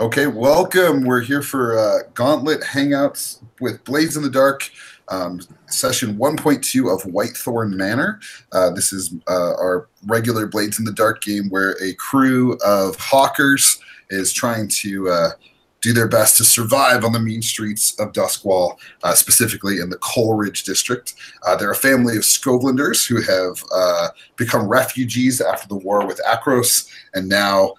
Okay, welcome. We're here for Gauntlet Hangouts with Blades in the Dark, session 1.2 of Whitethorn Manor. This is our regular Blades in the Dark game where a crew of hawkers is trying to do their best to survive on the mean streets of Duskwall, specifically in the Coleridge district. They're a family of Scovlanders who have become refugees after the war with Akros, and now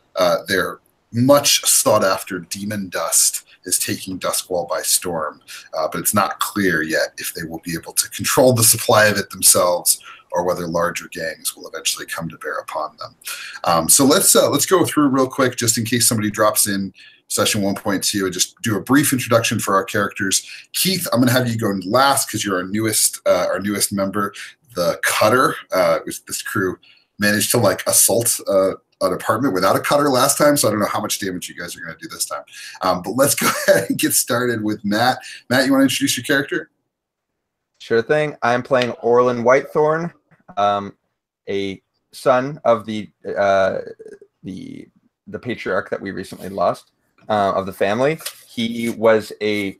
they're much sought after demon dust is taking Duskwall by storm, but it's not clear yet if they will be able to control the supply of it themselves or whether larger gangs will eventually come to bear upon them. So let's go through real quick, just in case somebody drops in session 1.2, and just do a brief introduction for our characters. Keith, I'm going to have you go last because you're our newest member. The Cutter, this crew managed to assault an apartment without a cutter last time, so I don't know how much damage you guys are going to do this time. But let's go ahead and get started with Matt. Matt, you want to introduce your character? Sure thing. I'm playing Orlin Whitethorn, a son of the patriarch that we recently lost of the family. He's a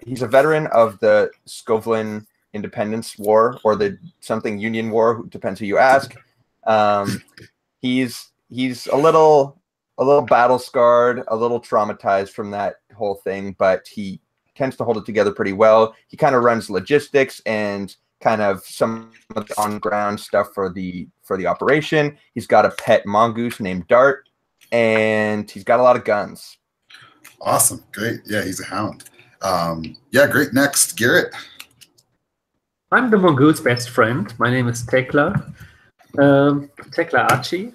veteran of the Scovland Independence War, or the something Union War, depends who you ask. He's a little battle scarred, a little traumatized from that whole thing, but he tends to hold it together pretty well. He kind of runs logistics and kind of some of the on-ground stuff for the operation. He's got a pet mongoose named Dart, and he's got a lot of guns. Awesome. Great. Yeah, he's a hound. Yeah, great. Next, Garrett. I'm the mongoose best friend. My name is Tekla. Tekla Archie,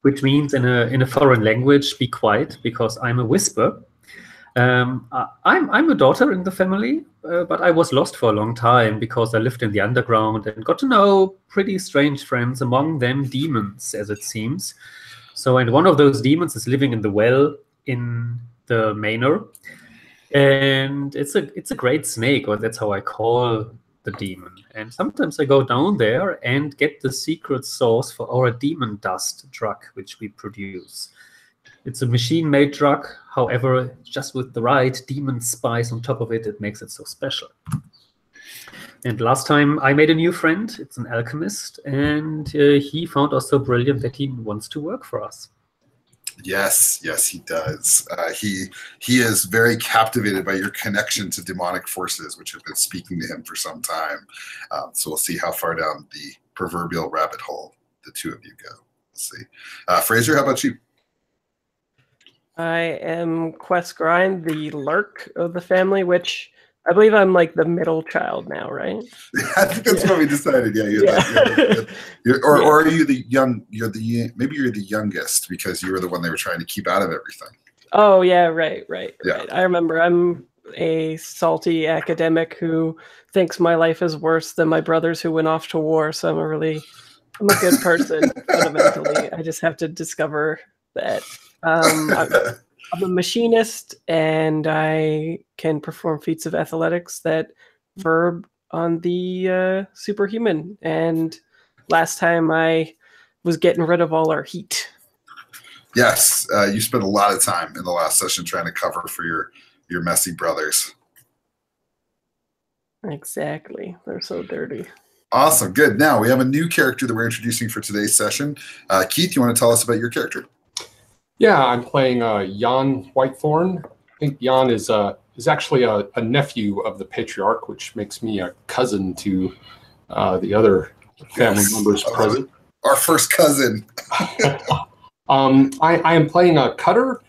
which means in a foreign language, be quiet, because I'm a whisper. I'm a daughter in the family, but I was lost for a long time because I lived in the underground and got to know pretty strange friends, among them demons, as it seems. So, and one of those demons is living in the well in the Manor, and it's a great snake, or that's how I call the demon. And sometimes I go down there and get the secret sauce for our demon dust drug, which we produce. It's a machine-made drug, however, just with the right demon spice on top of it, it makes it so special. And last time I made a new friend. It's an alchemist, and he found us so brilliant that he wants to work for us. Yes, he does. He is very captivated by your connection to demonic forces, which have been speaking to him for some time. So we'll see how far down the proverbial rabbit hole the two of you go. Let's see. Fraser, how about you? I am Quest Grind, the lurk of the family, which I believe I'm like the middle child now, right? I think that's what we decided. Yeah, or are you the young? Maybe you're the youngest because you were the one they were trying to keep out of everything. Oh yeah, right. Yeah. I remember. I'm a salty academic who thinks my life is worse than my brothers who went off to war. So I'm a good person fundamentally. I just have to discover that. I'm a machinist, and I can perform feats of athletics that verb on the superhuman. And last time I was getting rid of all our heat. Yes, you spent a lot of time in the last session trying to cover for your messy brothers. Exactly. They're so dirty. Awesome. Good. Now we have a new character that we're introducing for today's session. Keith, you want to tell us about your character? Yeah, I'm playing Jan Whitethorn. I think Jan is actually a nephew of the patriarch, which makes me a cousin to the other family members present. Our first cousin. I am playing a cutter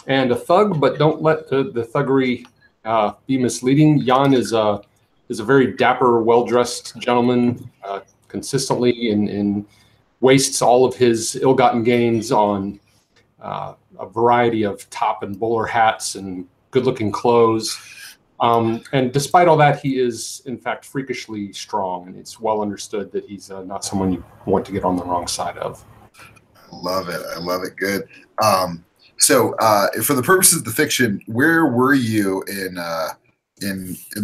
and a thug, but don't let the thuggery be misleading. Jan is a very dapper, well-dressed gentleman, consistently and wastes all of his ill-gotten gains on a variety of top and bowler hats and good-looking clothes. And despite all that, he is, in fact, freakishly strong. And it's well understood that he's not someone you want to get on the wrong side of. I love it. Good. So for the purposes of the fiction, where were you in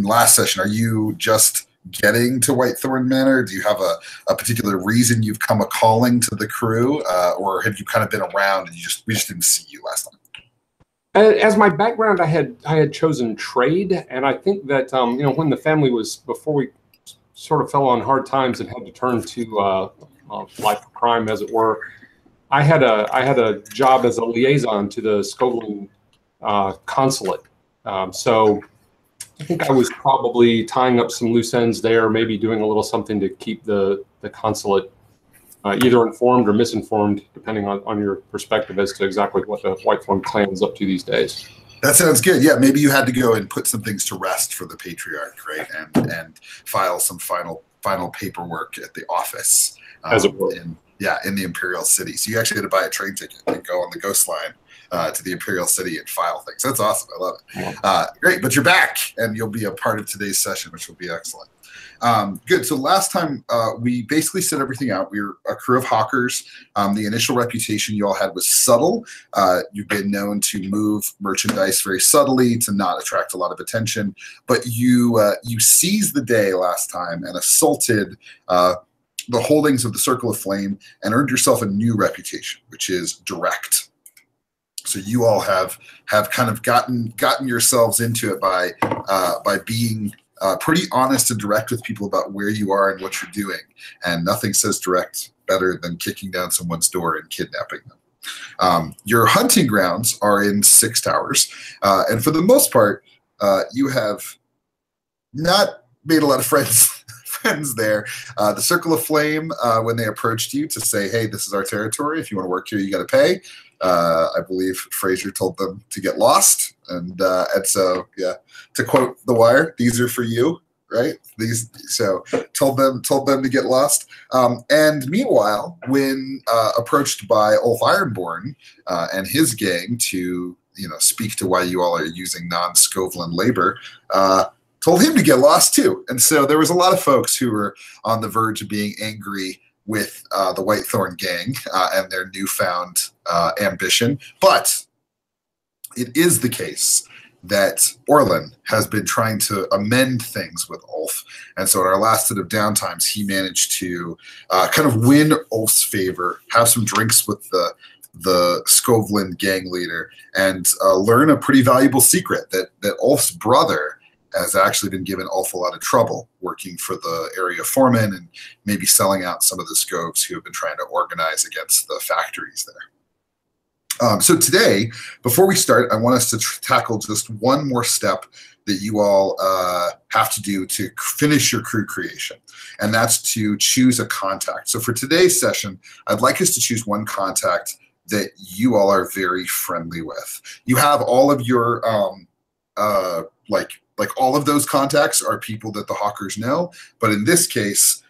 last session? Are you just getting to Whitethorn Manor? Do you have a particular reason you've come a calling to the crew, or have you kind of been around and we just didn't see you last time? As my background, I had chosen trade, and I think that when the family was, before we sort of fell on hard times and had to turn to life of crime, as it were, I had a job as a liaison to the Scotland consulate. So I think I was probably tying up some loose ends there, maybe doing a little something to keep the consulate either informed or misinformed, depending on your perspective as to exactly what the Whitethorn clan is up to these days. That sounds good. Yeah, maybe you had to go and put some things to rest for the patriarch, right? And file some final paperwork at the office. As it were. In the Imperial City. So you actually had to buy a train ticket and go on the Ghost Line to the Imperial City and file things. That's awesome. I love it. Great, but you're back, and you'll be a part of today's session, which will be excellent. Good. So last time we basically set everything out. We were a crew of hawkers. The initial reputation you all had was subtle. You've been known to move merchandise very subtly to not attract a lot of attention. But you seized the day last time and assaulted the holdings of the Circle of Flame and earned yourself a new reputation, which is direct. So you all have kind of gotten yourselves into it by being pretty honest and direct with people about where you are and what you're doing. And nothing says direct better than kicking down someone's door and kidnapping them. Your hunting grounds are in 6 towers. And for the most part, you have not made a lot of friends there. The Circle of Flame, when they approached you to say, hey, this is our territory. If you want to work here, you got to pay. I believe Fraser told them to get lost. And so, yeah, to quote The Wire, these are for you, right? So told them to get lost. And meanwhile, when approached by Ulf Ironborn and his gang to, speak to why you all are using non-Scovland labor, told him to get lost too. And so there was a lot of folks who were on the verge of being angry with the Whitethorn gang and their newfound ambition. But it is the case that Orlin has been trying to amend things with Ulf. And so at our last set of downtimes, he managed to kind of win Ulf's favor, have some drinks with the Scovland gang leader, and learn a pretty valuable secret that Ulf's brother has actually been given Ulf a lot of trouble working for the area foreman and maybe selling out some of the Scoves who have been trying to organize against the factories there. So today, before we start, I want us to tackle just one more step that you all have to do to finish your crew creation, and that's to choose a contact. So for today's session, I'd like us to choose one contact that you all are very friendly with. You have all of your like all of those contacts are people that the hawkers know, but in this case,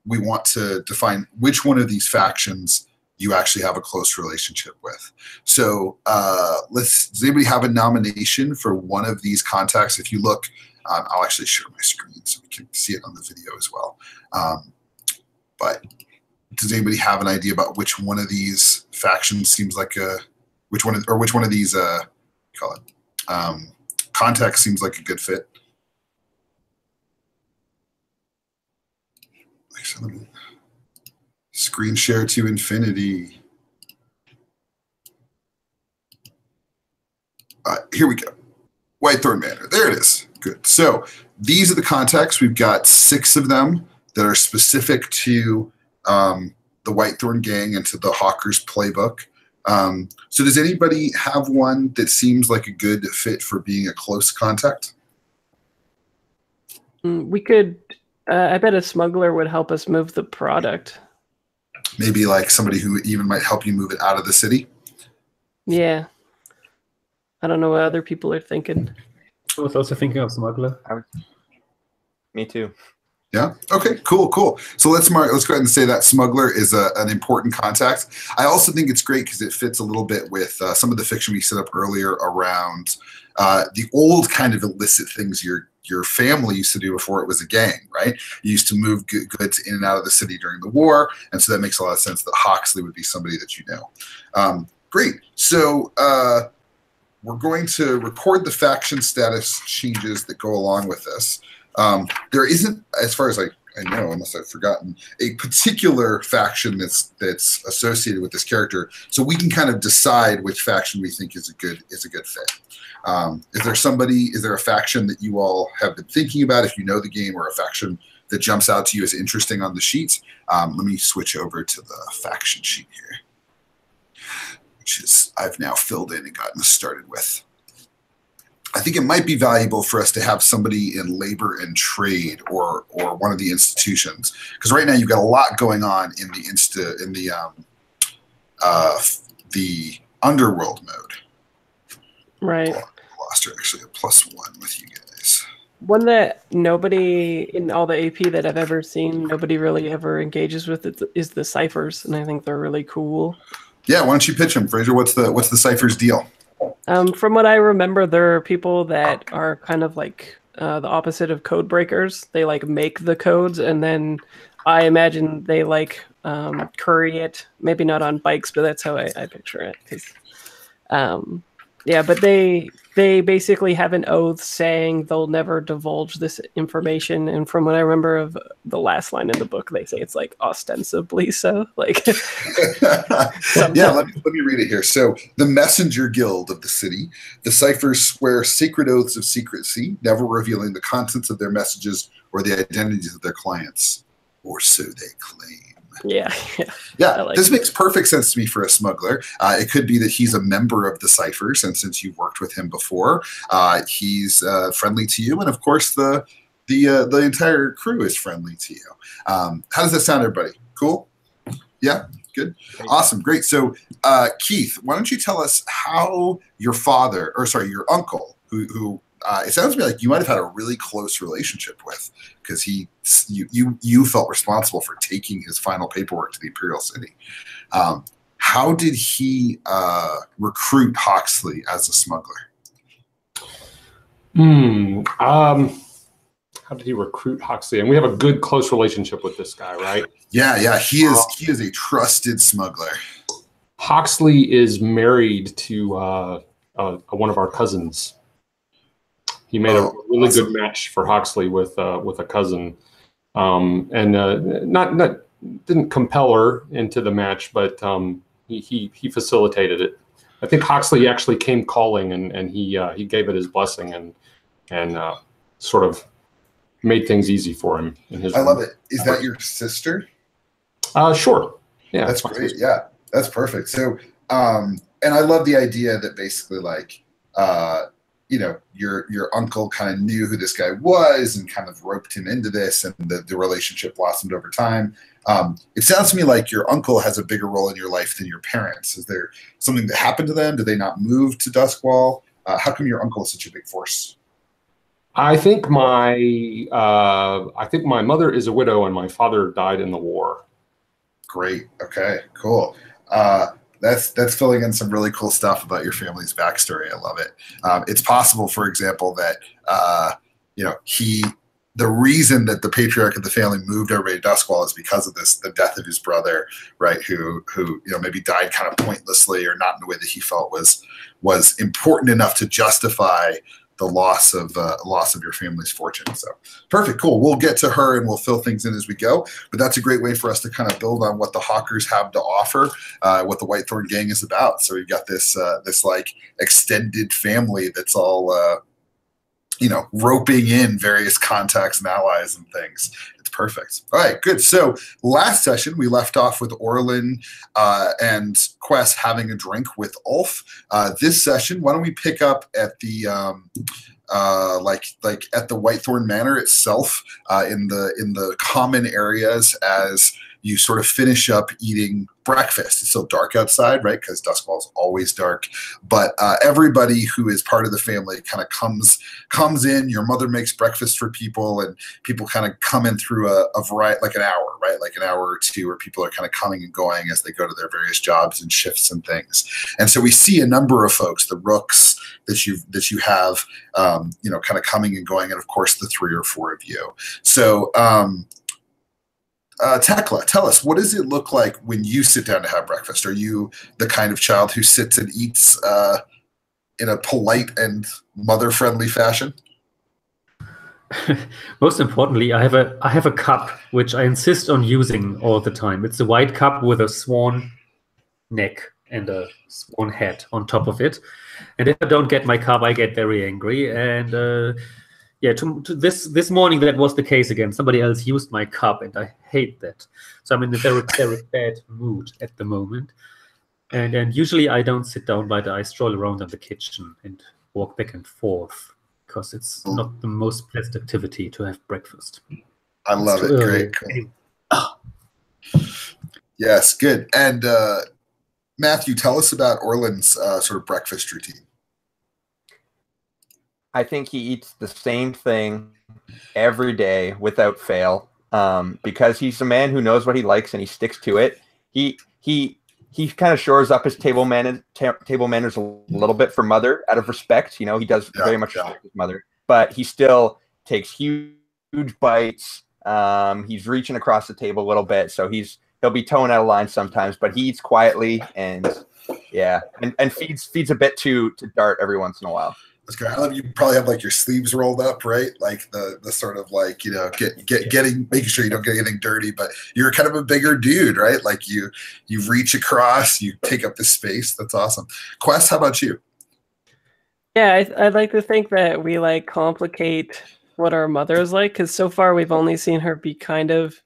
we want to define which one of these factions you actually have a close relationship with. So does anybody have a nomination for one of these contacts? If you look, I'll actually share my screen so we can see it on the video as well. But does anybody have an idea about which one of these factions seems like which one of these contacts seems like a good fit? So let me screen share to infinity. Here we go. Whitethorn Manor. There it is. Good. So these are the contacts. We've got 6 of them that are specific to the Whitethorn gang and to the Hawkers playbook. So does anybody have one that seems like a good fit for being a close contact? We could, I bet a smuggler would help us move the product. Maybe like somebody who even might help you move it out of the city? Yeah. I don't know what other people are thinking. I was also thinking of smuggler. Me too. Yeah. Okay. Cool. So let's go ahead and say that smuggler is an important contact. I also think it's great because it fits a little bit with some of the fiction we set up earlier around the old kind of illicit things your family used to do before it was a gang, right? You used to move goods in and out of the city during the war, and so that makes a lot of sense that Hawksley would be somebody that you know. Great. So we're going to record the faction status changes that go along with this. There isn't, as far as I I know, unless I've forgotten a particular faction that's associated with this character, so we can kind of decide which faction we think is a good fit. Is there a faction that you all have been thinking about, if you know the game, or a faction that jumps out to you as interesting on the sheet? Let me switch over to the faction sheet here, which is I've now filled in and gotten started with. I think it might be valuable for us to have somebody in labor and trade, or one of the institutions, because right now you've got a lot going on in the underworld mode. Right. Lost her actually a +1 with you guys. One that nobody in all the AP that I've ever seen, nobody really ever engages with it, is the ciphers, and I think they're really cool. Yeah, why don't you pitch them, Fraser? What's the ciphers deal? From what I remember, there are people that are kind of like the opposite of code breakers. They like make the codes, and then I imagine they like curry it. Maybe not on bikes, but that's how I picture it. 'Cause, yeah, but they basically have an oath saying they'll never divulge this information. And from what I remember of the last line in the book, they say it's like ostensibly so. Like, yeah, let me read it here. So, the Messenger Guild of the city, the ciphers swear sacred oaths of secrecy, never revealing the contents of their messages or the identities of their clients, or so they claim. Yeah. This makes perfect sense to me for a smuggler. It could be that he's a member of the ciphers, and since you've worked with him before, he's friendly to you, and of course the entire crew is friendly to you. How does that sound, everybody? Cool? Yeah, good, awesome, great. So, Keith, why don't you tell us how your uncle, who it sounds to me like you might have had a really close relationship with, because you felt responsible for taking his final paperwork to the Imperial City. How did he recruit Hawksley as a smuggler? How did he recruit Hawksley? And we have a good, close relationship with this guy, right? Yeah. He is a trusted smuggler. Hawksley is married to one of our cousins. He made a really good match for Hawksley with a cousin, and not didn't compel her into the match, but he facilitated it. I think Hawksley actually came calling, and he gave it his blessing and sort of made things easy for him in his. I love it. Is that your sister? Sure. Yeah, that's great. Yeah, that's perfect. So, and I love the idea that basically, like, your uncle kind of knew who this guy was and kind of roped him into this, and the relationship blossomed over time. It sounds to me like your uncle has a bigger role in your life than your parents. Is there something that happened to them? Did they not move to Duskwall? How come your uncle is such a big force? I think my mother is a widow and my father died in the war. Great. Okay. Cool. That's filling in some really cool stuff about your family's backstory. I love it. It's possible, for example, that the reason that the patriarch of the family moved everybody to Duskwall is because of the death of his brother, right? Who maybe died kind of pointlessly, or not in the way that he felt was important enough to justify the loss of your family's fortune. So perfect, cool. We'll get to her and we'll fill things in as we go. But that's a great way for us to kind of build on what the Hawkers have to offer, what the Whitethorn gang is about. So we've got this like extended family that's all roping in various contacts and allies and things. It's perfect. All right, good. So last session we left off with Orlin and Quest having a drink with Ulf. This session, why don't we pick up at the at the Whitethorn Manor itself, in the common areas, as you sort of finish up eating breakfast. It's still dark outside, right? Because Duskwall is always dark. But everybody who is part of the family kind of comes in. Your mother makes breakfast for people, and people kind of come in through a variety, like an hour, right? Like an hour or two, where people are kind of coming and going as they go to their various jobs and shifts and things. And so we see a number of folks, the rooks that you have, kind of coming and going, and of course the 3 or 4 of you. So. Tekla, tell us, what does it look like when you sit down to have breakfast? Are you the kind of child who sits and eats in a polite and mother-friendly fashion? Most importantly, I have a cup which I insist on using all the time. It's a white cup with a swan neck and a swan head on top of it. And if I don't get my cup, I get very angry. And yeah, to this morning that was the case again. Somebody else used my cup, and I hate that. So I'm in a very bad mood at the moment. And usually I don't sit down, but I stroll around in the kitchen and walk back and forth because it's not the most pleasant activity to have breakfast. I love it. Great. Cool. Yes, good. And Matthew, tell us about Orland's sort of breakfast routine. I think he eats the same thing every day without fail, because he's a man who knows what he likes and he sticks to it. He kind of shores up his table manners a little bit for Mother out of respect. You know, he does very much respect his mother, but he still takes huge bites. He's reaching across the table a little bit, so he'll be towing out of line sometimes, but he eats quietly and feeds a bit to Dart every once in a while. That's great. I love you. Probably have like your sleeves rolled up, right? Like the sort of like, you know, making sure you don't get anything dirty, but you're kind of a bigger dude, right? Like you reach across, you take up the space. That's awesome. Quest, how about you? Yeah, I'd like to think that we like complicate what our mother is like, because so far we've only seen her be kind of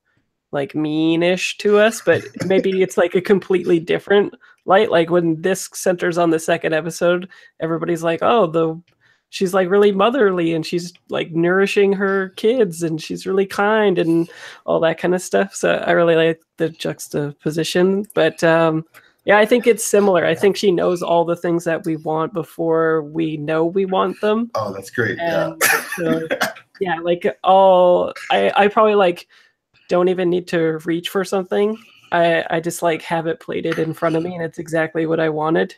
like mean-ish to us, but maybe it's like a completely different light. Like when this centers on the second episode, everybody's like, oh, she's like really motherly and she's like nourishing her kids and she's really kind and all that kind of stuff. So I really like the juxtaposition. But yeah, I think it's similar. I think she knows all the things that we want before we know we want them. Oh, that's great. And so, yeah, like I probably like don't even need to reach for something. I just like have it plated in front of me and it's exactly what I wanted.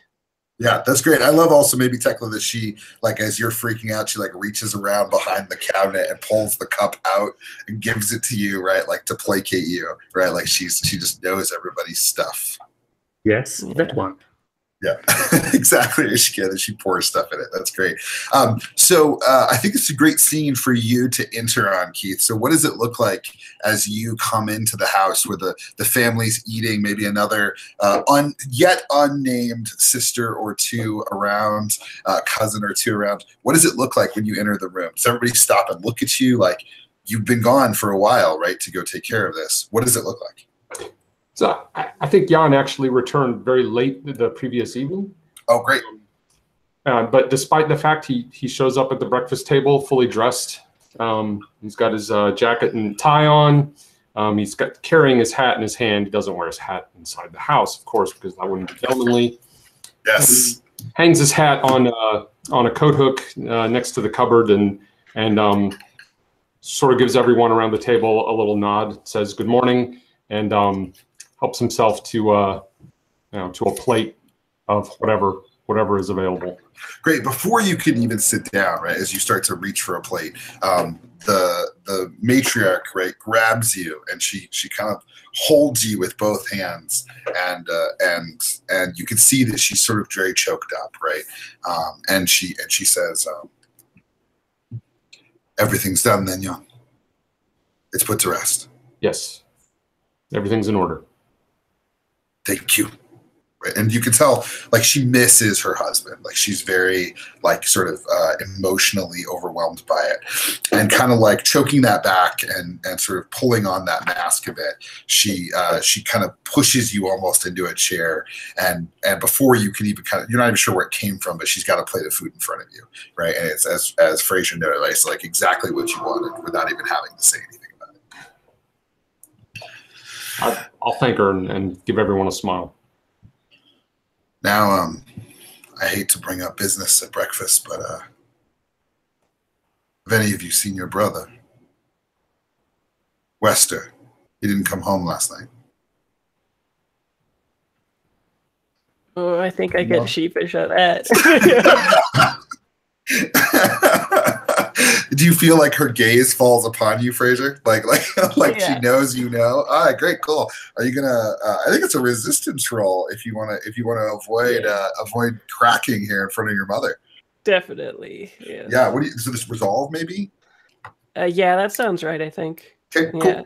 Yeah, that's great. I love also maybe Tekla that she, like, as you're freaking out, she like reaches around behind the cabinet and pulls the cup out and gives it to you, right? Like to placate you, right? Like she just knows everybody's stuff. Yes, that one. Yeah, exactly. She pours stuff in it. That's great. So I think it's a great scene for you to enter on, Keith. So what does it look like as you come into the house where the family's eating, maybe another yet unnamed sister or two around, cousin or two around? What does it look like when you enter the room? Does everybody stop and look at you like you've been gone for a while, right, to go take care of this? What does it look like? So I think Jan actually returned very late the previous evening. Oh, great. But despite the fact he shows up at the breakfast table fully dressed, he's got his jacket and tie on. He's carrying his hat in his hand. He doesn't wear his hat inside the house, of course, because that wouldn't be gentlemanly. Yes. He hangs his hat on a coat hook next to the cupboard and sort of gives everyone around the table a little nod, says good morning, and helps himself to a plate of whatever is available. Great. Before you can even sit down, right, as you start to reach for a plate, the matriarch, right, grabs you and she kind of holds you with both hands, and you can see that she's sort of very choked up, right, and she says, "Everything's done, then, Jan. It's put to rest." Yes, everything's in order. Thank you. Right. And you can tell, like, she misses her husband. Like, she's very, like, sort of emotionally overwhelmed by it. And kind of, like, choking that back and sort of pulling on that mask a bit, she kind of pushes you almost into a chair. And before you can even you're not even sure where it came from, but she's got a plate of food in front of you, right? And it's, as Fraser noted, like, it's, like, exactly what you wanted without even having to say anything about it. I'll thank her and give everyone a smile. Now, I hate to bring up business at breakfast, but have any of you seen your brother? Wester. He didn't come home last night. Oh, I think I get sheepish at that. Do you feel like her gaze falls upon you, Fraser? Like yeah. She knows you know. All right, great, cool. Are you gonna? I think it's a resistance roll if you want to avoid cracking here in front of your mother. Definitely. Yes. Yeah. So this resolve maybe? Yeah, that sounds right, I think. Okay, cool. Yeah.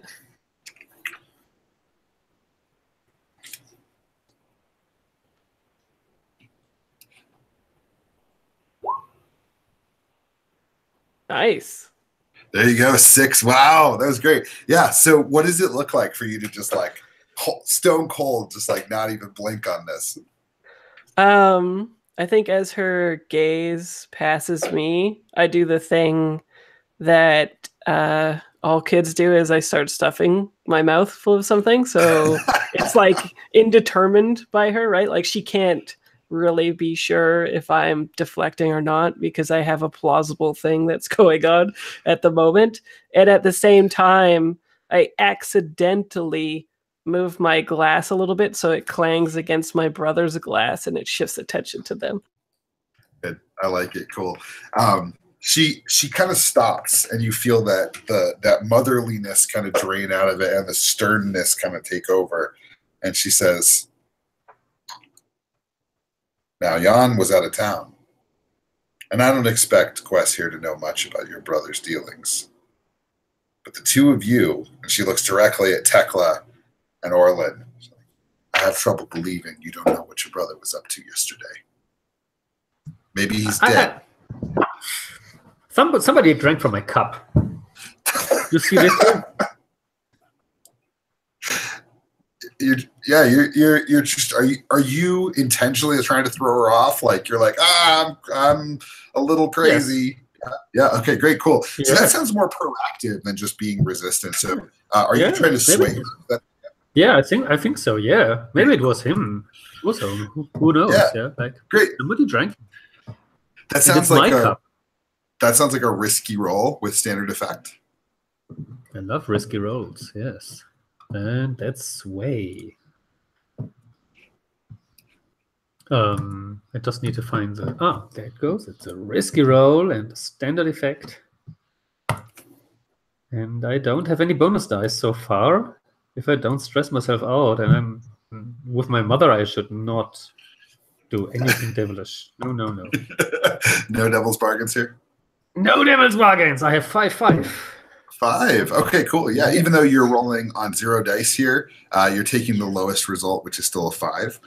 Nice. There you go, 6. Wow, that was great. Yeah. So, what does it look like for you to just like stone cold, just like not even blink on this? I think as her gaze passes me, I do the thing that all kids do is I start stuffing my mouth full of something. So it's like indetermined by her, right? Like she can't really be sure if I'm deflecting or not because I have a plausible thing that's going on at the moment. And at the same time, I accidentally move my glass a little bit so it clangs against my brother's glass and it shifts attention to them. Good. I like it. Cool. She kind of stops, and you feel that that motherliness kind of drain out of it, and the sternness kind of take over. And she says, "Now Jan was out of town, and I don't expect Quest here to know much about your brother's dealings. But the two of you," and she looks directly at Tekla and Orlin, "I have trouble believing you don't know what your brother was up to yesterday. Maybe he's dead." Somebody drank from my cup. You see this thing? You're just are you intentionally trying to throw her off? Like you're like, I'm a little crazy. Yes. Yeah. Okay. Great. Cool. Yeah. So that sounds more proactive than just being resistant. So are you trying to sway her? Yeah, I think so. Yeah, maybe it was him. Also, who knows? Yeah. Like great. Somebody drank. That sounds like that sounds like a risky roll with standard effect. I love risky rolls. Yes, and that's sway. I just need to find the there it goes. It's a risky roll and a standard effect. And I don't have any bonus dice so far. If I don't stress myself out, and I'm with my mother, I should not do anything devilish. No. No devil's bargains here. No devil's bargains. I have 5. 5. Okay, cool. Yeah, even though you're rolling on 0 dice here, you're taking the lowest result, which is still a 5.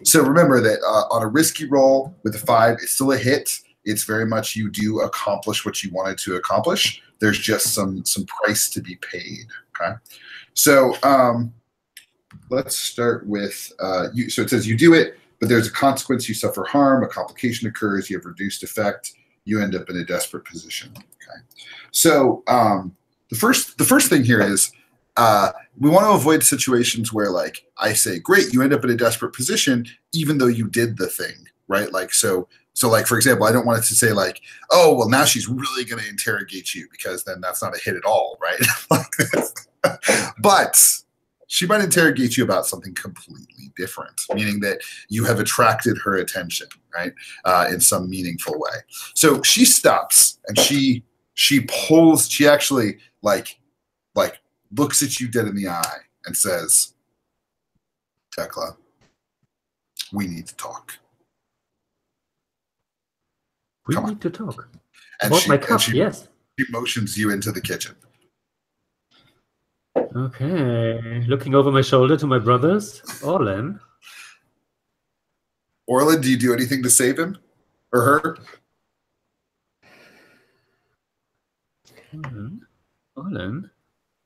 So remember that on a risky roll with a 5, it's still a hit. It's very much you do accomplish what you wanted to accomplish. There's just some price to be paid. Okay, so let's start with you. So it says you do it, but there's a consequence. You suffer harm. A complication occurs. You have reduced effect. You end up in a desperate position. Okay. So the first thing here is we want to avoid situations where like I say, great, you end up in a desperate position, even though you did the thing, right? Like so like for example, I don't want it to say like, oh well, now she's really going to interrogate you because then that's not a hit at all, right? Like this. But she might interrogate you about something completely different, meaning that you have attracted her attention, right, in some meaningful way. So she stops and she pulls. She actually like looks at you dead in the eye and says, "Tekla, we need to talk. We need to talk and about my cup." Yes. She motions you into the kitchen. Okay, looking over my shoulder to my brothers. Orlin, do you do anything to save him or her? Orlin,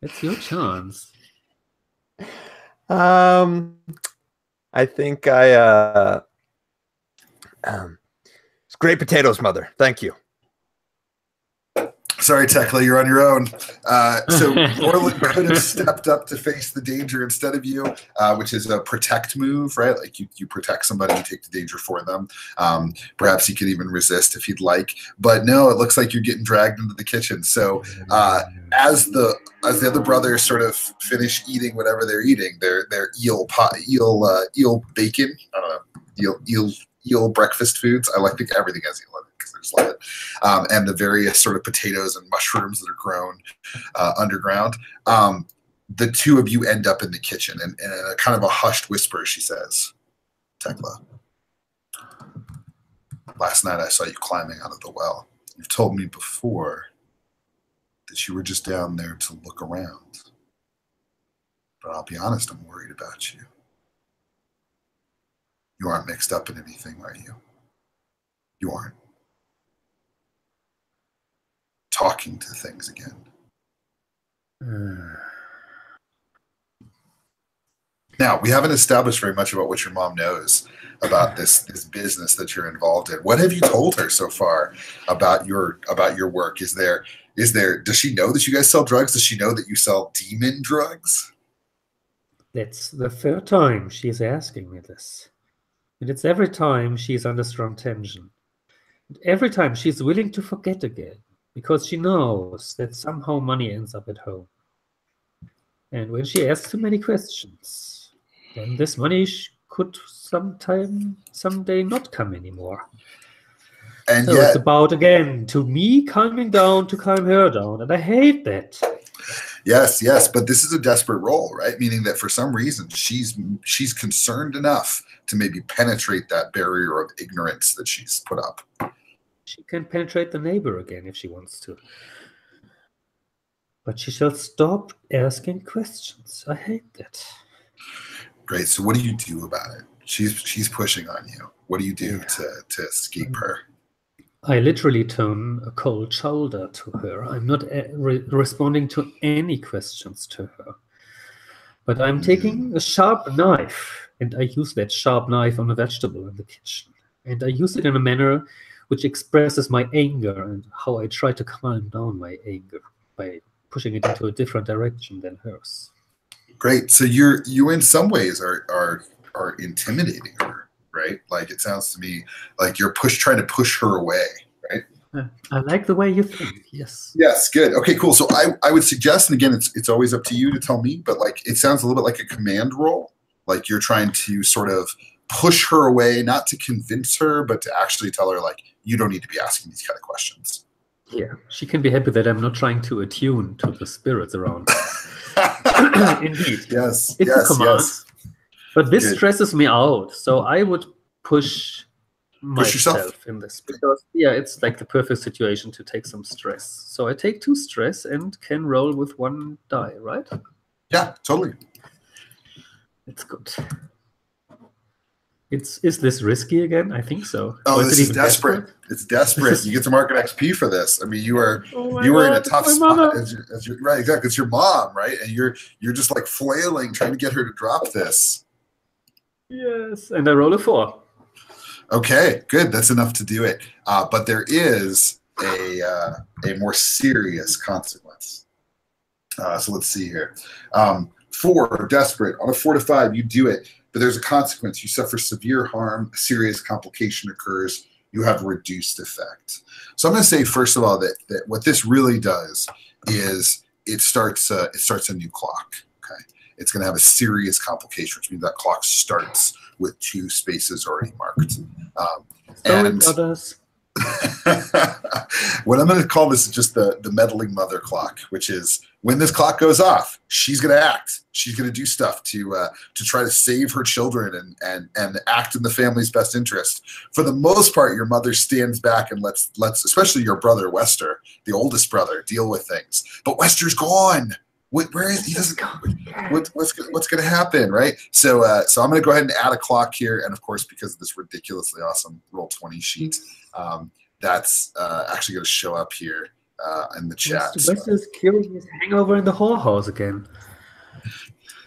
it's your chance. I think it's great potatoes, Mother. Thank you. Sorry, Tekla, you're on your own. So Orlin could have stepped up to face the danger instead of you, which is a protect move, right? Like you protect somebody, you take the danger for them. Perhaps you could even resist if you'd like. But no, it looks like you're getting dragged into the kitchen. So as the other brothers sort of finish eating whatever they're eating, their eel bacon, I don't know, eel breakfast foods. I like everything has eel in it because I just love it. And the various sort of potatoes and mushrooms that are grown underground. The two of you end up in the kitchen, and in a kind of a hushed whisper, she says, "Tekla, last night I saw you climbing out of the well. You've told me before that you were just down there to look around. But I'll be honest, I'm worried about you. You aren't mixed up in anything, are you? You aren't talking to things again. Now, we haven't established very much about what your mom knows about this business that you're involved in. What have you told her so far about your work? Does she know that you guys sell drugs? Does she know that you sell demon drugs? That's the third time she's asking me this. And it's every time she's under strong tension. And every time she's willing to forget again, because she knows that somehow money ends up at home. And when she asks too many questions, then this money could someday not come anymore. And so yet, it's about, again, to me calming down to calm her down. And I hate that. Yes, but this is a desperate role, right? Meaning that for some reason she's concerned enough to maybe penetrate that barrier of ignorance that she's put up. She can penetrate the neighbor again if she wants to. But she shall stop asking questions. I hate that. Great. So what do you do about it? She's pushing on you. What do you do to escape her? I literally turn a cold shoulder to her. I'm not responding to any questions to her. But I'm taking a sharp knife, and I use that sharp knife on a vegetable in the kitchen. And I use it in a manner which expresses my anger and how I try to calm down my anger by pushing it into a different direction than hers. Great. So you in some ways are intimidating her, right? Like it sounds to me like you're trying to push her away, right? I like the way you think. Yes. Yes. Good. Okay. Cool. So I would suggest, and again, it's always up to you to tell me, but like it sounds a little bit like a command role. Like you're trying to sort of push her away, not to convince her, but to actually tell her like you don't need to be asking these kind of questions. Yeah, she can be happy that I'm not trying to attune to the spirits around. Indeed. Yes. It's a command. Yes. But this Good. stresses me out. So I would push myself in this. Because, it's like the perfect situation to take some stress. So I take 2 stress and can roll with 1 die, right? Yeah, totally. It's good. Is this risky again? I think so. Oh, this is desperate. It's desperate. You get to mark an XP for this. I mean, you are in a tough spot. Right, exactly. It's your mom, right? And you're just like flailing, trying to get her to drop this. Yes, and I roll a 4. Okay, good. That's enough to do it. But there is a more serious consequence. So let's see here. 4, desperate. On a 4 to 5, you do it. But there's a consequence. You suffer severe harm, a serious complication occurs, you have reduced effect. So I'm going to say, first of all, that what this really does is it starts a new clock. Okay, it's going to have a serious complication, which means that clock starts with 2 spaces already marked. What I'm going to call this is just the meddling mother clock, which is when this clock goes off, she's going to act. She's going to do stuff to try to save her children and act in the family's best interest. For the most part, your mother stands back and lets especially your brother Wester, the oldest brother, deal with things. But Wester's gone. Where is he? Doesn't. What's going to happen, right? So I'm going to go ahead and add a clock here, and of course, because of this ridiculously awesome Roll20 sheet, that's actually going to show up here in the chat. Wester's curing his hangover in the whorehouse again.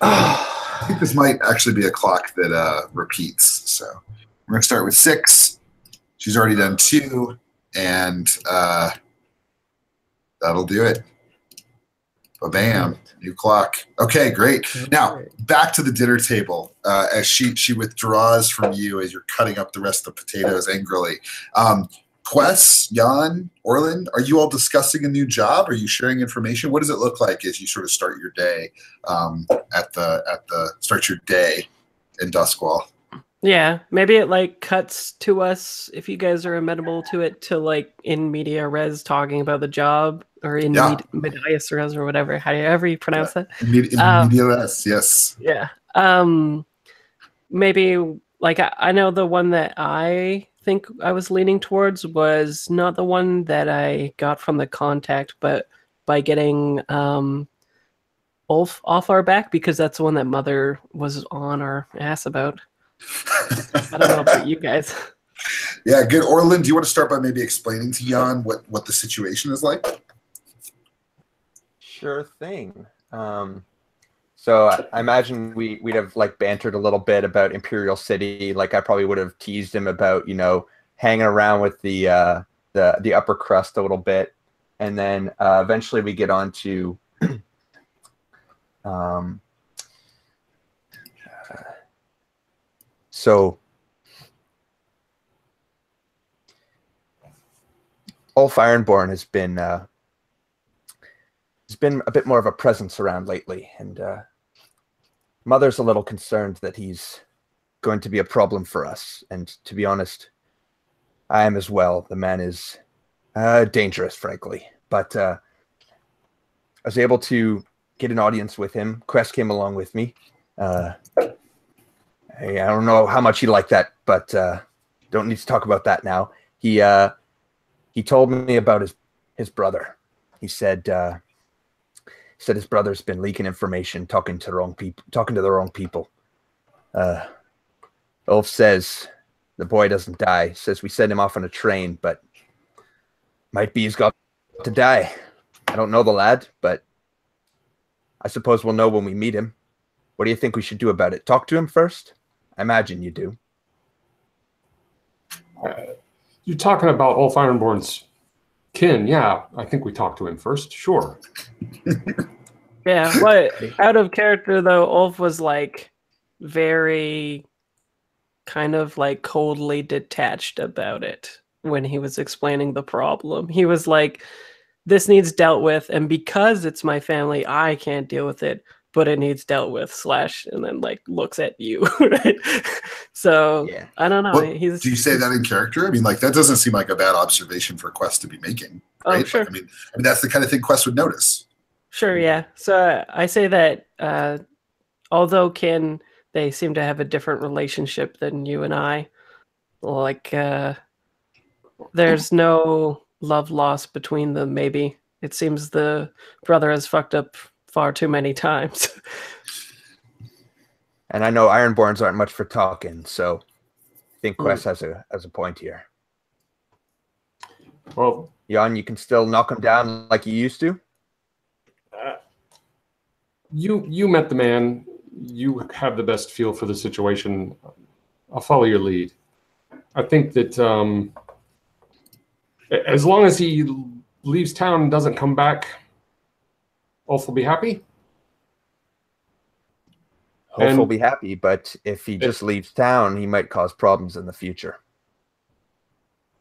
I think this might actually be a clock that repeats. So we're going to start with 6. She's already done 2, and that'll do it. Bam, new clock. Okay, great. Now back to the dinner table. As she withdraws from you as you're cutting up the rest of the potatoes angrily. Quest, Jan, Orlin, are you all discussing a new job? Are you sharing information? What does it look like as you sort of start your day start your day in Duskwall? Yeah, maybe it like cuts to us if you guys are amenable to it to like in media res talking about the job or in medias res or whatever, however you pronounce that. In media res, yes. Yeah. Maybe like I know the one that I think I was leaning towards was not the one that I got from the contact, but by getting Ulf off our back, because that's the one that Mother was on our ass about. I don't know about you guys. Yeah, good. Orlin, do you want to start by maybe explaining to Jan what the situation is like? Sure thing. So I imagine we'd have like bantered a little bit about Imperial City. Like I probably would have teased him about, you know, hanging around with the upper crust a little bit, and then eventually we get on to so Ulf Ironborn has been a bit more of a presence around lately, and Mother's a little concerned that he's going to be a problem for us. And to be honest, I am as well. The man is dangerous, frankly. But I was able to get an audience with him. Quest came along with me. I don't know how much he liked that, but don't need to talk about that now. He told me about his brother. He said his brother's been leaking information, talking to the wrong people. Ulf says the boy doesn't die. Says we send him off on a train, but might be he's got to die. I don't know the lad, but I suppose we'll know when we meet him. What do you think we should do about it? Talk to him first? I imagine you do. You're talking about Ulf Ironborn's kin. Yeah, I think we talk to him first. Sure. Yeah, what out of character though, Ulf was like very kind of like coldly detached about it when he was explaining the problem. He was like, this needs dealt with, and because it's my family, I can't deal with it, but it needs dealt with, and then like looks at you. Right? So yeah. I don't know. Well, do you say that in character? I mean, like that doesn't seem like a bad observation for Quest to be making, right? Oh, sure. Like, I mean that's the kind of thing Quest would notice. Sure, yeah. So I say that although they seem to have a different relationship than you and I, like there's no love lost between them, maybe. It seems the brother has fucked up far too many times. And I know Ironborns aren't much for talking, so I think Quest has a point here. Well, Jan, you can still knock him down like you used to? You met the man. You have the best feel for the situation. I'll follow your lead. I think that as long as he leaves town and doesn't come back, Ulf will be happy. Ulf will be happy, but if he just leaves town, he might cause problems in the future.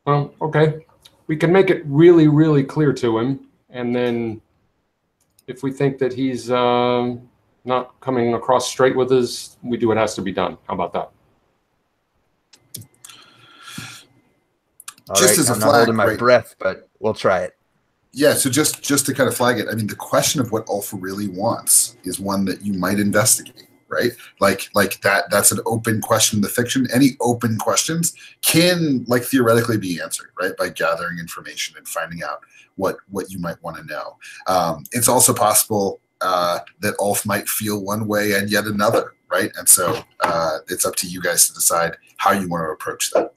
Well, okay. We can make it really, really clear to him, and then if we think that he's not coming across straight with us, we do what has to be done. How about that? I'm not holding my breath, but we'll try it. Yeah, so just to kind of flag it, I mean, the question of what Ulf really wants is one that you might investigate, right? Like that's an open question in the fiction. Any open questions can like theoretically be answered, right? By gathering information and finding out what you might want to know. It's also possible that Ulf might feel one way and yet another, right? And so it's up to you guys to decide how you want to approach that.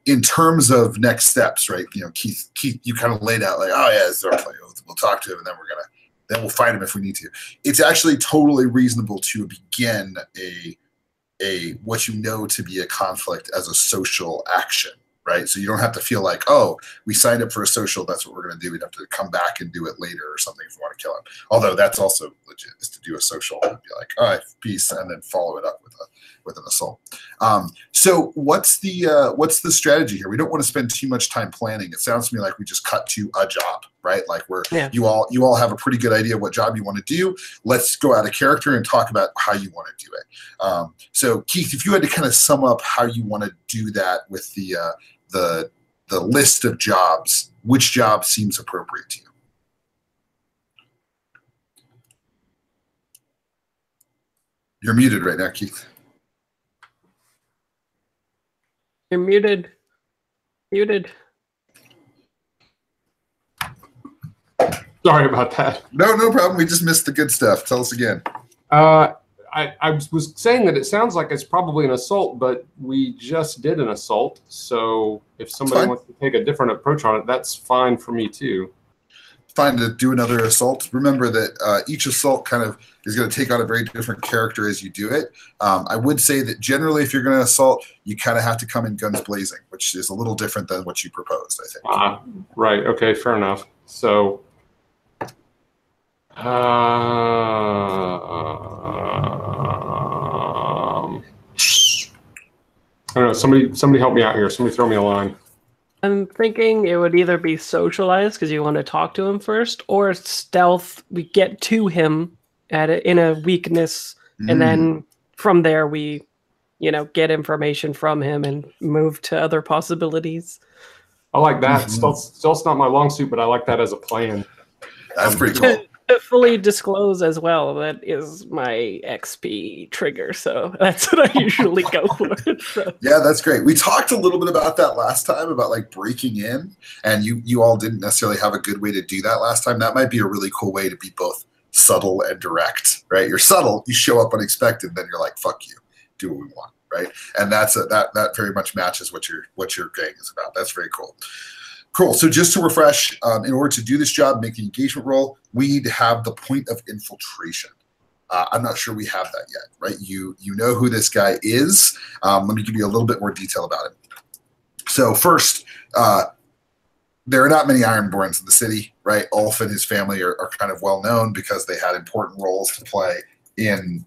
In terms of next steps, right? You know, Keith, you kind of laid out like, oh yeah, it's our play. We'll talk to him, and then we'll fight him if we need to. It's actually totally reasonable to begin a what you know to be a conflict as a social action, right? So you don't have to feel like, oh, we signed up for a social, that's what we're going to do. We'd have to come back and do it later or something if we want to kill him. Although that's also legit, is to do a social and be like, all right, peace, and then follow it up with an assault. So what's the strategy here? We don't want to spend too much time planning. It sounds to me like we just cut to a job, right? Like you all have a pretty good idea of what job you want to do. Let's go out of character and talk about how you want to do it. So Keith, if you had to kind of sum up how you want to do that with the list of jobs, which job seems appropriate to you? You're muted right now, Keith. You're muted. Sorry about that. No, no problem. We just missed the good stuff. Tell us again. I was saying that it sounds like it's probably an assault, but we just did an assault. So if somebody wants to take a different approach on it, that's fine for me too. Fine to do another assault. Remember that each assault kind of is going to take on a very different character as you do it. I would say that generally, if you're going to assault, you kind of have to come in guns blazing, which is a little different than what you proposed, I think. Right. Okay. Fair enough. So, I don't know. Somebody help me out here. Somebody throw me a line. I'm thinking it would either be socialized because you want to talk to him first, or stealth. We get to him in a weakness, and then from there we, get information from him and move to other possibilities. I like that. Stealth's not my long suit, but I like that as a plan. That's pretty cool. To fully disclose as well, that is my XP trigger, so that's what I usually go for. So. Yeah, that's great. We talked a little bit about that last time, about like breaking in, and you all didn't necessarily have a good way to do that last time. That might be a really cool way to be both subtle and direct, right? You're subtle, you show up unexpected, then you're like, fuck you, do what we want, right? And that very much matches what your gang is about. That's very cool. Cool. So just to refresh, in order to do this job, make an engagement roll, we need to have the point of infiltration. I'm not sure we have that yet, right? You know who this guy is. Let me give you a little bit more detail about it. So first, there are not many Ironborns in the city, right? Ulf and his family are kind of well known because they had important roles to play in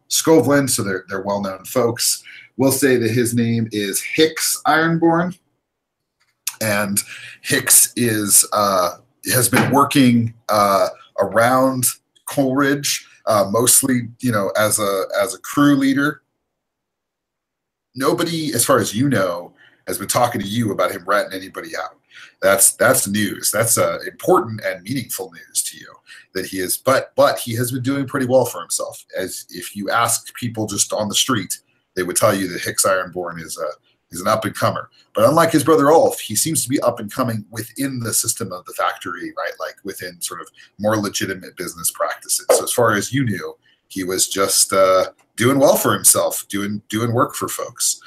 Skovland, so they're well-known folks. We'll say that his name is Hicks Ironborn. And Hicks has been working around Coleridge, mostly, as a crew leader. Nobody, as far as you know, has been talking to you about him ratting anybody out. That's news. That's important and meaningful news to you that he is. But he has been doing pretty well for himself. As if you ask people just on the street, they would tell you that Hicks Ironborn is an up-and-comer. But unlike his brother Ulf, he seems to be up-and-coming within the system of the factory, right? Like within sort of more legitimate business practices. So as far as you knew, he was just doing well for himself, doing work for folks.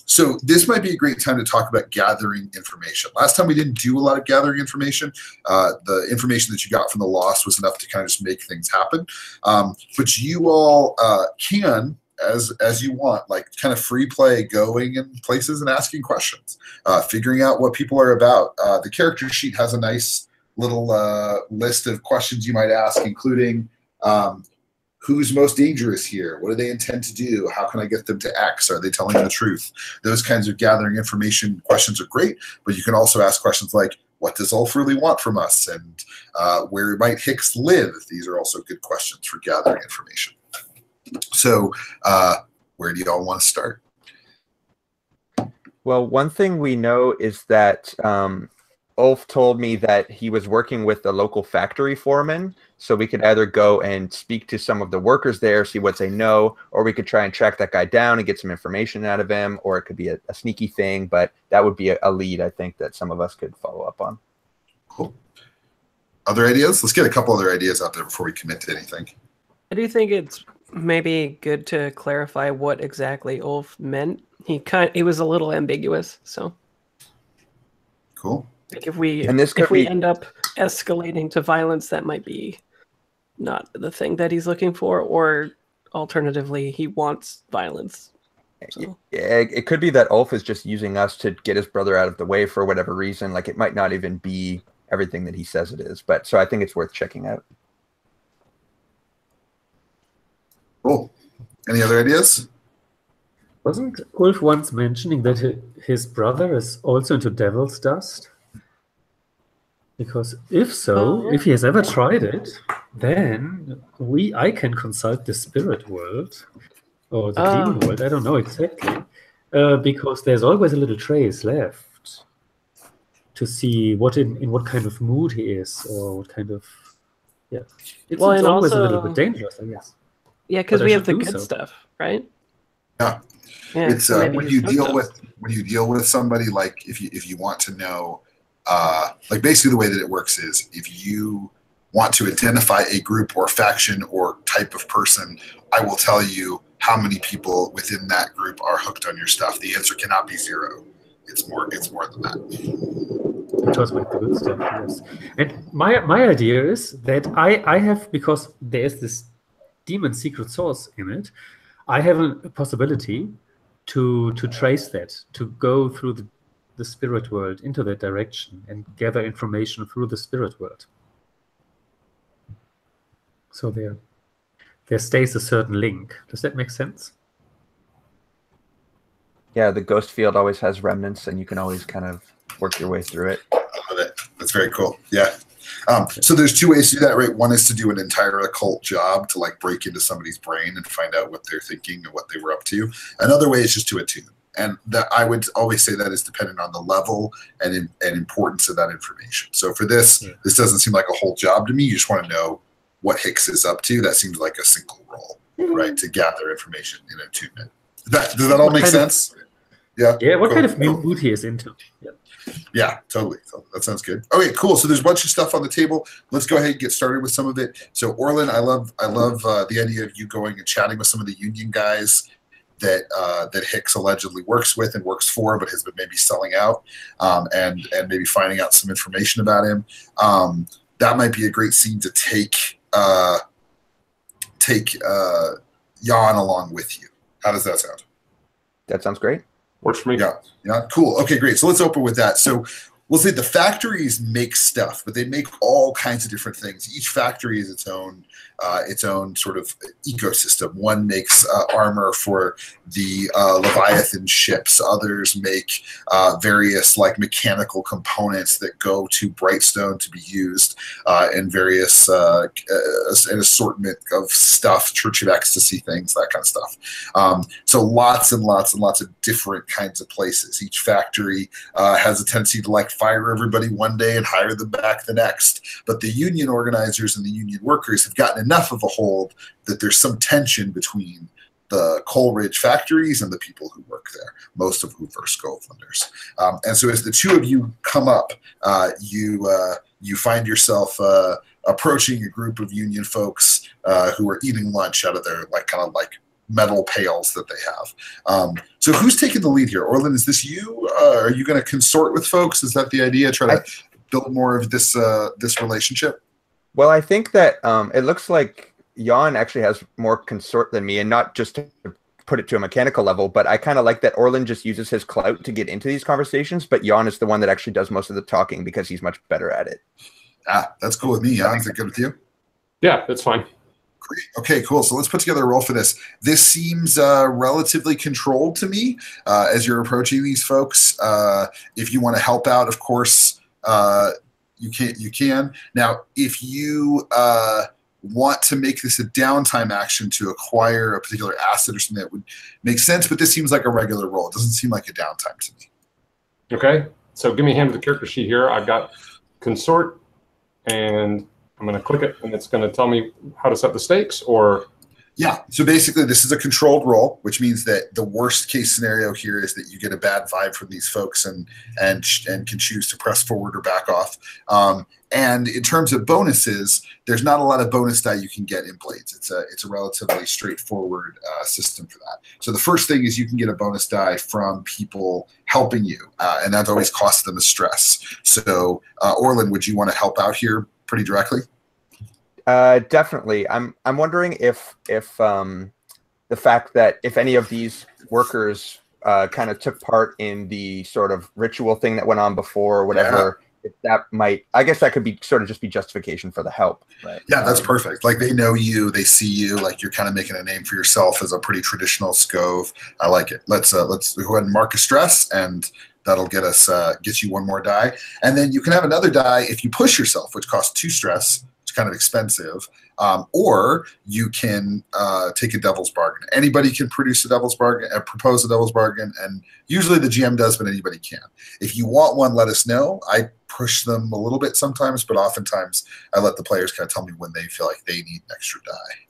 So this might be a great time to talk about gathering information. Last time we didn't do a lot of gathering information. The information that you got from the Lost was enough to kind of just make things happen. But you all can, as you want, like kind of free play, going in places and asking questions, figuring out what people are about. The character sheet has a nice little list of questions you might ask, including who's most dangerous here? What do they intend to do? How can I get them to X? Are they telling the truth? Those kinds of gathering information questions are great, but you can also ask questions like, what does Ulf really want from us? And where might Hicks live? These are also good questions for gathering information. So where do y'all want to start? Well, one thing we know is that Ulf told me that he was working with the local factory foreman, so we could either go and speak to some of the workers there, see what they know, or we could try and track that guy down and get some information out of him, or it could be a sneaky thing, but that would be a lead, I think, that some of us could follow up on. Cool. Other ideas? Let's get a couple other ideas out there before we commit to anything. I do think it's maybe good to clarify what exactly Ulf meant. He was a little ambiguous, so. Cool. Like if we end up escalating to violence, that might be not the thing that he's looking for, or alternatively, he wants violence. So. Yeah, it could be that Ulf is just using us to get his brother out of the way for whatever reason. Like it might not even be everything that he says it is, but so I think it's worth checking out. Cool. Any other ideas? Wasn't Ulf once mentioning that his brother is also into devil's dust? Because if so, if he has ever tried it, then I can consult the spirit world or the demon world. I don't know exactly, because there's always a little trace left to see what in what kind of mood he is, or what kind of It's always a little bit dangerous, I guess. Yeah, because we have the good stuff, right? Yeah. It's when you deal with somebody, like if you want to know like basically the way that it works is if you want to identify a group or faction or type of person, I will tell you how many people within that group are hooked on your stuff. The answer cannot be 0. It's more than that. It was like the good stuff, yes. And my idea is that I have, because there's this demon secret source in it, I have a possibility to trace that, to go through the spirit world into that direction and gather information through the spirit world. So there stays a certain link. Does that make sense? Yeah, the ghost field always has remnants, and you can always kind of work your way through it. I love it. That's very cool. Yeah. So there's 2 ways to do that, right? One is to do an entire occult job to like break into somebody's brain and find out what they're thinking and what they were up to. Another way is just to attune. And that I would always say that is dependent on the level and importance of that information. So for this, this doesn't seem like a whole job to me. You just want to know what Hicks is up to. That seems like a single role, right? To gather information in attunement. Does that all make sense? Yeah. Yeah. What kind of mood he is into? Yeah. Yeah, totally. So that sounds good. Okay, cool. So there's a bunch of stuff on the table. Let's go ahead and get started with some of it. So Orlin, I love the idea of you going and chatting with some of the union guys that Hicks allegedly works with and works for, but has been maybe selling out, and maybe finding out some information about him. That might be a great scene to take Jan along with you. How does that sound? That sounds great. Works for me. Yeah, cool. Okay, great. So let's open with that. So we'll say the factories make stuff, but they make all kinds of different things. Each factory is its own sort of ecosystem. One makes armor for the Leviathan ships. Others make various like mechanical components that go to Brightstone to be used in various an assortment of stuff, Church of Ecstasy things, that kind of stuff. So lots and lots and lots of different kinds of places. Each factory has a tendency to like fire everybody one day and hire them back the next. But the union organizers and the union workers have gotten enough of a hold that there's some tension between the Coleridge factories and the people who work there, most of whom are Scovelanders. And so as the two of you come up, you find yourself approaching a group of union folks who are eating lunch out of their kind of metal pails that they have. So who's taking the lead here? Orlin, is this you? Are you going to consort with folks? Is that the idea? Try to build more of this relationship? Well, I think that it looks like Jan actually has more consort than me, and not just to put it to a mechanical level, but I kind of like that Orlin just uses his clout to get into these conversations, but Jan is the one that actually does most of the talking because he's much better at it. That's cool with me. Jan, is that good with you? Yeah, that's fine. Great. Okay, cool. So let's put together a role for this. This seems relatively controlled to me as you're approaching these folks. If you want to help out, of course, you can. Now, if you want to make this a downtime action to acquire a particular asset or something, that would make sense, but this seems like a regular role. It doesn't seem like a downtime to me. Okay, so give me a hand with the character sheet here. I've got consort, and I'm going to click it, and it's going to tell me how to set the stakes, or... Yeah, so basically this is a controlled role, which means that the worst case scenario here is that you get a bad vibe from these folks and can choose to press forward or back off. And in terms of bonuses, there's not a lot of bonus die you can get in Blades. It's a relatively straightforward system for that. So the first thing is you can get a bonus die from people helping you, and that always costs them a stress. So Orlin, would you want to help out here pretty directly? Definitely. I'm wondering if the fact that if any of these workers kind of took part in the sort of ritual thing that went on before or whatever, if that might, I guess that could be sort of just be justification for the help. Right? Yeah, that's perfect. Like they know you, they see you, like you're kind of making a name for yourself as a pretty traditional Scove. I like it. Let's go ahead and mark a stress, and that'll get you one more die. And then you can have another die if you push yourself, which costs 2 stress. Kind of expensive, or you can take a devil's bargain. Anybody can produce a devil's bargain, propose a devil's bargain, and usually the GM does, but anybody can. If you want one, let us know. I push them a little bit sometimes, but oftentimes I let the players kind of tell me when they feel like they need an extra die.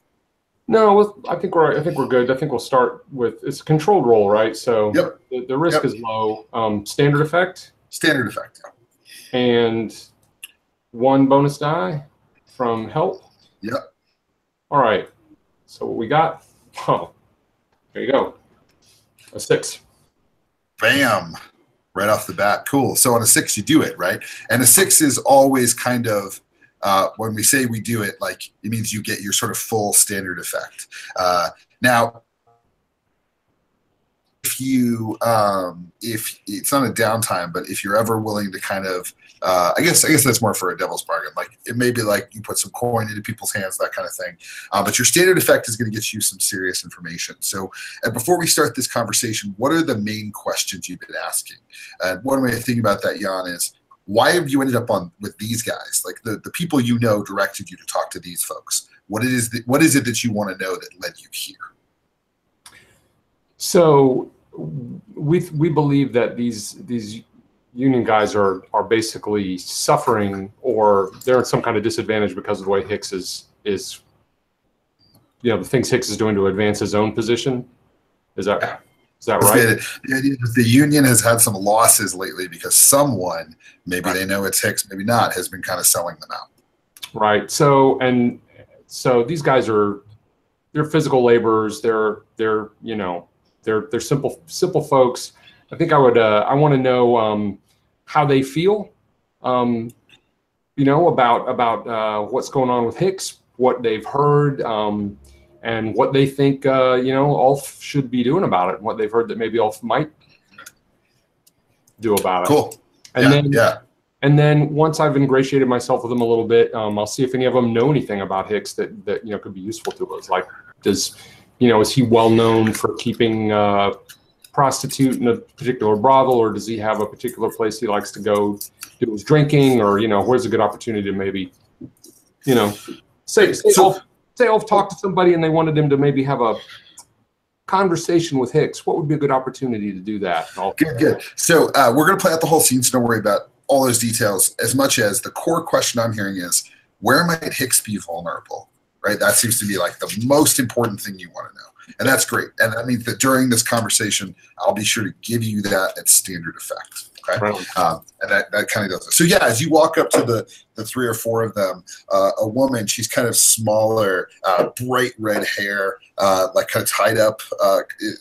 No, I think we're good. I think we'll start with, it's a controlled roll, right? So yep. the risk is low. Standard effect. Standard effect. Yeah. and 1 bonus die from help. Yep. All right. So what we got? Oh, there you go. A 6. Bam. Right off the bat. Cool. So on a 6, you do it, right? And a 6 is always kind of, when we say we do it, like it means you get your sort of full standard effect. Now, if it's not a downtime, but if you're ever willing to kind of, I guess that's more for a devil's bargain. Like it may be like you put some coin into people's hands, that kind of thing. But your standard effect is going to get you some serious information. So before we start this conversation, what are the main questions you've been asking? And one way to think about that, Jan, is why have you ended up with these guys? Like the people you know directed you to talk to these folks. What is it that you want to know that led you here? So we believe that these union guys are basically suffering, or they're at some kind of disadvantage because of the way Hicks is the things Hicks is doing to advance his own position. Is that right? The idea is the union has had some losses lately because someone, maybe they know it's Hicks, maybe not, has been kind of selling them out. Right. So these guys they're physical laborers. They're simple folks. I think I want to know how they feel, about what's going on with Hicks, what they've heard, and what they think Ulf should be doing about it, and what they've heard that maybe Ulf might do about it. Cool. And then once I've ingratiated myself with them a little bit, I'll see if any of them know anything about Hicks that could be useful to us. Like, is he well known for keeping prostitute in a particular brothel, or does he have a particular place he likes to go do his drinking, or where's a good opportunity to maybe say I've talked to somebody and they wanted him to maybe have a conversation with Hicks. What would be a good opportunity to do that? Good. So we're going to play out the whole scene, so don't worry about all those details as much as the core question I'm hearing is, where might Hicks be vulnerable? Right? That seems to be like the most important thing you want to know. And that's great. And that means that during this conversation, I'll be sure to give you that at standard effect. Okay. Right. And that kind of does it. So yeah, as you walk up to the 3 or 4 of them, a woman, she's kind of smaller, bright red hair, like kind of tied up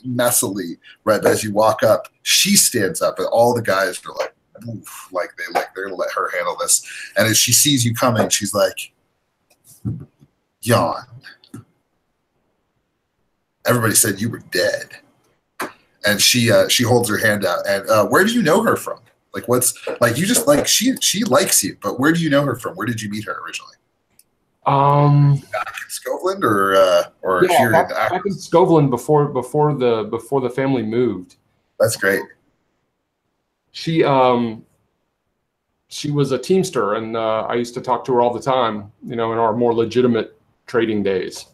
messily, right? But as you walk up, she stands up and all the guys are like, oof, they're gonna let her handle this. And as she sees you coming, she's like, Jan, everybody said you were dead. And she holds her hand out. And where do you know her from? Like, you just like she likes you, but where do you know her from? Where did you meet her originally? Back in Scotland or yeah, here back in Scotland before the family moved. That's great. She was a teamster, and I used to talk to her all the time, in our more legitimate trading days.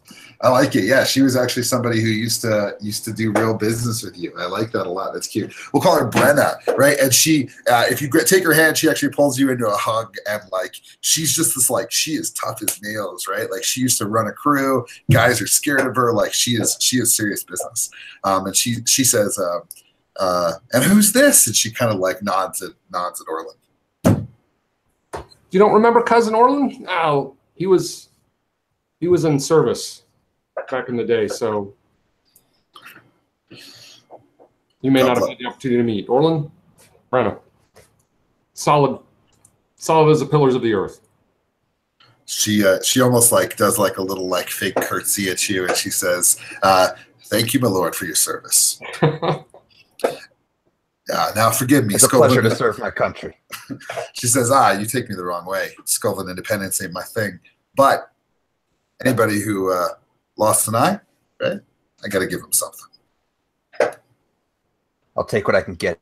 I like it. Yeah, she was actually somebody who used to do real business with you. I like that a lot. That's cute. We'll call her Brenna, right? And she, if you take her hand, she actually pulls you into a hug, and like she's just this she is tough as nails, right? Like she used to run a crew. Guys are scared of her. Like she is serious business. And she says, and who's this? And she kind of like nods at Orland. You don't remember Cousin Orland? No, he was in service back in the day, so you may not have had the opportunity to meet Orland. Brenna, solid as the pillars of the earth. She almost does a little fake curtsy at you, and she says, "Thank you, my lord, for your service." Now forgive me. It's a pleasure to serve my country. She says, you take me the wrong way. Scotland independence ain't my thing. But anybody who lost an eye, right? I got to give them something. I'll take what I can get.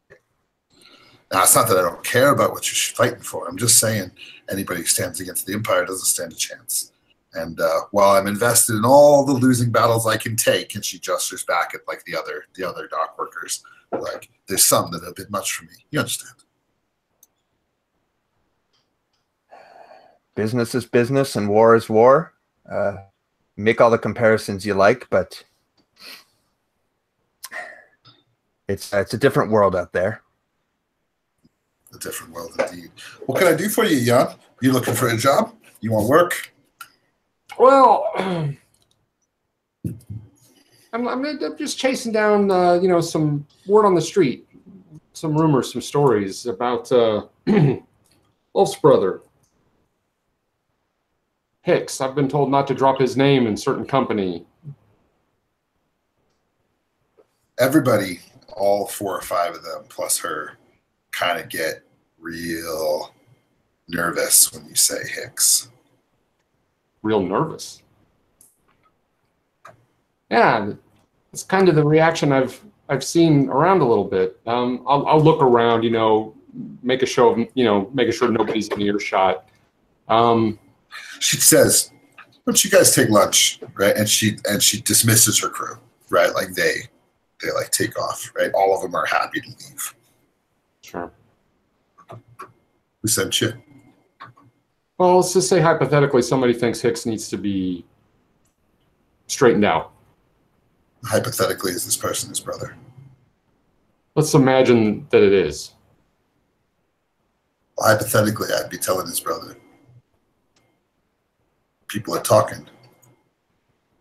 Now, it's not that I don't care about what you're fighting for. I'm just saying anybody who stands against the Empire doesn't stand a chance. And while I'm invested in all the losing battles I can take, and she gestures back at the other dock workers, there's some that have been much for me. You understand? Business is business and war is war. Make all the comparisons you like, but it's a different world out there. A different world indeed. What can I do for you, Jan? You looking for a job? You want work? Well, I'm just chasing down, some word on the street, some rumors, some stories about Ulf's brother, Hicks. I've been told not to drop his name in certain company. Everybody, all 4 or 5 of them, plus her, kind of get real nervous when you say Hicks. Real nervous. Yeah, it's kind of the reaction I've seen around a little bit. I'll look around, make a show of, making sure nobody's in earshot. She says, "Why don't you guys take lunch?" Right, and she dismisses her crew. Right, like they like take off. Right, all of them are happy to leave. Sure. Who sent you? Well, let's just say hypothetically somebody thinks Hicks needs to be straightened out. Hypothetically, is this person his brother? Let's imagine that it is. Well, hypothetically, I'd be telling his brother. People are talking.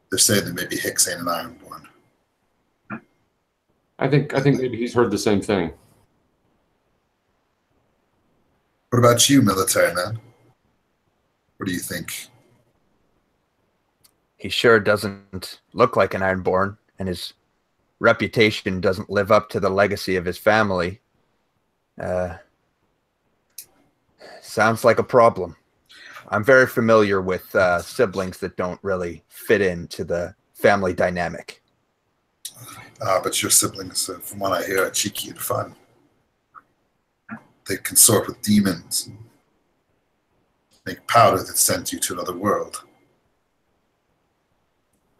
They're saying that maybe Hicks ain't an Ironborn. I think maybe he's heard the same thing. What about you, military man? What do you think? He sure doesn't look like an Ironborn, and his reputation doesn't live up to the legacy of his family. Sounds like a problem. I'm very familiar with siblings that don't really fit into the family dynamic. But your siblings, from what I hear, are cheeky and fun. They consort with demons and make powder that sends you to another world.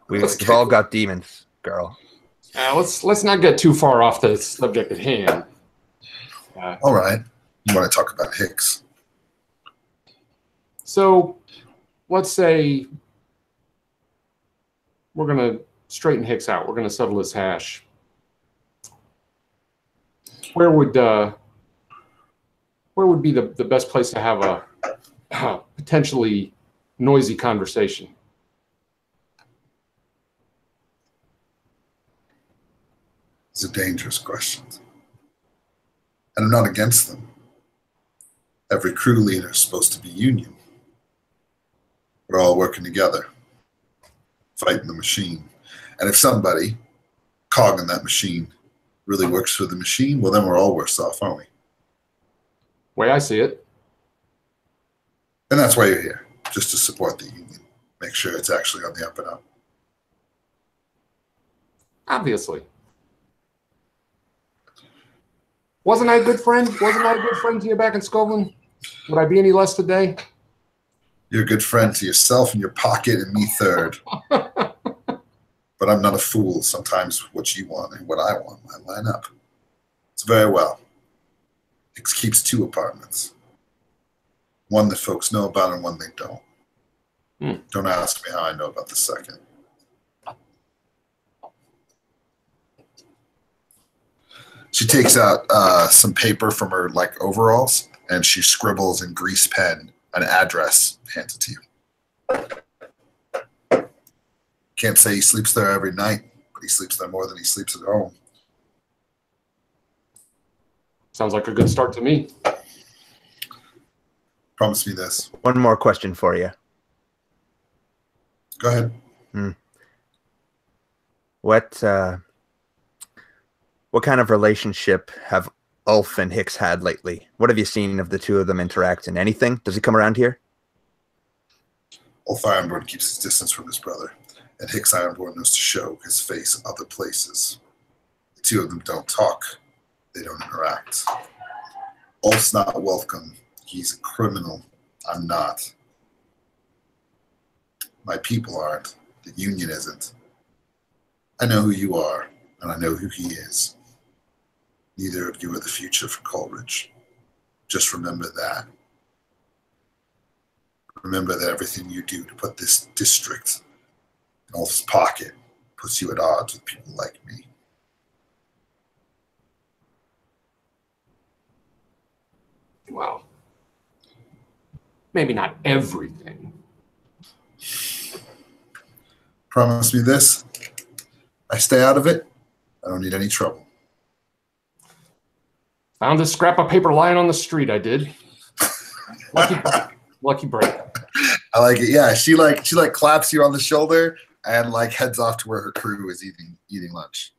We've all got demons, girl. Let's not get too far off the subject at hand. All right. You want to talk about Hicks? So, let's say we're going to straighten Hicks out. We're going to settle his hash. Where would be the best place to have a potentially noisy conversation? It's a dangerous question. And I'm not against them. Every crew leader is supposed to be union. We're all working together, fighting the machine. And if somebody, cog in that machine, really works for the machine, well, then we're all worse off, aren't we? Way I see it. And that's why you're here, just to support the union. Make sure it's actually on the up and up. Obviously. Wasn't I a good friend? Wasn't I a good friend to you back in Scotland? Would I be any less today? You're a good friend to yourself and your pocket and me third. But I'm not a fool. Sometimes what you want and what I want might line up. It's very well. It keeps 2 apartments. One that folks know about and one they don't. Don't ask me how I know about the second. She takes out some paper from her overalls and she scribbles in grease pen an address, hands it to you. Can't say he sleeps there every night, but he sleeps there more than he sleeps at home. Sounds like a good start to me. Promise me this. One more question for you. Go ahead. What kind of relationship have Ulf and Hicks had lately? What have you seen of the 2 of them interacting? Anything? Does he come around here? Ulf Ironborn keeps his distance from his brother, and Hicks Ironborn knows to show his face other places. The 2 of them don't talk. They don't interact. Ulf's not welcome. He's a criminal. I'm not. My people aren't. The union isn't. I know who you are, and I know who he is. Neither of you are the future for Coleridge. Just remember that. Remember that everything you do to put this district in Ulf's pocket puts you at odds with people like me. Well, maybe not everything. Promise me this. I stay out of it. I don't need any trouble. Found a scrap of paper lying on the street. I did. Lucky break. Lucky break. I like it. Yeah, she claps you on the shoulder and like heads off to where her crew is eating lunch.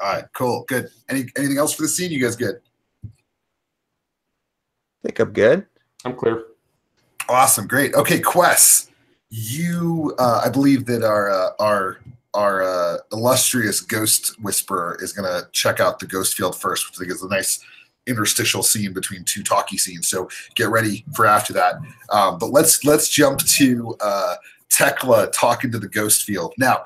All right, cool, good. Anything else for the scene? You guys good? I think I'm good. I'm clear. Awesome, great. Okay, quests. You, I believe that our illustrious ghost whisperer is going to check out the ghost field first, which I think is a nice interstitial scene between two talkie scenes. So get ready for after that. But let's jump to Tekla talking to the ghost field. Now,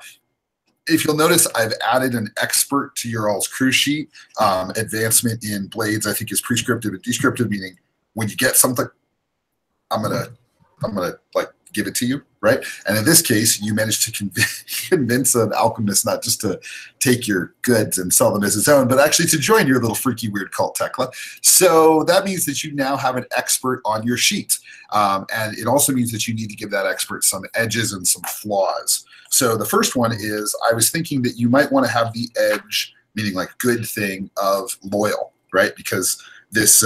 if you'll notice, I've added an expert to your all's crew sheet. Advancement in blades, I think, is prescriptive and descriptive, meaning when you get something, I'm gonna like give it to you, right? And in this case, you managed to convince an alchemist not just to take your goods and sell them as his own, but actually to join your little freaky weird cult, Tekla. So that means that you now have an expert on your sheet. And it also means that you need to give that expert some edges and some flaws. So the first one is, I was thinking that you might want to have the edge, meaning like good thing, of loyal, right? Because this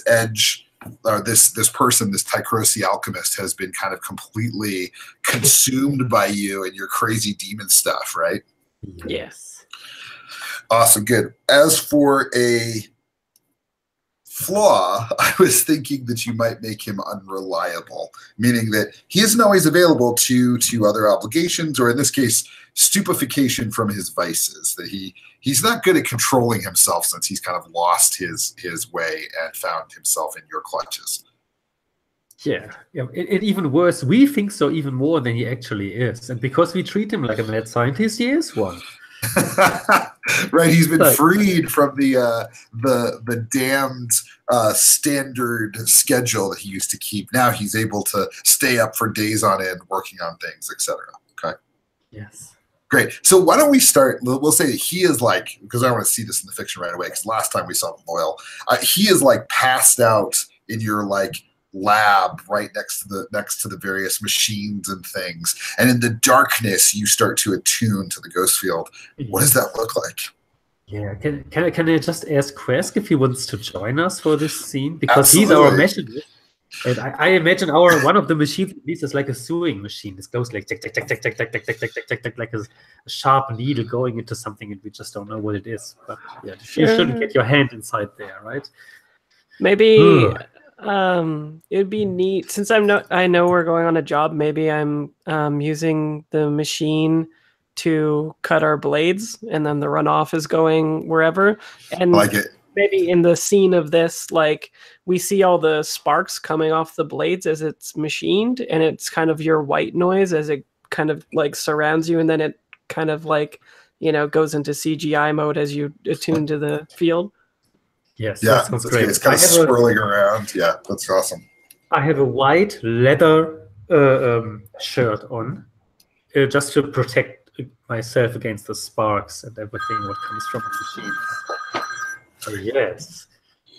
edge, or this person, this Tychrosi alchemist, has been kind of completely consumed by you and your crazy demon stuff, right? Yes. Awesome, good. As for a flaw, I was thinking that you might make him unreliable, meaning that he isn't always available to other obligations, or in this case, stupefaction from his vices. That he's not good at controlling himself, since he's kind of lost his way and found himself in your clutches. Yeah. It even worse. We think so even more than he actually is, and because we treat him like a mad scientist, he is one. Right, he's been freed from the damned standard schedule that he used to keep. Now he's able to stay up for days on end working on things, etc. Okay. Yes. Great. So why don't we start? We'll say that he is like, because I want to see this in the fiction right away, because last time we saw him loyal, he is like passed out in your like lab right next to the various machines and things, and in the darkness you start to attune to the ghost field. What does that look like? Yeah, can I just ask Kresk if he wants to join us for this scene, because Absolutely. He's our machinist, and I imagine one of the machines at least is like a sewing machine. This goes like tick tick tick tick tick tick tick tick tick tick tick tick, like a sharp needle going into something, and we just don't know what it is. But yeah, you shouldn't get your hand inside there, right? Maybe. It'd be neat, since I know we're going on a job. Maybe I'm using the machine to cut our blades, and then the runoff is going wherever. And I like it. Maybe in the scene of this, like, we see all the sparks coming off the blades as it's machined, and it's kind of your white noise as it kind of like surrounds you, and then it kind of like, goes into CGI mode as you attune to the field. Yes, yeah, that sounds great. It's kind of swirling around. Yeah, that's awesome. I have a white leather shirt on, just to protect myself against the sparks and everything what comes from the machine. Yes.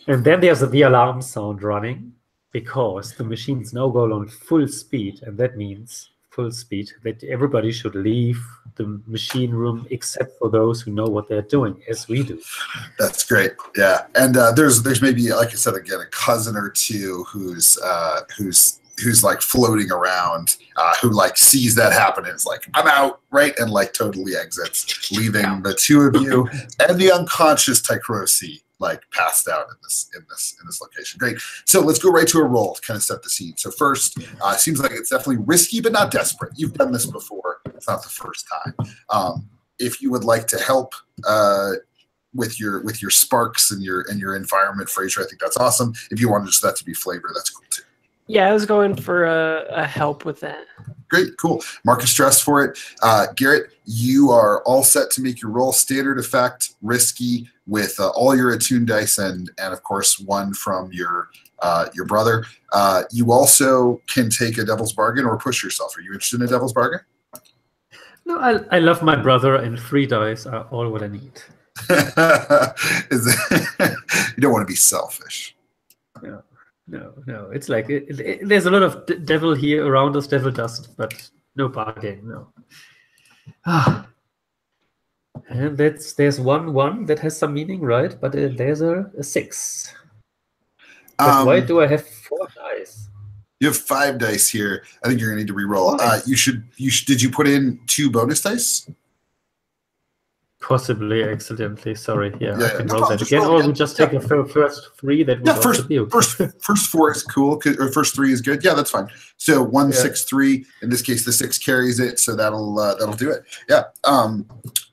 And then there's the alarm sound running, because the machines now go on full speed, and that means full speed that everybody should leave the machine room except for those who know what they're doing, as we do. That's great. Yeah, and there's maybe, like I said again, a cousin or two who's like floating around, who like sees that happen and is like, I'm out, right, and like totally exits, leaving the two of you and the unconscious Tychrosi like passed out in this location. Great. So let's go right to a roll to kind of set the scene. So first, seems like it's definitely risky but not desperate. You've done this before. It's not the first time. If you would like to help with your sparks and your environment, Fraser, I think that's awesome. If you want just that to be flavor, that's cool too. Yeah, I was going for a help with that. Great, cool. Mark a stress for it. Garrett, you are all set to make your roll. Standard effect, risky, with all your attuned dice and of course one from your brother. You also can take a devil's bargain or push yourself. Are you interested in a devil's bargain? No, I love my brother, and 3 dice are all what I need. You don't want to be selfish. No. It's like there's a lot of devil here around us, devil dust, but no bargain. No. And there's one that has some meaning, right? But there's a 6. But why do I have 4 dice? You have 5 dice here. I think you're gonna need to re-roll. You should. Did you put in 2 bonus dice? Possibly accidentally. Sorry. I can roll that just again. roll Or we just take the first 3. That would also be okay. first 4 is cool, or first 3 is good. Yeah, that's fine. So 1, 6, 3. In this case, the 6 carries it, so that'll do it. Yeah.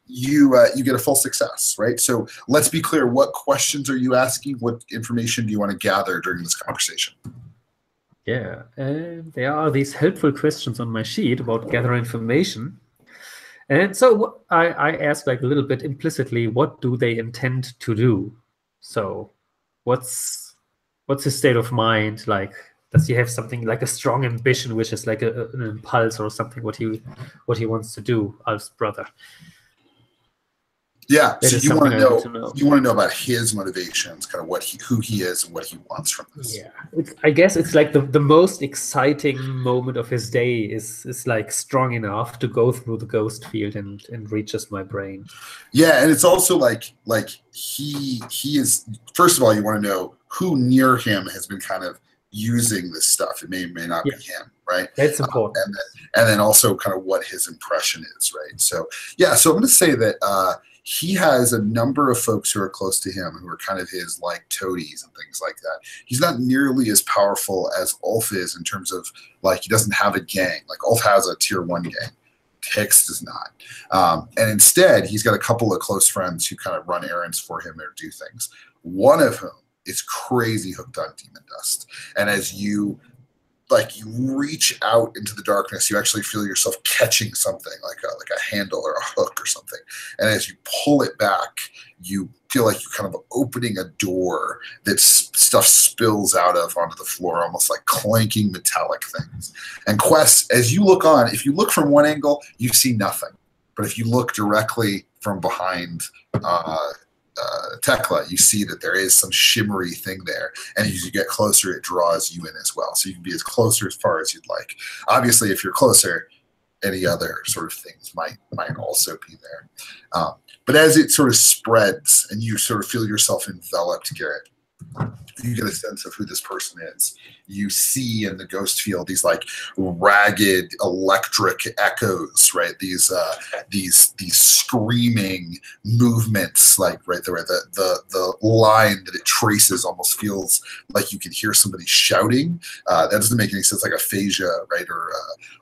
You get a full success, right? So let's be clear. What questions are you asking? What information do you want to gather during this conversation? Yeah, and there are these helpful questions on my sheet about gather information. And so I asked like a little bit implicitly, what do they intend to do? So what's his state of mind? Like, does he have something like a strong ambition, which is like an impulse or something, what he wants to do, Alf's brother? Yeah, that so is you want to something know. You want to know about his motivations, kind of who he is and what he wants from this. Yeah, I guess it's like the most exciting moment of his day is like strong enough to go through the ghost field and reaches my brain. Yeah, and it's also like he is. First of all, you want to know who near him has been kind of using this stuff. It may not be him, right? That's important. And then also kind of what his impression is, right? So yeah, so I'm going to say that. He has a number of folks who are close to him who are kind of his like toadies and things like that. He's not nearly as powerful as Ulf is in terms of like he doesn't have a gang. Like Ulf has a tier 1 gang. Hicks does not. And instead, he's got a couple of close friends who kind of run errands for him or do things. One of whom is crazy hooked on demon dust. And as you reach out into the darkness, you actually feel yourself catching something like a handle or a hook or something. And as you pull it back, you feel like you're kind of opening a door that stuff spills out of onto the floor, almost like clanking metallic things. And Quest, as you look on, if you look from one angle, you see nothing. But if you look directly from behind Tekla, you see that there is some shimmery thing there, and as you get closer, it draws you in as well. So you can be as close or as far as you'd like. Obviously, if you're closer, any other sort of things might also be there. But as it sort of spreads and you sort of feel yourself enveloped, Garrett, you get a sense of who this person is. You see in the ghost field these like ragged electric echoes, right? These screaming movements, like right there, the line that it traces almost feels like you can hear somebody shouting. That doesn't make any sense, like aphasia, right,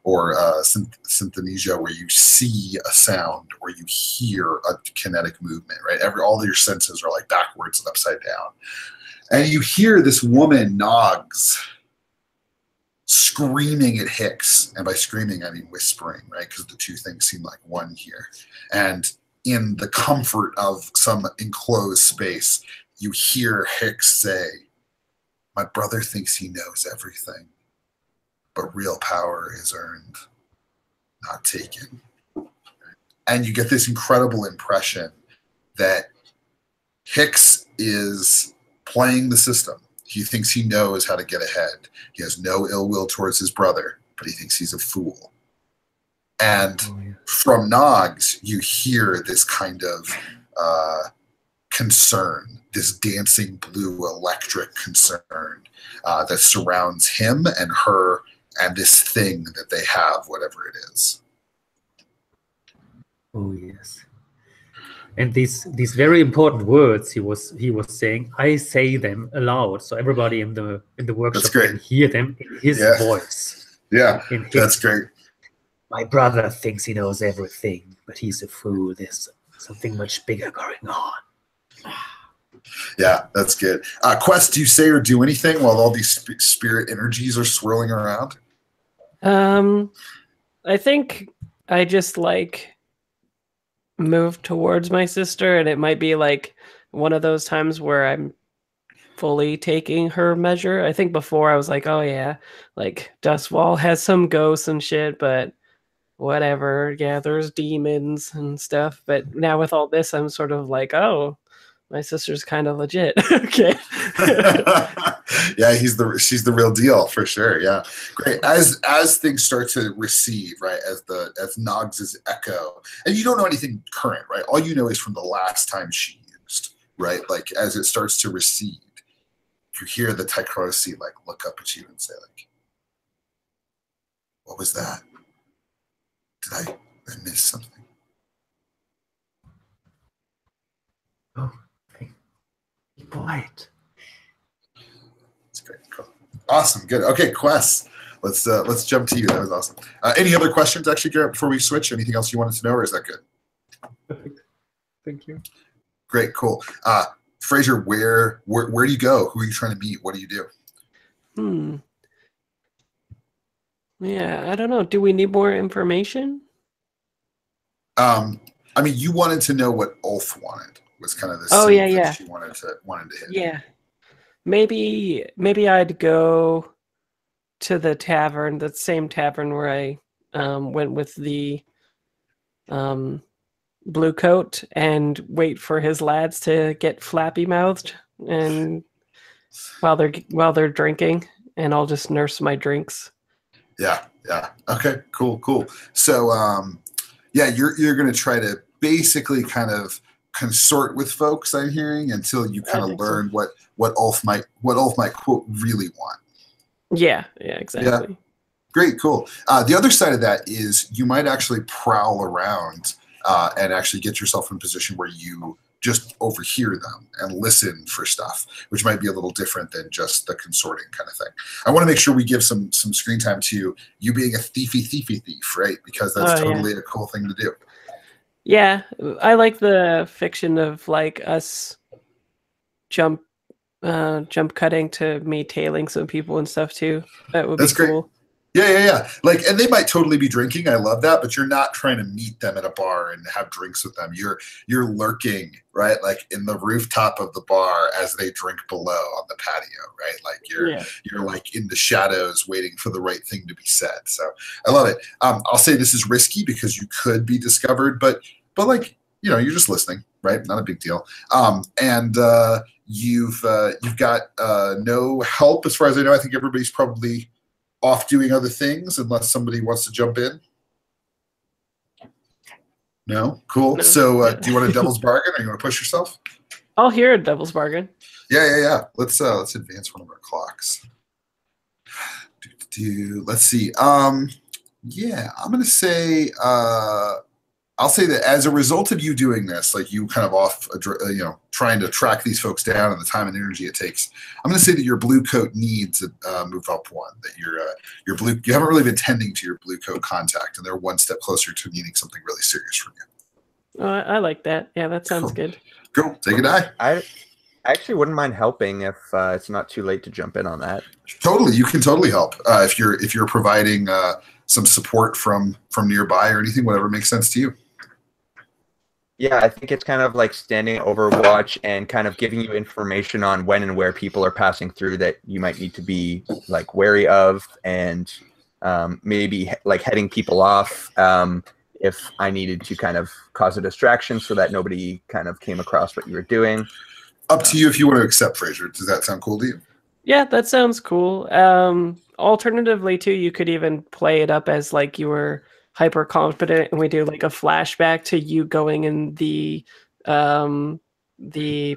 or synesthesia, where you see a sound or you hear a kinetic movement, right? All of your senses are like backwards and upside down. And you hear this woman, Nogs, screaming at Hicks. And by screaming, I mean whispering, right? Because the two things seem like one here. And in the comfort of some enclosed space, you hear Hicks say, "My brother thinks he knows everything, but real power is earned, not taken." And you get this incredible impression that Hicks is playing the system. He thinks he knows how to get ahead. He has no ill will towards his brother, but he thinks he's a fool. And from Nogs, you hear this kind of concern, this dancing blue electric concern that surrounds him and her and this thing that they have, whatever it is. Oh, yes. And these very important words he was saying, I say them aloud, so everybody in the workshop can hear them in his voice. Yeah, that's great. My brother thinks he knows everything, but he's a fool. There's something much bigger going on. Yeah, that's good. Quest, do you say or do anything while all these spirit energies are swirling around? I think I just move towards my sister, and it might be like one of those times where I'm fully taking her measure. I think before I was like, oh yeah, like Dustwall has some ghosts and shit, but whatever, yeah, there's demons and stuff. But now with all this, I'm sort of like, oh, my sister's kind of legit. Okay. Yeah, she's the real deal for sure. Yeah, great. As things start to recede, right? As Nogs's echo, and you don't know anything current, right? All you know is from the last time she used, right? Like as it starts to recede, you hear the Tychrosi like look up at you and say like, "What was that? Did I miss something?" Oh, hey, be polite. That's great. Cool. Awesome. Good. Okay, Quest. Let's jump to you. That was awesome. Any other questions, actually, Garrett, before we switch? Anything else you wanted to know, or is that good? Perfect. Thank you. Great. Cool. Fraser, where do you go? Who are you trying to meet? What do you do? Yeah, I don't know. Do we need more information? I mean, you wanted to know what Ulf wanted. Was kind of the Oh, scene yeah, that yeah. she wanted to hit. Yeah. Maybe I'd go to the tavern, the same tavern where I went with the blue coat, and wait for his lads to get flappy mouthed and while they're drinking, and I'll just nurse my drinks. Yeah. Okay. Cool. So, yeah, you're going to try to basically kind of consort with folks, I'm hearing, until you kind of learn what Ulf might quote really want. Yeah, exactly. Yeah. Great, cool. The other side of that is you might actually prowl around and actually get yourself in a position where you just overhear them and listen for stuff, which might be a little different than just the consorting kind of thing. I want to make sure we give some screen time to you being a thief, right? Because that's totally a cool thing to do. Yeah, I like the fiction of like us jump cutting to me tailing some people and stuff too. That would be cool. Yeah. Like, and they might totally be drinking. I love that, but you're not trying to meet them at a bar and have drinks with them. You're lurking, right? Like in the rooftop of the bar as they drink below on the patio, right? Like you're like in the shadows waiting for the right thing to be said. So I love it. I'll say this is risky because you could be discovered, but like, you're just listening, right? Not a big deal. And you've got no help as far as I know. I think everybody's probably off doing other things unless somebody wants to jump in. No? Cool. No. So do you want a devil's bargain, or you want to push yourself? I'll hear a devil's bargain. Yeah. Let's advance one of our clocks. Let's see. Yeah, I'm gonna say I'll say that as a result of you doing this, like you kind of off, trying to track these folks down and the time and energy it takes, I'm going to say that your blue coat needs a move up one. That your blue, you haven't really been tending to your blue coat contact, and they're one step closer to needing something really serious from you. I like that. Yeah, that sounds good. Cool. Take a die. I actually wouldn't mind helping if it's not too late to jump in on that. Totally, you can totally help if you're providing some support from nearby or anything, whatever makes sense to you. Yeah, I think it's kind of like standing overwatch and kind of giving you information on when and where people are passing through that you might need to be like wary of, and maybe like heading people off if I needed to kind of cause a distraction so that nobody kind of came across what you were doing. Up to you if you want to accept, Fraser. Does that sound cool to you? Yeah, that sounds cool. Alternatively, too, you could even play it up as like you were hyper confident, and we do like a flashback to you going in the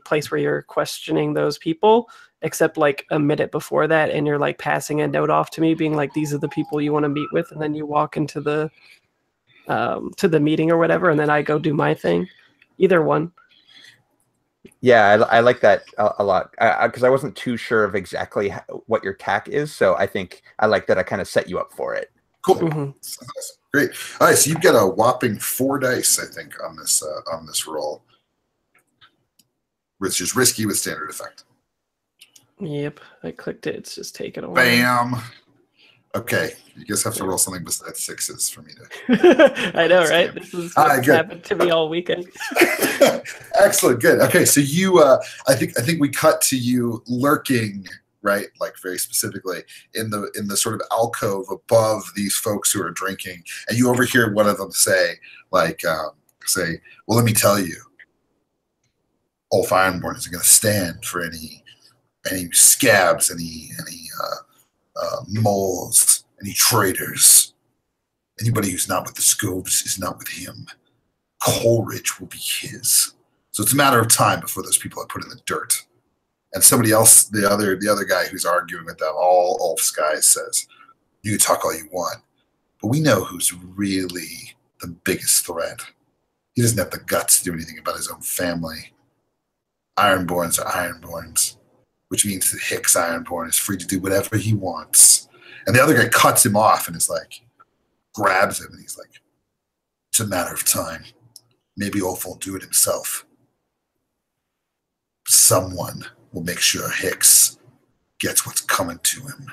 place where you're questioning those people, except like a minute before that, and you're like passing a note off to me being like, these are the people you want to meet with, and then you walk into the to the meeting or whatever, and then I go do my thing. Either one. Yeah, I like that a lot because I wasn't too sure of exactly what your tack is, so I think I like that I kind of set you up for it. Cool. Mm-hmm. Great. All right, so you've got a whopping 4 dice, I think, on this roll, which is risky with standard effect. Yep, I clicked it. It's just taken away. Bam. Okay, you guys have to roll something besides sixes for me to. I know, right? This is what's happened to me all weekend. Excellent. Good. Okay, so you, I think we cut to you lurking, right? Like very specifically in the sort of alcove above these folks who are drinking, and you overhear one of them say, well, let me tell you, Ulf Ironborn isn't going to stand for any any scabs, any moles, any traitors. Anybody who's not with the Scobes is not with him. Coleridge will be his. So it's a matter of time before those people are put in the dirt. And somebody else, the other guy who's arguing with them, all Ulf's guys, says, you can talk all you want, but we know who's really the biggest threat. He doesn't have the guts to do anything about his own family. Ironborns are Ironborns, which means that Hicks Ironborn is free to do whatever he wants. And the other guy cuts him off and is like, grabs him, and he's like, it's a matter of time. Maybe Ulf won't do it himself. Someone will make sure Hicks gets what's coming to him.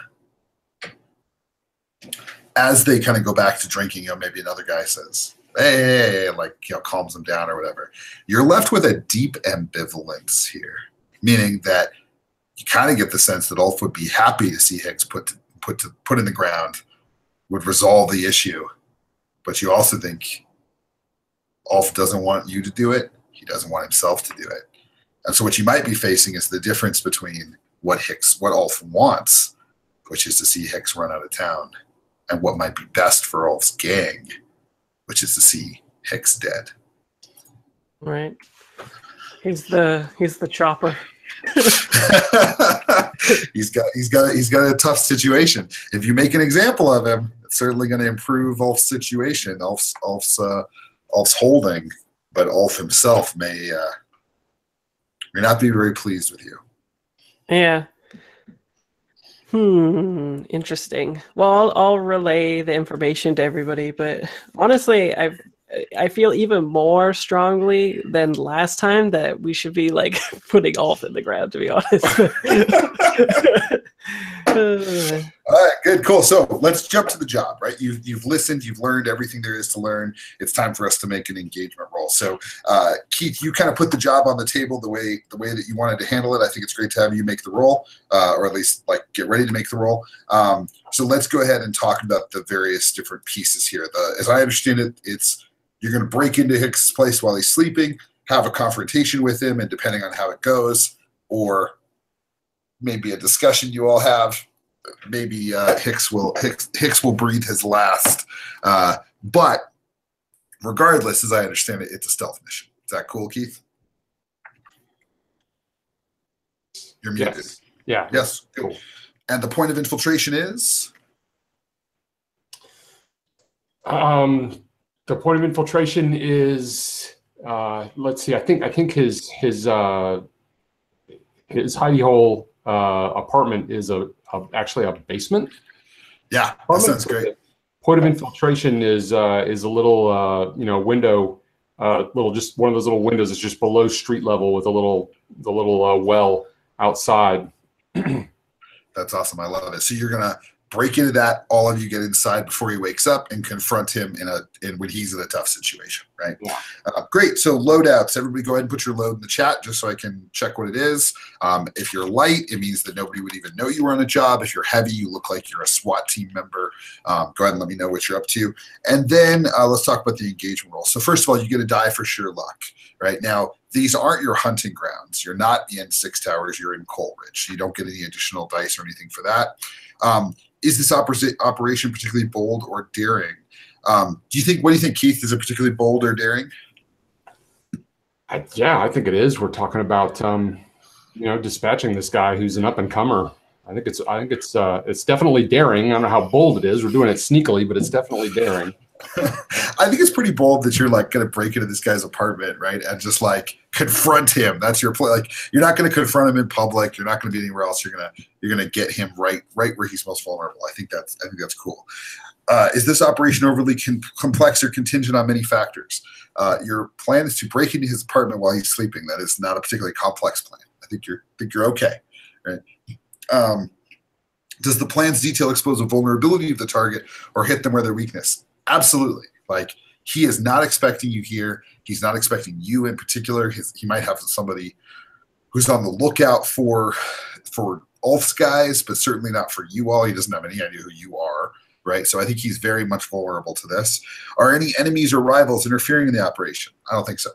As they kind of go back to drinking, maybe another guy says, hey, like, calms them down or whatever. You're left with a deep ambivalence here, meaning that you kind of get the sense that Ulf would be happy to see Hicks put in the ground, would resolve the issue, but you also think Ulf doesn't want you to do it. He doesn't want himself to do it. And so what you might be facing is the difference between what Ulf wants, which is to see Hicks run out of town, and what might be best for Ulf's gang, which is to see Hicks dead. Right. He's the chopper. he's got a tough situation. If you make an example of him, it's certainly going to improve Ulf's situation, Ulf's holding, but Ulf himself may not be very pleased with you. Yeah. Interesting. Well, I'll relay the information to everybody, but honestly, I feel even more strongly than last time that we should be like putting Ulf in the ground, to be honest. All right, good, cool. So let's jump to the job, right? You've listened, you've learned everything there is to learn. It's time for us to make an engagement roll. So Keith, you kind of put the job on the table the way that you wanted to handle it. I think it's great to have you make the roll, or at least like get ready to make the roll. So let's go ahead and talk about the various different pieces here. As I understand it, you're going to break into Hicks' place while he's sleeping, have a confrontation with him, and depending on how it goes, or maybe a discussion you all have, maybe Hicks will breathe his last. But regardless, as I understand it, it's a stealth mission. Is that cool, Keith? You're muted. Yes. Yeah. Yes. Cool. And the point of infiltration is? The point of infiltration is, let's see. I think his hidey hole apartment is actually a basement. Yeah, that sounds great. Point of infiltration is a little window, just one of those little windows that's just below street level with the little well outside. That's awesome. I love it. So you're gonna break into that. All of you get inside before he wakes up and confront him when he's in a tough situation, right? Yeah. Great. So loadouts. Everybody go ahead and put your load in the chat just so I can check what it is. If you're light, it means that nobody would even know you were on a job. If you're heavy, you look like you're a SWAT team member. Go ahead and let me know what you're up to. And then let's talk about the engagement roll. So first of all, you get a die for sheer luck, right? Now, these aren't your hunting grounds. You're not in Six Towers. You're in Coleridge. You don't get any additional dice or anything for that. Is this operation particularly bold or daring? What do you think, Keith? Is it particularly bold or daring? I think it is. We're talking about dispatching this guy who's an up and comer. I think it's definitely daring. I don't know how bold it is. We're doing it sneakily, but it's definitely daring. I think it's pretty bold that you're like going to break into this guy's apartment, right, and just like confront him. That's your play. Like, you're not going to confront him in public. You're not going to be anywhere else. You're gonna get him right where he's most vulnerable. I think that's cool. Is this operation overly complex or contingent on many factors? Your plan is to break into his apartment while he's sleeping. That is not a particularly complex plan. I think you're okay, right? Does the plan's detail expose a vulnerability of the target or hit them where their weakness? Absolutely. Like, he is not expecting you here. He's not expecting you in particular. He might have somebody who's on the lookout for Ulf's guys, but certainly not for you all. He doesn't have any idea who you are, right? So I think he's very much vulnerable to this. Are any enemies or rivals interfering in the operation? I don't think so.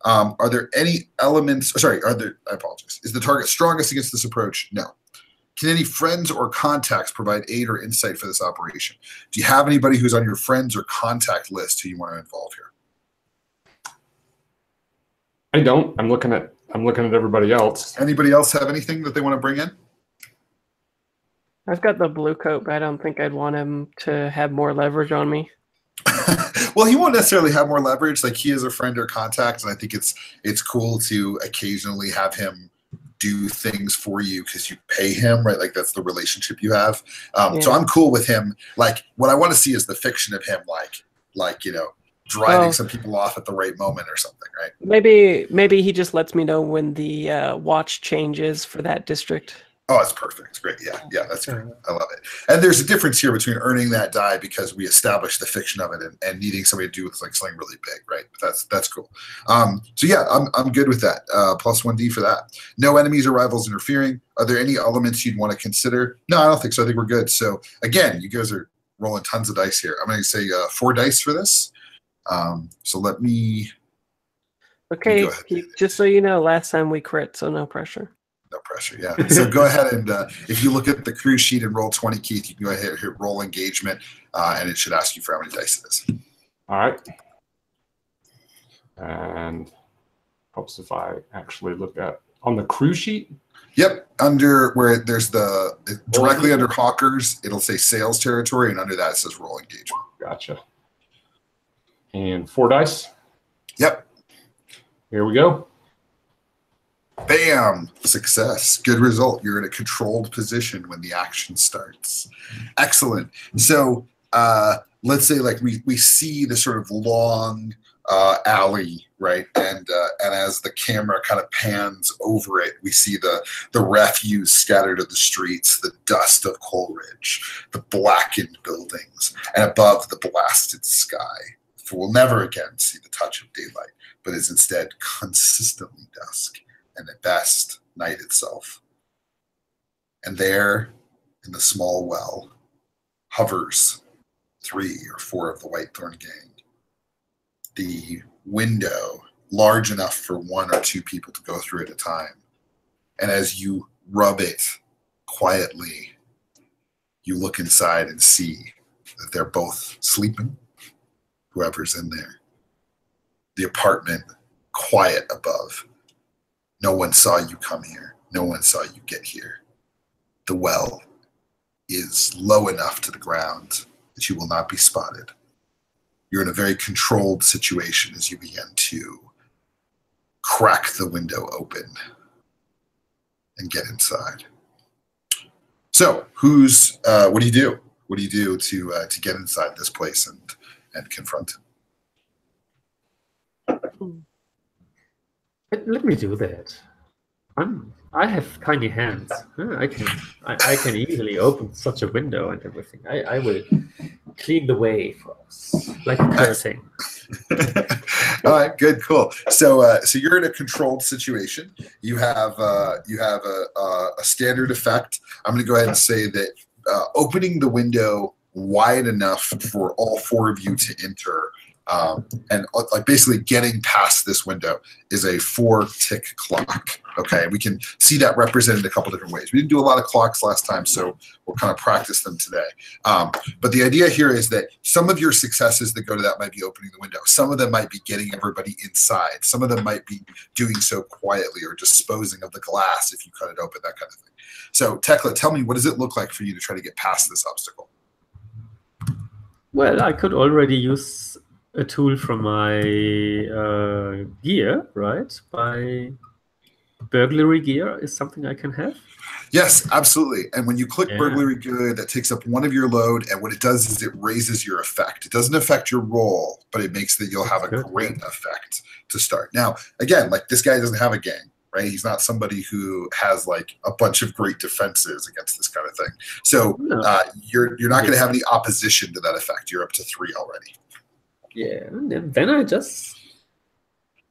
Are there any elements? Sorry, I apologize. Is the target strongest against this approach? No. Can any friends or contacts provide aid or insight for this operation? Do you have anybody who's on your friends or contact list who you want to involve here? I don't. I'm looking at everybody else. Anybody else have anything that they want to bring in? I've got the blue coat, but I don't think I'd want him to have more leverage on me. Well, he won't necessarily have more leverage. Like, he is a friend or contact, and I think it's cool to occasionally have him do things for you because you pay him, right? Like, that's the relationship you have. So I'm cool with him. Like, what I want to see is the fiction of him, like driving some people off at the right moment or something, right? Maybe he just lets me know when the watch changes for that district. Oh, it's perfect. It's great. Yeah, that's great. I love it. And there's a difference here between earning that die because we established the fiction of it and needing somebody to do with like something really big, right? But that's cool. So yeah, I'm good with that. Plus 1D for that. No enemies or rivals interfering. Are there any elements you'd want to consider? No, I don't think so. I think we're good. So again, you guys are rolling tons of dice here. I'm going to say 4 dice for this. So let me. Okay, just so you know, last time we crit, so no pressure. No pressure, yeah. So go ahead and if you look at the crew sheet and roll 20, Keith, you can go ahead and hit roll engagement, and it should ask you for how many dice it is. All right. And helps if I actually look at on the crew sheet. Yep, under where there's directly under Hawkers, it'll say sales territory, and under that it says roll engagement. Gotcha. And 4 dice. Yep. Here we go. Bam! Success. Good result. You're in a controlled position when the action starts. Excellent. So let's say like we see the sort of long alley, right? And as the camera kind of pans over it, we see the refuse scattered in the streets, the dust of Coleridge, the blackened buildings, and above the blasted sky. For we'll never again see the touch of daylight, but is instead consistently dusk. And at best, night itself. And there, in the small well, hovers 3 or 4 of the Whitethorn gang. The window, large enough for 1 or 2 people to go through at a time. And as you rub it quietly, you look inside and see that they're both sleeping, whoever's in there. The apartment, quiet above. No one saw you come here. No one saw you get here. The well is low enough to the ground that you will not be spotted. You're in a very controlled situation as you begin to crack the window open and get inside. So, what do you do? What do you do to get inside this place and confront him? Let me do that. I have tiny hands. I can easily open such a window and everything. I will clean the way for us, like a curtain. All right, good, cool. So you're in a controlled situation. You have a standard effect. I'm going to go ahead and say that opening the window wide enough for all 4 of you to enter. And like basically getting past this window is a 4-tick clock. Okay, we can see that represented a couple different ways. We didn't do a lot of clocks last time, so we'll kind of practice them today. But the idea here is that some of your successes that go to that might be opening the window. Some of them might be getting everybody inside. Some of them might be doing so quietly or disposing of the glass if you cut it open, that kind of thing. So Tekla, tell me, what does it look like for you to try to get past this obstacle? Well, I could already use a tool from my gear, right? My burglary gear is something I can have. Yes, absolutely. And when you click burglary gear, that takes up 1 of your load, and what it does is it raises your effect. It doesn't affect your roll, but it makes that you'll have a great effect to start. Now, again, like this guy doesn't have a gang, right? He's not somebody who has like a bunch of great defenses against this kind of thing. So you're not going to have any opposition to that effect. You're up to 3 already. Yeah, and then I just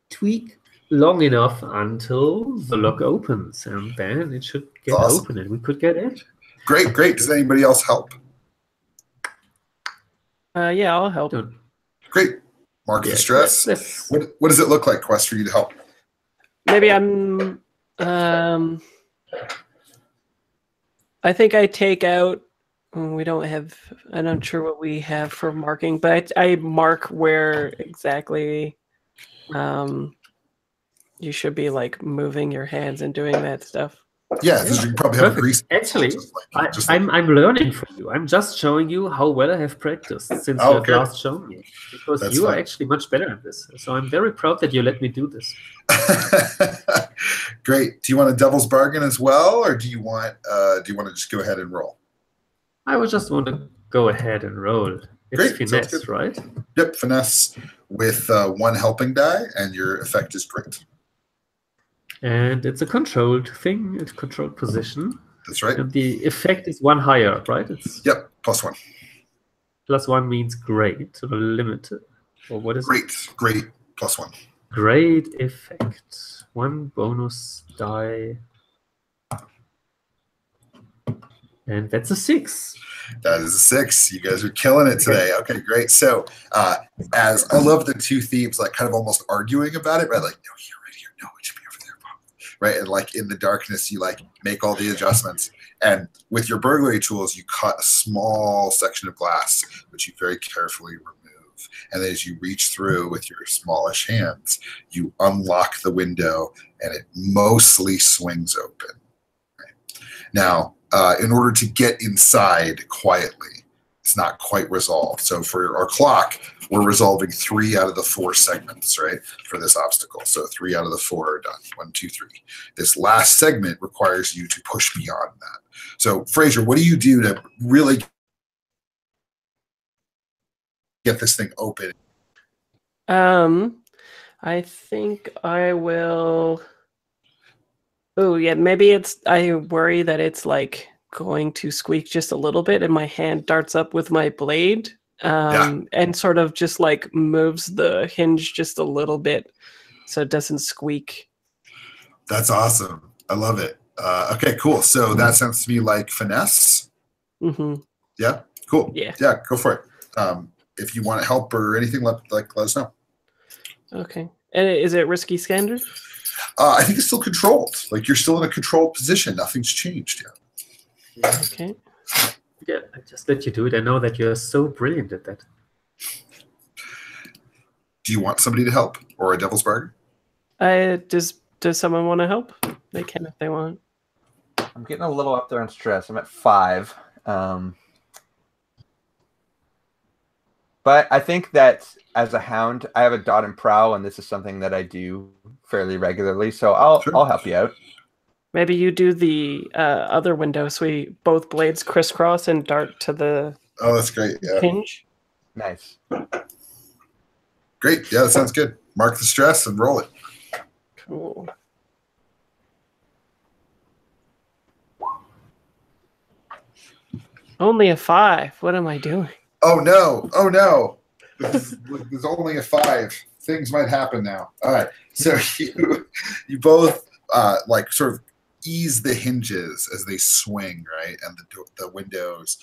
tweak long enough until the lock opens, and then it should get open, and we could get in. Great, great. Does anybody else help? Yeah, I'll help. Great. Mark Yeah, the stress. that's- What does it look like, Quest, for you to help? Maybe I'm. I think I take out. We don't have. I'm not sure what we have for marking, but I mark where exactly. You should be like moving your hands and doing that stuff. Yeah, because you probably have a Perfect. grease. Actually, just like, I'm learning from you. I'm just showing you how well I have practiced since Oh, you have good. last shown me. Because That's you are fine. actually much better at this. So I'm very proud that you let me do this. Great. Do you want a devil's bargain as well, or do you want to just go ahead and roll? I would just want to go ahead and roll. It's Great, sounds finesse, good. right? Yep, finesse with 1 helping die, and your effect is great. And it's a controlled thing, it's a controlled position. That's right. And the effect is 1 higher, right? It's Yep, +1. +1 means great or limited. Or what is it? Great, +1. Great effect. 1 bonus die. And that's a 6. That is a 6. You guys are killing it today. Okay, great. So, as I love the two thieves, like kind of almost arguing about it, right? Like, no, here, right here. No, it should be over there, Bob. Right? And like in the darkness, you like make all the adjustments. And with your burglary tools, you cut a small section of glass, which you very carefully remove. And as you reach through with your smallish hands, you unlock the window, and it mostly swings open. Right? Now, in order to get inside quietly, it's not quite resolved. So for our clock, we're resolving 3 out of the 4 segments, right, for this obstacle. So 3 out of the 4 are done. 1, 2, 3. This last segment requires you to push beyond that. So, Fraser, what do you do to really get this thing open? I think I will. Oh yeah, maybe it's. I worry that it's like going to squeak just a little bit, and my hand darts up with my blade, and sort of just like moves the hinge just a little bit, so it doesn't squeak. That's awesome. I love it. Okay, cool. So that sounds to me like finesse. Mm-hmm. Yeah, cool. Yeah. Yeah, go for it. If you want to help or anything, let us know. Okay. And is it risky standard? I think it's still controlled. Like you're still in a controlled position. Nothing's changed yet. Okay. Yeah, I just let you do it. I know that you're so brilliant at that. Do you want somebody to help or a devil's bargain? Does someone want to help? They can if they want. I'm getting a little up there in stress. I'm at 5. But I think that as a hound, I have a dot and prowl, and this is something that I do fairly regularly. So I'll help you out. Maybe you do the other window, so both blades crisscross and dart to the that's great. Yeah. hinge. Nice. Great. Yeah, that sounds good. Mark the stress and roll it. Cool. Only a 5. What am I doing? Oh no! Oh no! There's only a 5. Things might happen now. All right. So you both like sort of ease the hinges as they swing, right, and the windows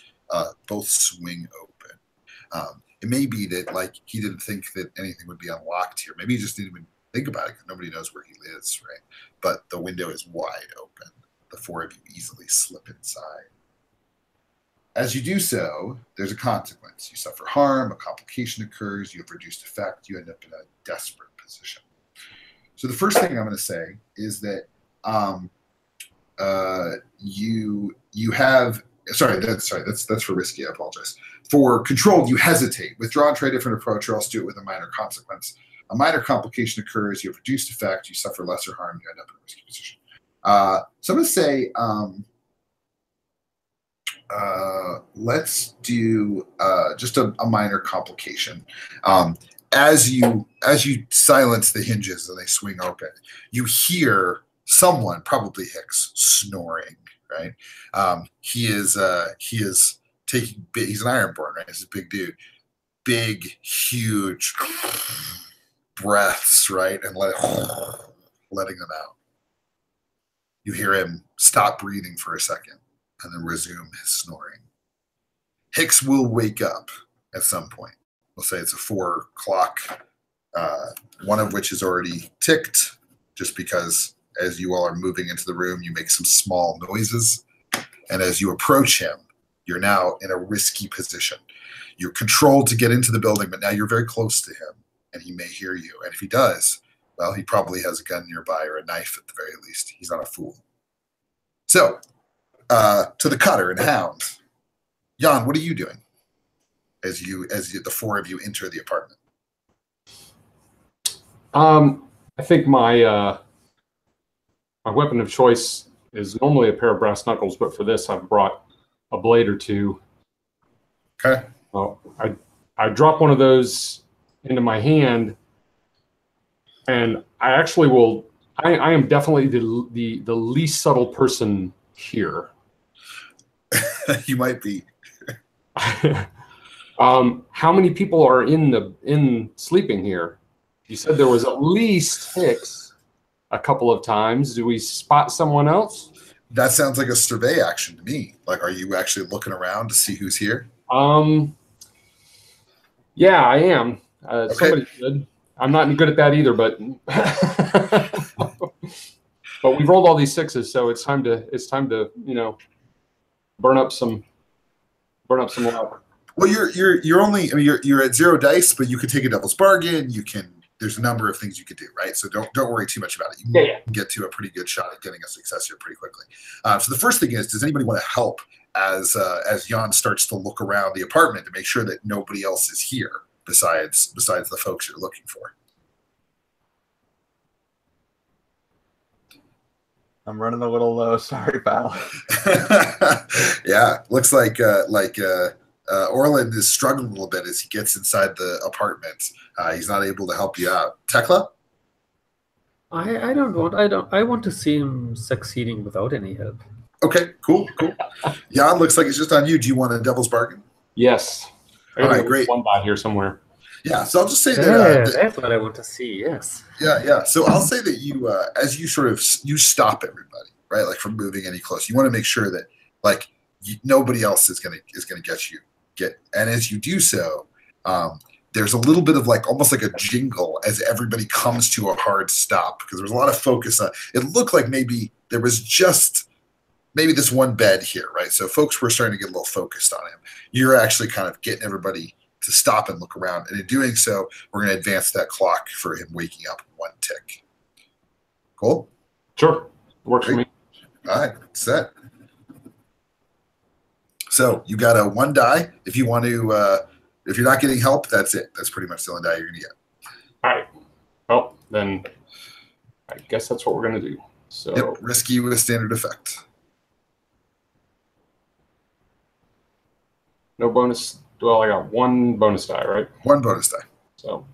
both swing open. It may be that like he didn't think that anything would be unlocked here. Maybe he just didn't even think about it because nobody knows where he is, right? But the window is wide open. The 4 of you easily slip inside. As you do so, there's a consequence. You suffer harm, a complication occurs, you have reduced effect, you end up in a desperate position. So the first thing I'm going to say is that you have that's for risky. I apologize. For controlled, you hesitate. Withdraw and try a different approach, or else do it with a minor consequence. A minor complication occurs, you have reduced effect, you suffer lesser harm, you end up in a risky position. So I'm going to say let's do just a minor complication. As you silence the hinges and they swing open, you hear someone, probably Hicks, snoring. Right? He is taking. He's an Ironborn, right? He's a big dude, big, huge breaths, right, and letting them out. You hear him stop breathing for a second and then resume his snoring. Hicks will wake up at some point. We'll say it's a 4 o'clock one of which is already ticked, just because as you all are moving into the room, you make some small noises. And as you approach him, you're now in a risky position. You're controlled to get into the building, but now you're very close to him, and he may hear you. And if he does, well, he probably has a gun nearby or a knife at the very least. He's not a fool. So, to the Cutter and Hound. Jan, what are you doing as the four of you enter the apartment? I think my my weapon of choice is normally a pair of brass knuckles, but for this I've brought a blade or two. Okay. Well, I drop one of those into my hand, and I actually will. I am definitely the least subtle person here. You might be. How many people are in sleeping here? You said there was at least Hicks a couple of times. Do we spot someone else? That sounds like a survey action to me. Like, are you actually looking around to see who's here? Yeah, I am. Okay. Somebody should. I'm not good at that either, but but we've rolled all these sixes, so it's time to burn up some luck. Well, you're only, I mean, you're at 0 dice, but you could take a devil's bargain. You can. There's a number of things you could do, right? So don't worry too much about it. You can get to a pretty good shot at getting a success here pretty quickly. So the first thing is, does anybody want to help as Jan starts to look around the apartment to make sure that nobody else is here besides the folks you're looking for? I'm running a little low. Sorry, pal. Yeah, looks like Orland is struggling a little bit as he gets inside the apartment. He's not able to help you out. Tekla? I want to see him succeeding without any help. Okay, cool. Jan, looks like it's just on you. Do you want a devil's bargain? Yes. All right, great. One by here somewhere. Yeah, so I'll just say that. That's what I want to see. Yes. Yeah. So I'll say that you, as you you stop everybody, right? Like from moving any closer. You want to make sure that like nobody else is gonna get. And as you do so, there's a little bit of like almost like a jingle as everybody comes to a hard stop because there's a lot of focus on. It looked like maybe there was just this one bed here, right? So folks were starting to get a little focused on him. You're actually kind of getting everybody to stop and look around. And in doing so, we're going to advance that clock for him waking up 1 tick. Cool? Sure. Works for me. All right. Set. So you got a 1 die. If you want to, if you're not getting help, that's it. That's pretty much the only die you're going to get. All right. Well, then I guess that's what we're going to do. So yep. Risky with standard effect. No bonus. Well, I got 1 bonus die, right? 1 bonus die. So, all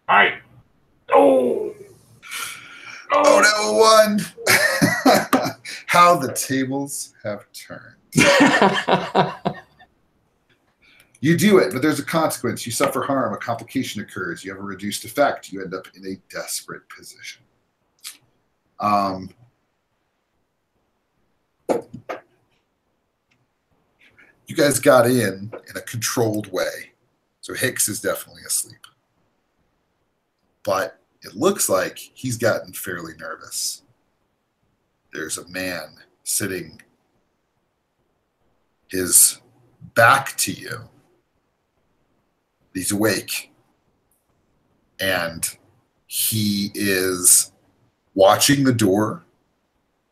right. Oh no, 1. How the tables have turned. You do it, but there's a consequence. You suffer harm. A complication occurs. You have a reduced effect. You end up in a desperate position. You guys got in a controlled way. So Hicks is definitely asleep. But it looks like he's gotten fairly nervous. There's a man sitting his back to you. He's awake. And he is watching the door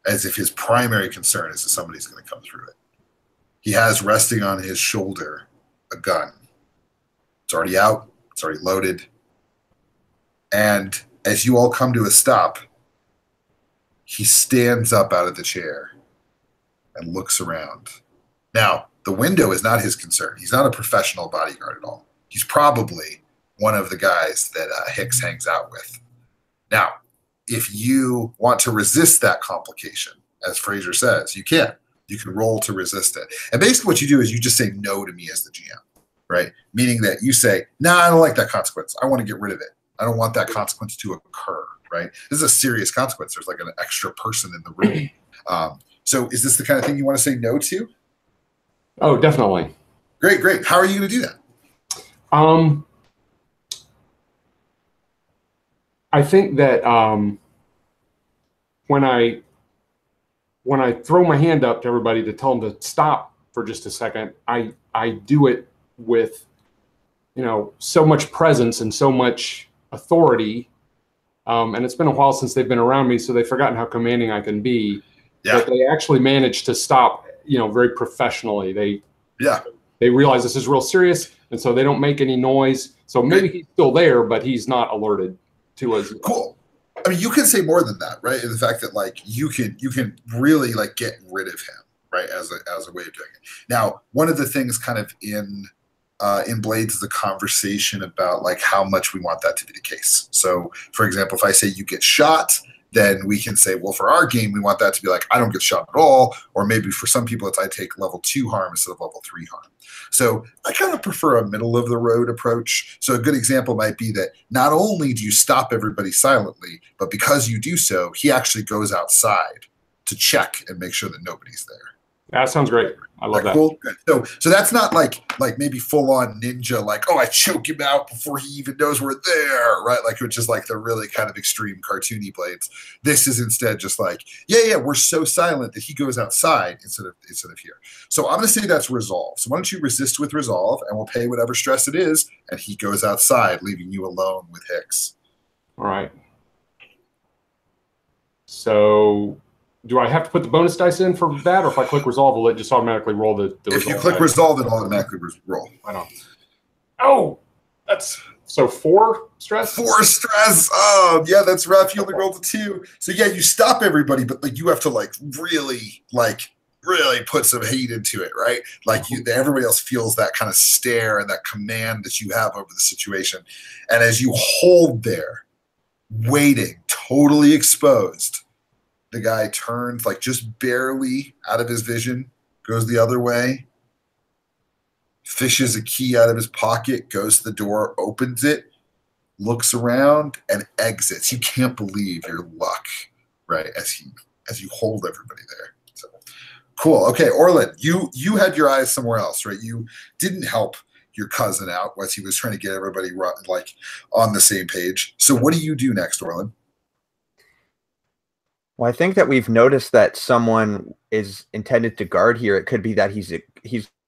as if his primary concern is that somebody's going to come through it. He has resting on his shoulder a gun. It's already out. It's already loaded. And as you all come to a stop, he stands up out of the chair and looks around. Now, the window is not his concern. He's not a professional bodyguard at all. He's probably one of the guys that Hicks hangs out with. Now, if you want to resist that complication, as Fraser says, you can. You can roll to resist it. And basically what you do is you just say no to me as the GM, right? Meaning that you say, nah, I don't like that consequence. I want to get rid of it. I don't want that consequence to occur, right? This is a serious consequence. There's like an extra person in the room. So is this the kind of thing you want to say no to? Oh, definitely. Great. How are you going to do that? I think that when I throw my hand up to everybody to tell them to stop for just a second, I do it with, so much presence and so much authority. And it's been a while since they've been around me, so they've forgotten how commanding I can be. Yeah. But they actually managed to stop, very professionally. They realize this is real serious, and so they don't make any noise. So maybe he's still there, but he's not alerted to us. Cool. I mean, you can say more than that, right? In the fact that like you can really like get rid of him, right? As a way of doing it. Now, one of the things kind of in Blades is a conversation about like how much we want that to be the case. So, for example, if I say you get shot, then we can say, well, for our game, we want that to be like, I don't get shot at all. Or maybe for some people, it's I take level 2 harm instead of level 3 harm. So I kind of prefer a middle of the road approach. So a good example might be that not only do you stop everybody silently, but because you do so, he actually goes outside to check and make sure that nobody's there. That sounds great. I love that. Cool. So that's not like maybe full on ninja, like, oh, I choke him out before he even knows we're there, right? Like, which is like the really kind of extreme cartoony Blades. This is instead just like, yeah, we're so silent that he goes outside instead of here. So I'm gonna say that's resolve. So why don't you resist with resolve, and we'll pay whatever stress it is, and he goes outside, leaving you alone with Hicks. All right. So do I have to put the bonus dice in for that, or if I click resolve, will it just automatically roll the if you click resolve, it'll automatically roll. I know. Oh, that's so 4 stress? 4 stress. Oh, yeah, that's rough. You only rolled a 2. So yeah, you stop everybody, but like you have to really put some heat into it, right? Like everybody else feels that kind of stare and that command that you have over the situation. And as you hold there, waiting, totally exposed, the guy turns like just barely out of his vision, goes the other way, fishes a key out of his pocket, goes to the door, opens it, looks around, and exits. You can't believe your luck, right? As you hold everybody there. So cool. Okay, Orlin, you had your eyes somewhere else, right? You didn't help your cousin out as he was trying to get everybody like on the same page. So what do you do next, Orlin? Well, I think that we've noticed that someone is intended to guard here. It could be that he's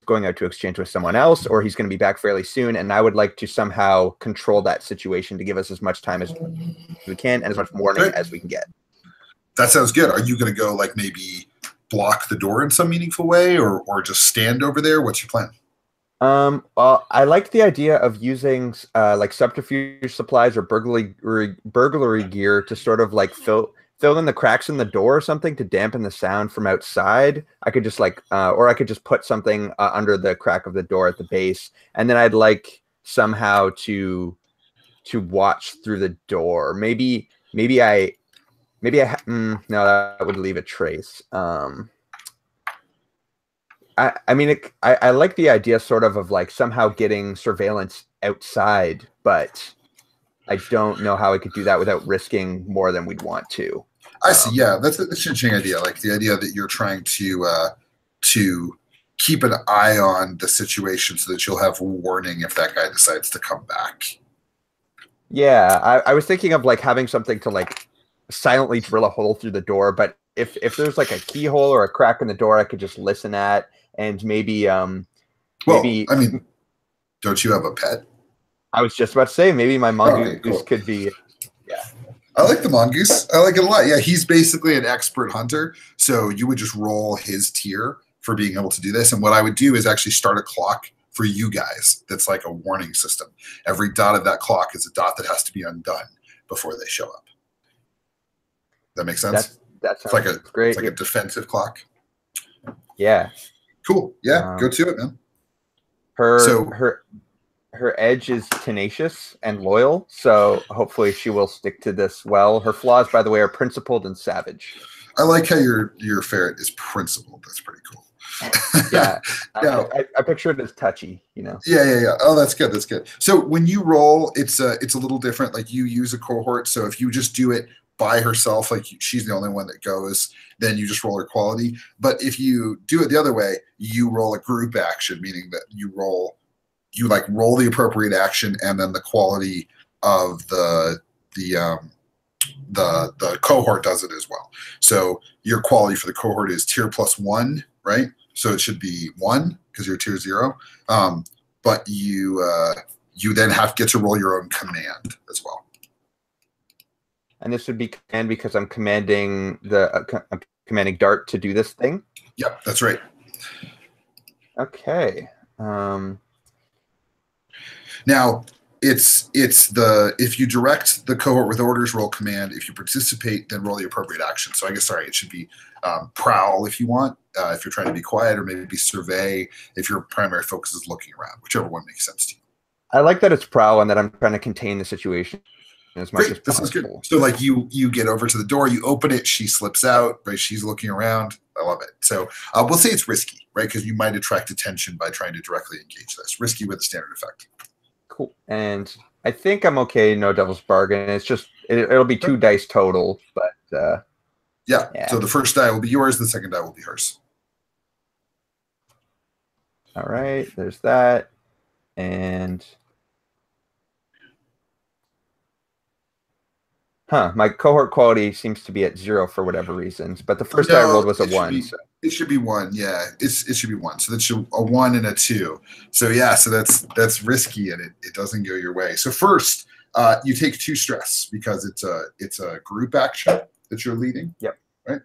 going out to exchange with someone else, or he's going to be back fairly soon. And I would like to somehow control that situation to give us as much time as we can and as much warning as we can get. That sounds good. Are you going to go like maybe block the door in some meaningful way, or just stand over there? What's your plan? Well, I like the idea of using like subterfuge supplies or burglary gear to sort of like fill in the cracks in the door or something to dampen the sound from outside. I could just like, or I could just put something under the crack of the door at the base, and then I'd like somehow to watch through the door. Maybe no, that would leave a trace. I mean, I like the idea sort of like somehow getting surveillance outside, but I don't know how I could do that without risking more than we'd want to. I see. Yeah, that's an interesting idea. Like the idea that you're trying to keep an eye on the situation so that you'll have warning if that guy decides to come back. Yeah, I was thinking of like having something to like silently drill a hole through the door, but if there's like a keyhole or a crack in the door, I could just listen at, and maybe I mean, don't you have a pet? I was just about to say maybe my mongoose could be. Yeah. I like the mongoose. I like it a lot. Yeah, he's basically an expert hunter. So you would just roll his tier for being able to do this. And what I would do is actually start a clock for you guys that's like a warning system. Every dot of that clock is a dot that has to be undone before they show up. That makes sense? That's it's like great. It's like a defensive clock. Yeah. Cool. Yeah, go to it, man. Her edge is tenacious and loyal, so hopefully she will stick to this well. Her flaws, by the way, are principled and savage. I like how your ferret is principled. That's pretty cool. Yeah, I picture it as touchy, Yeah. Oh, that's good. That's good. So when you roll, it's a little different. Like you use a cohort. So if you just do it by herself, like she's the only one that goes, then you just roll her quality. But if you do it the other way, you roll a group action, meaning that you roll the appropriate action and then the quality of the the cohort does it as well. So your quality for the cohort is tier +1, right? So it should be 1 because you're tier 0. But you then get to roll your own command as well. And this would be command because I'm commanding I'm commanding Dart to do this thing. Yep, that's right. Okay. Now if you direct the cohort with orders, roll command. If you participate, then roll the appropriate action. So I guess it should be prowl if you want, if you're trying to be quiet, or maybe survey if your primary focus is looking around, whichever one makes sense to you. I like that it's prowl and that I'm trying to contain the situation as much as possible. This is good. So like you get over to the door, you open it, she slips out, right? She's looking around. I love it. So we'll say it's risky, right? Because you might attract attention by trying to directly engage this. Risky with a standard effect. Cool. And I think I'm okay. No devil's bargain. It's just it'll be 2 dice total, but yeah. So the first die will be yours. The second die will be hers. All right. There's that, and my cohort quality seems to be at 0 for whatever reasons. But the first die I rolled was a 1. It should be 1. Yeah, it should be 1. So that's a 1 and a 2. So yeah, so that's risky, and it doesn't go your way. So first, you take 2 stress because it's a group action that you're leading. Yep. Right.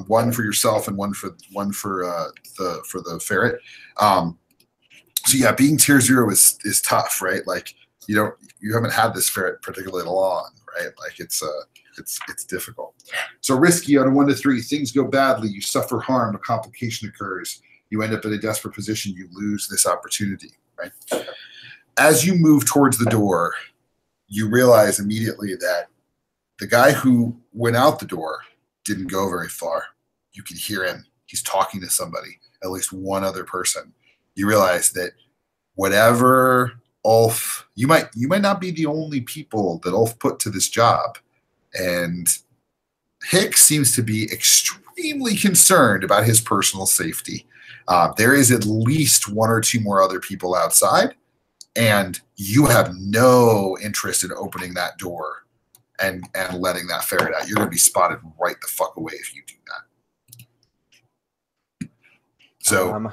1 for yourself and one for the ferret. So yeah, being tier 0 is tough, right? Like you haven't had this ferret particularly long, right? Like it's difficult. So risky on a 1 to 3. Things go badly. You suffer harm. A complication occurs. You end up in a desperate position. You lose this opportunity, right? As you move towards the door, you realize immediately that the guy who went out the door didn't go very far. You can hear him. He's talking to somebody, at least one other person. You realize that whatever Ulf, you might not be the only people that Ulf put to this job. And Hicks seems to be extremely concerned about his personal safety. There is at least 1 or 2 more other people outside, and you have no interest in opening that door and letting that ferret out. You're going to be spotted right the fuck away if you do that. So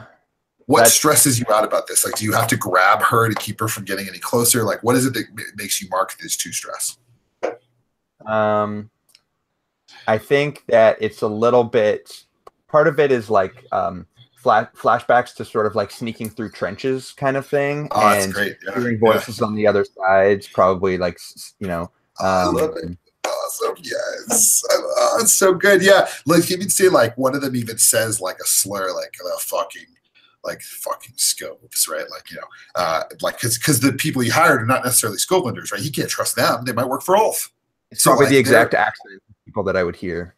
what stresses you out about this? Like, do you have to grab her to keep her from getting any closer? Like, what is it that makes you mark this 2 stress? I think that it's a little bit, part of it is like flashbacks to sort of like sneaking through trenches kind of thing. Oh, that's great. Yeah. Hearing voices on the other sides, probably like, I love it. Awesome. Yes. It's so good. Yeah. Like, even say like one of them even says like a slur, like fucking scopes, right? Like, like, because the people he hired are not necessarily scope vendors, right? He can't trust them. They might work for Ulf. It's probably the exact accent of people that I would hear.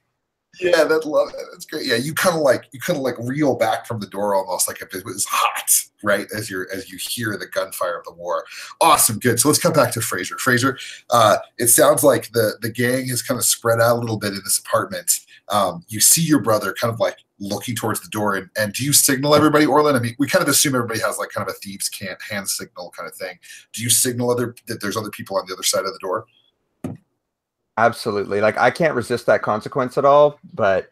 Yeah, that's great. Yeah, you kind of like reel back from the door almost like if it was hot, right? As you hear the gunfire of the war. Awesome, good. So let's come back to Fraser. Fraser, it sounds like the gang is kind of spread out a little bit in this apartment. You see your brother kind of like looking towards the door, and do you signal everybody, Orlin? I mean, we kind of assume everybody has like kind of a thieves' can't hand signal kind of thing. Do you signal that there's other people on the other side of the door? Absolutely. Like, I can't resist that consequence at all,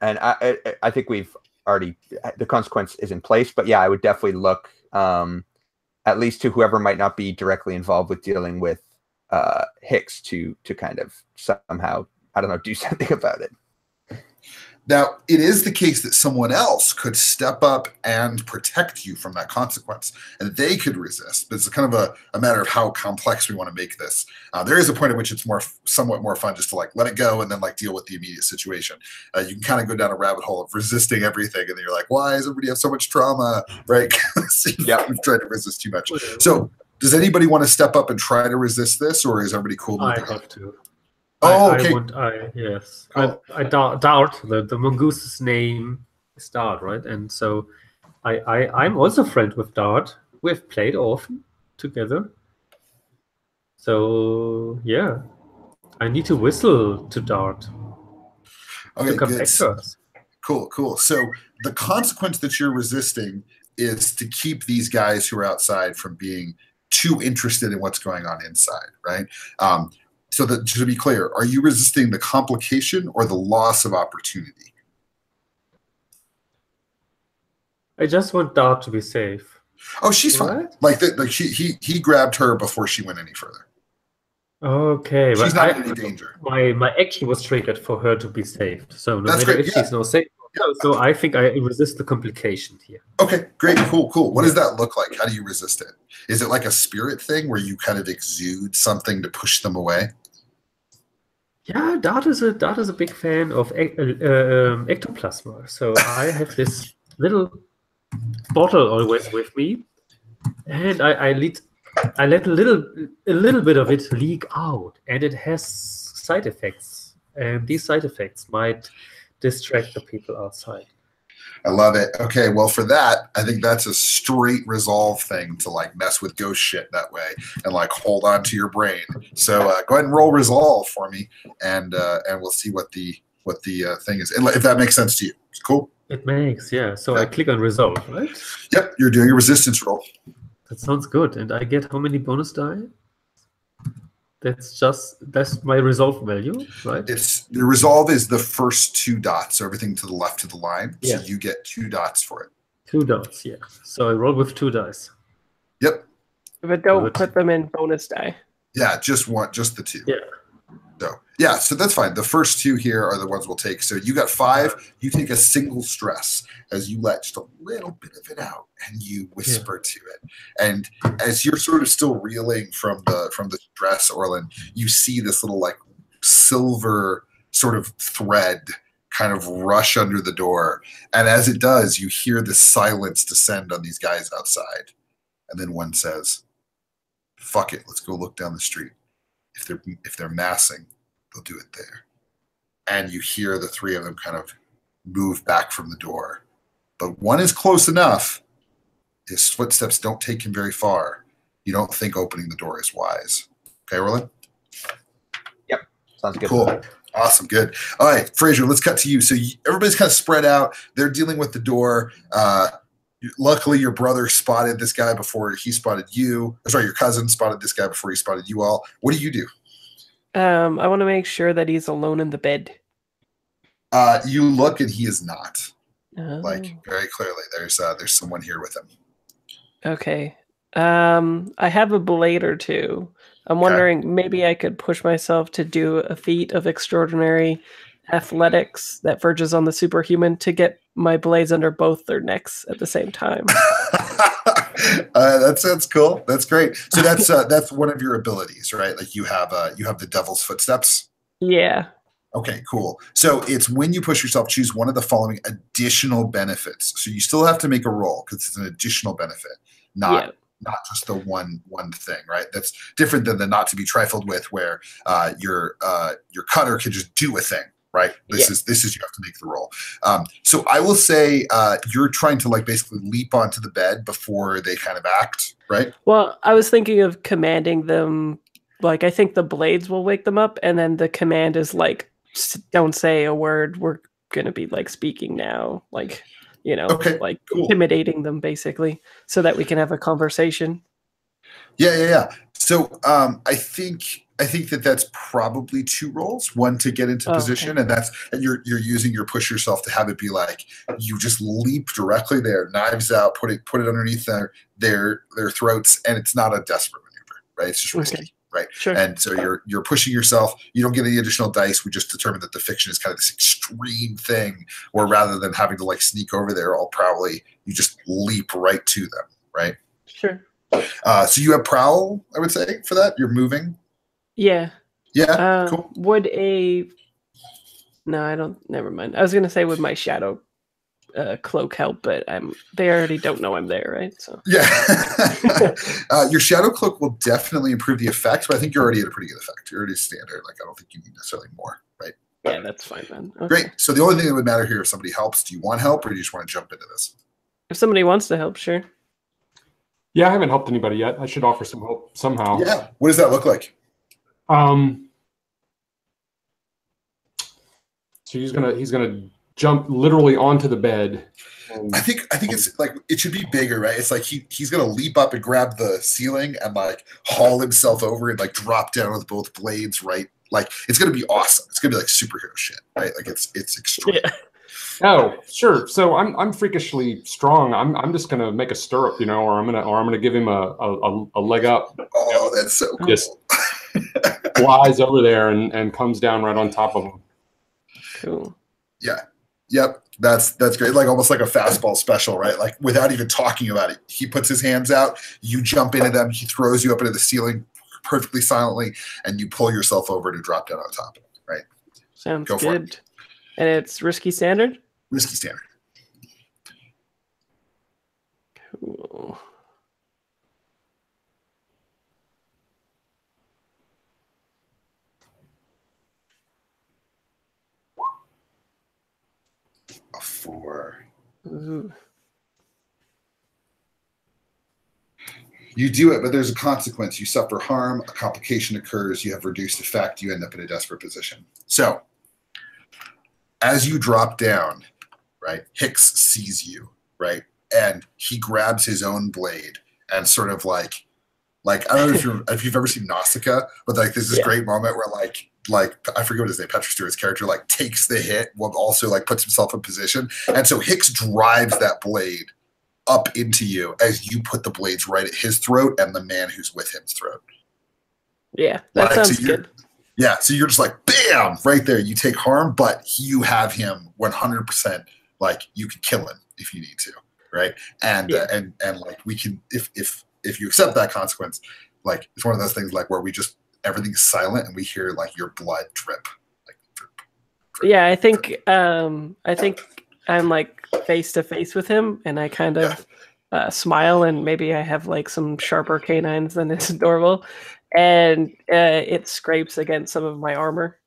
and I think we've already, the consequence is in place, but yeah, I would definitely look at least to whoever might not be directly involved with dealing with Hicks to kind of somehow, I don't know, do something about it. Now, it is the case that someone else could step up and protect you from that consequence, and they could resist. But it's kind of a matter of how complex we want to make this. There is a point at which it's somewhat more fun just to like let it go and then like deal with the immediate situation. You can kind of go down a rabbit hole of resisting everything, and then you're like, why does everybody have so much trauma, right? Yeah, we've tried to resist too much. So, does anybody want to step up and try to resist this, or is everybody cool? I have to. Oh, okay. Yes. Oh. I Dart, the mongoose's name is Dart, right? And so I'm also friend with Dart. We've played often together. So yeah, I need to whistle to Dart. Okay, to come good. back to us. Cool. So the consequence that you're resisting is to keep these guys who are outside from being too interested in what's going on inside, right? So that, to be clear, are you resisting the complication or the loss of opportunity? I just want Dart to be safe. Oh, she's fine. Like he grabbed her before she went any further. Okay, she's not in any danger. My action was triggered for her to be saved. So no matter if she's not safe. So I think I resist the complication here. Okay, great, cool. What does that look like? How do you resist it? Is it like a spirit thing where you kind of exude something to push them away? Yeah, Dart is a big fan of ectoplasma. So I have this little bottle always with me, and I let a little bit of it leak out, and it has side effects, and these side effects might distract the people outside. I love it. Okay, well, for that, I think that's a straight resolve thing to like mess with ghost shit that way and like hold on to your brain. So go ahead and roll resolve for me, and we'll see what the thing is, if that makes sense to you. Cool. It makes, yeah. So I click on resolve, right? Yep, you're doing a resistance roll. That sounds good. And I get how many bonus die? That's my resolve value, right? The resolve is the first 2 dots, so everything to the left of the line. Yeah. So you get 2 dots for it. 2 dots, yeah. So I roll with 2 dice. Yep. But don't put them in bonus die. Yeah, just the 2. Yeah. So that's fine. The first 2 here are the ones we'll take. So you got 5. You take a single stress as you let just a little bit of it out, and you whisper to it. And as you're sort of still reeling from the stress, Orlin, you see this little like silver sort of thread kind of rush under the door. And as it does, you hear this silence descend on these guys outside. And then one says, "Fuck it, let's go look down the street. If they're massing, they'll do it there." And you hear the 3 of them kind of move back from the door. But one is close enough. His footsteps don't take him very far. You don't think opening the door is wise. Okay, Orlin? Yep. Sounds good. Cool. Awesome. Good. All right, Fraser, let's cut to you. So everybody's kind of spread out. They're dealing with the door. Luckily, your brother spotted this guy before he spotted you. Sorry, your cousin spotted this guy before he spotted you all. What do you do? I want to make sure that he's alone in the bed. You look and he is not. Oh. Like very clearly, there's someone here with him. Okay. I have a blade or 2. I'm wondering maybe I could push myself to do a feat of extraordinary athletics that verges on the superhuman to get my blades under both their necks at the same time. That sounds cool. That's great. So that's one of your abilities, right? Like you have the devil's footsteps. Yeah. Okay, cool. So it's when you push yourself, choose one of the following additional benefits. So you still have to make a roll because it's an additional benefit, not just the one thing, right? That's different than the not to be trifled with, where your cutter can just do a thing, right? This is you have to make the roll. So I will say you're trying to like basically leap onto the bed before they kind of act, right? Well, I was thinking of commanding them. Like I think the blades will wake them up, and then the command is like, "Don't say a word. We're gonna be like speaking now." Like, like cool. Intimidating them basically, so that we can have a conversation. Yeah. So I think that's probably 2 rolls. One to get into position, and you're using your push yourself to have it be like you just leap directly there, knives out, put it underneath their throats, and it's not a desperate maneuver, right? It's just risky. Okay. Right. Sure. And so you're pushing yourself. You don't get any additional dice. We just determined that the fiction is kind of this extreme thing, or rather than having to like sneak over there all proudly, you just leap right to them. Right. Sure. So you have prowl, I would say, for that. You're moving. Yeah. Yeah. Cool. No, I don't. Never mind. I was gonna say would my shadow cloak help, but they already don't know I'm there, right? So yeah. Your shadow cloak will definitely improve the effect, but I think you're already at a pretty good effect. You're already standard. Like I don't think you need necessarily more, right? Yeah, that's fine then. Okay. Great. So the only thing that would matter here if somebody helps, do you want help or do you just want to jump into this? If somebody wants to help, sure. Yeah, I haven't helped anybody yet. I should offer some help somehow. Yeah. What does that look like? So he's gonna jump literally onto the bed. I think it's like it should be bigger, right? It's like he's gonna leap up and grab the ceiling and like haul himself over and like drop down with both blades, right? Like it's gonna be awesome. It's gonna be like superhero shit, right? Like it's extreme. Yeah. Oh, sure. So I'm freakishly strong. I'm just gonna make a stirrup, or I'm gonna give him a leg up. Oh, that's so cool. Just flies over there and comes down right on top of him. Cool. Yeah. Yep. That's great. Like almost like a fastball special, right? Like without even talking about it. He puts his hands out, you jump into them, he throws you up into the ceiling perfectly silently, and you pull yourself over to drop down on top, right? Sounds Go for good. it. And it's risky standard? Risky standard. Cool. A 4. Ooh. You do it, but there's a consequence. You suffer harm, a complication occurs, you have reduced effect, you end up in a desperate position. So, as you drop down, right, Hicks sees you, right, and he grabs his own blade and sort of like I don't know if you've ever seen Nausicaa, but like there's this great moment where like I forget what his name, Patrick Stewart's character like takes the hit while also like puts himself in position, and so Hicks drives that blade up into you as you put the blades right at his throat and the man who's with him's throat. Yeah, that sounds good. Yeah, so you're just like, bam, right there. You take harm, but you have him 100%. Like you can kill him if you need to, right? And and like we can, if you accept that consequence, like it's one of those things like where we just everything's silent and we hear like your blood drip, like drip, drip. Yeah, I think I'm like face to face with him, and I kind of smile, and maybe I have like some sharper canines than is normal, and it scrapes against some of my armor.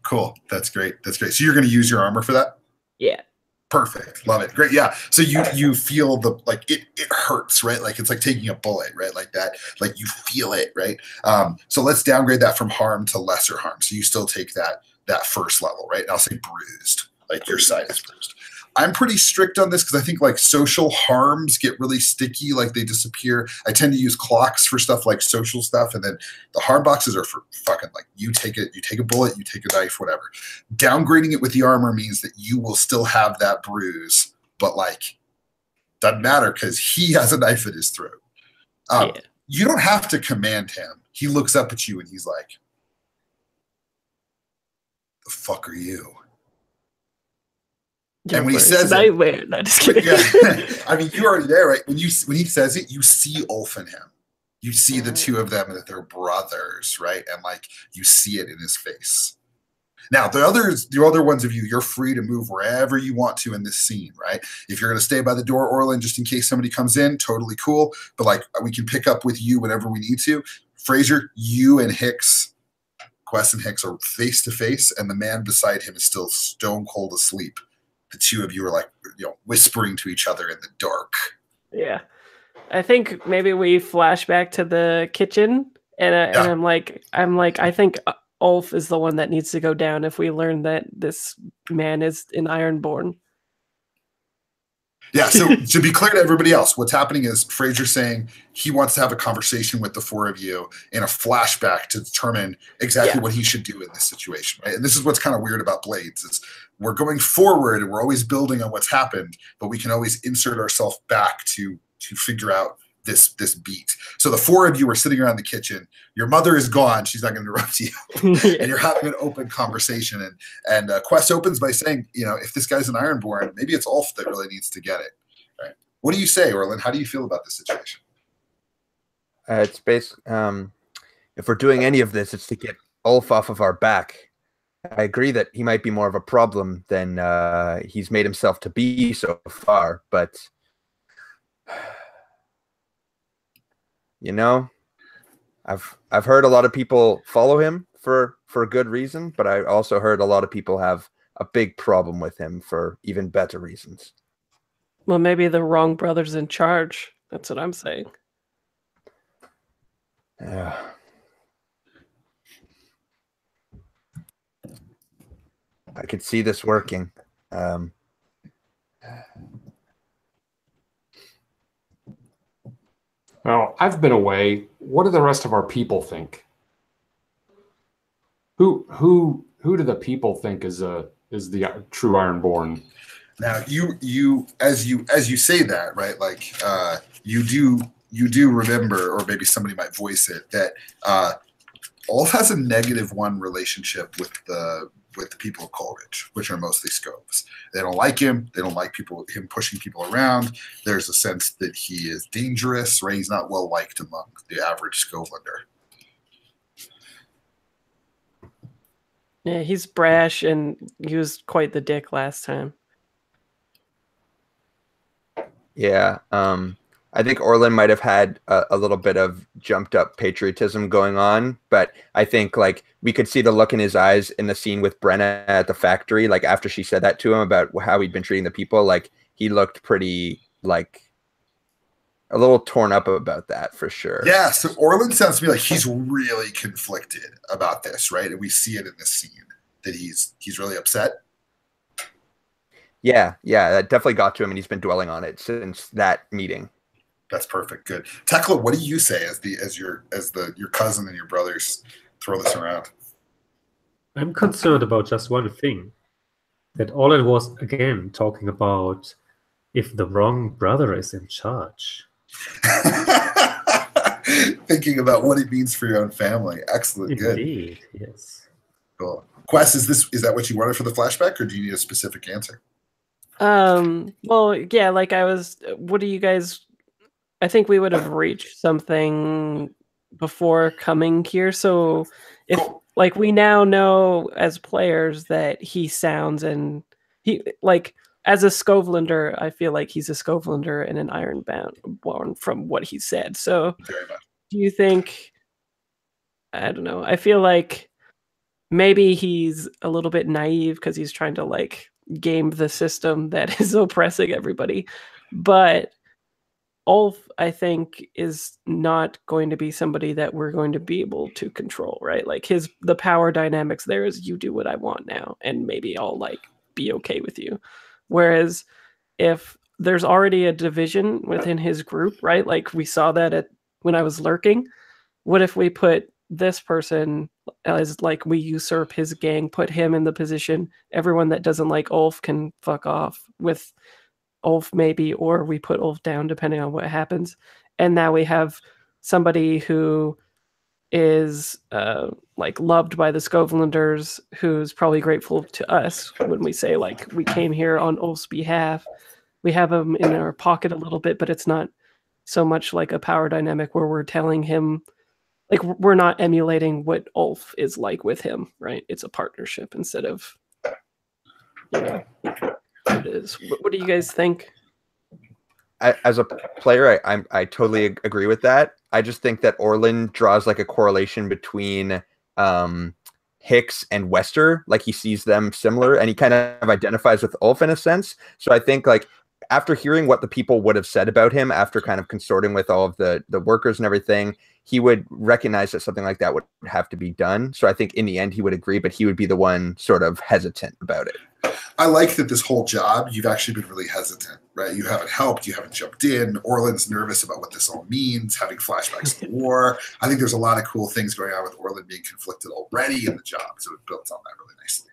Cool, that's great. That's great. So you're going to use your armor for that? Yeah. Perfect. Love it. Great. Yeah. So you feel the like it hurts, right? Like it's like taking a bullet, right? Like that. Like you feel it, right? So let's downgrade that from harm to lesser harm. So you still take that first level, right? And I'll say bruised. Like your side is bruised. I'm pretty strict on this because I think like social harms get really sticky, like they disappear. I tend to use clocks for stuff like social stuff, and then the harm boxes are for fucking like you take a bullet, you take a knife, whatever. Downgrading it with the armor means that you will still have that bruise, but like doesn't matter because he has a knife at his throat. You don't have to command him. He looks up at you and he's like, "The fuck are you?" And when he says nightmare. No, just kidding. I mean, you're already there, right? When he says it, you see Ulf and him. You see the two of them and that they're brothers, right? And like you see it in his face. Now, the other ones of you, you're free to move wherever you want to in this scene, right? If you're going to stay by the door, Orlin, just in case somebody comes in, totally cool. But like we can pick up with you whenever we need to. Fraser, you and Hicks, Quest and Hicks are face to face, and the man beside him is still stone cold asleep. The two of you are like, whispering to each other in the dark. Yeah. I think maybe we flash back to the kitchen, and I'm like, I think Ulf is the one that needs to go down if we learn that this man is an Ironborn. Yeah, so to be clear to everybody else, what's happening is Fraser saying he wants to have a conversation with the four of you in a flashback to determine exactly what he should do in this situation, right? And this is what's kind of weird about Blades is we're going forward and we're always building on what's happened, but we can always insert ourselves back to figure out this beat. So the four of you are sitting around the kitchen. Your mother is gone. She's not going to interrupt you. And you're having an open conversation. And Quest opens by saying, if this guy's an Ironborn, maybe it's Ulf that really needs to get it. Right? What do you say, Orlin? How do you feel about this situation? It's basically, if we're doing any of this, it's to get Ulf off of our back. I agree that he might be more of a problem than he's made himself to be so far, but I've heard a lot of people follow him for good reason, but I also heard a lot of people have a big problem with him for even better reasons. Well, maybe the wrong brother's in charge. That's what I'm saying. Yeah. I could see this working. Well, I've been away. What do the rest of our people think? Who do the people think is the true Ironborn? Now as you say that, right? Like you do remember, or maybe somebody might voice it, that Ulf has a -1 relationship with the people of Coleridge, which are mostly Scoves. They don't like him. They don't like him pushing people around. There's a sense that he is dangerous, right? He's not well liked among the average Scovelander. Yeah, he's brash and he was quite the dick last time. Yeah, I think Orlin might have had a little bit of jumped up patriotism going on, but I think like we could see the look in his eyes in the scene with Brenna at the factory, like after she said that to him about how he'd been treating the people, like he looked pretty like a little torn up about that for sure. Yeah, so Orlin sounds to me like he's really conflicted about this, right? And we see it in this scene that he's really upset. Yeah, that definitely got to him, and he's been dwelling on it since that meeting. That's perfect. Good. Tekla, what do you say as your cousin and your brothers throw this around? I'm concerned about just one thing. That Orlin was again talking about if the wrong brother is in charge. Thinking about what it means for your own family. Excellent. Good. Indeed, yes. Cool. Quest, is that what you wanted for the flashback, or do you need a specific answer? Well, yeah, what do you guys, I think we would have reached something before coming here. So if like we now know as players that he sounds, and he like as a Scovelander, I feel like he's a Scovelander and an Ironborn from what he said. So Very much. do you think, I don't know, I feel like maybe he's a little bit naive because he's trying to like game the system that is oppressing everybody. But Ulf, I think, is not going to be somebody that we're going to be able to control, right? Like the power dynamics there is you do what I want now, and maybe I'll like be okay with you. Whereas if there's already a division within his group, right? Like we saw that when I was lurking. What if we put this person as like we usurp his gang, put him in the position, everyone that doesn't like Ulf can fuck off with Ulf maybe, or we put Ulf down depending on what happens. And now we have somebody who is like loved by the Scovelanders, who's probably grateful to us when we say like we came here on Ulf's behalf. We have him in our pocket a little bit, but it's not so much like a power dynamic where we're telling him, like we're not emulating what Ulf is like with him, right? It's a partnership instead of, what it is. What do you guys think? As a player, I totally agree with that. I just think that Orlin draws like a correlation between Hicks and Wester, like he sees them similar, and he kind of identifies with Ulf in a sense. So I think like after hearing what the people would have said about him, after kind of consorting with all of the workers and everything, he would recognize that something like that would have to be done. So I think in the end he would agree, but he would be the one sort of hesitant about it. I like that this whole job, you've actually been really hesitant, right? You haven't helped. You haven't jumped in. Orlin's nervous about what this all means, having flashbacks to the war. I think there's a lot of cool things going on with Orlin being conflicted already in the job. So it builds on that really nicely.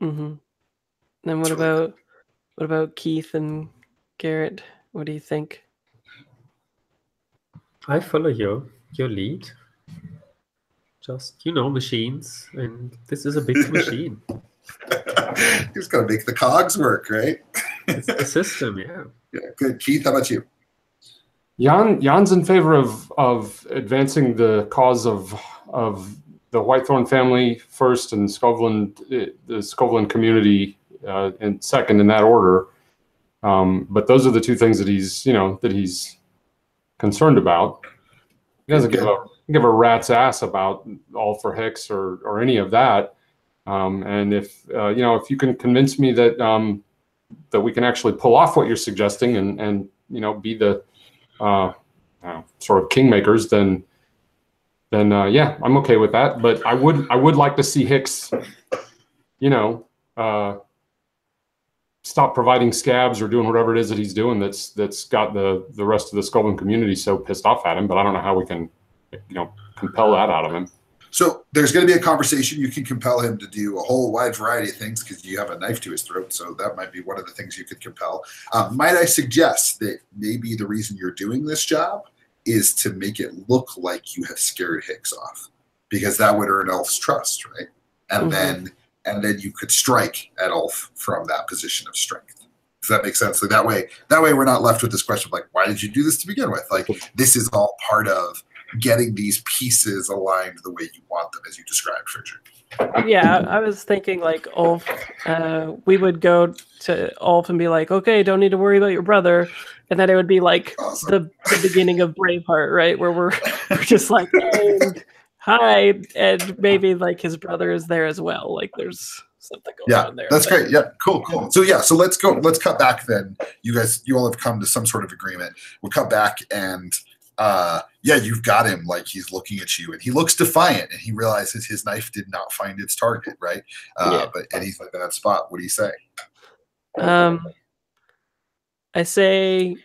Mm-hmm. And what about Keith and Garrett? What do you think? I follow your lead. Just, machines. And this is a big machine. He's got to make the cogs work, right? It's the system, yeah. Yeah, good. Keith, how about you? Jan's in favor of advancing the cause of the Whitethorn family first, and the Scoveland community and second in that order. But those are the two things that he's concerned about. He doesn't give a rat's ass about all for Hicks or any of that. And if you can convince me that that we can actually pull off what you're suggesting and be the sort of kingmakers, then yeah, I'm okay with that. But I would like to see Hicks, stop providing scabs or doing whatever it is that he's doing that's got the rest of the Skulldom community so pissed off at him. But I don't know how we can, compel that out of him. So there's going to be a conversation. You can compel him to do a whole wide variety of things because you have a knife to his throat. So that might be one of the things you could compel. Might I suggest that maybe the reason you're doing this job is to make it look like you have scared Hicks off, because that would earn Ulf's trust, right? And then you could strike at Ulf from that position of strength. Does that make sense? So that way we're not left with this question of like, why did you do this to begin with? Like, this is all part of getting these pieces aligned the way you want them, as you described, Fraser. Yeah, I was thinking like Ulf, we would go to Ulf and be like, okay, don't need to worry about your brother. And then it would be like the beginning of Braveheart, right? Where we're just like, and hi, and maybe like his brother is there as well. Like there's something going on there. That's great. Yeah, cool. So let's go. Let's cut back then. You all have come to some sort of agreement. We'll cut back and you've got him, like he's looking at you and he looks defiant and he realizes his knife did not find its target, right? And he's like in that spot. What do you say? I say,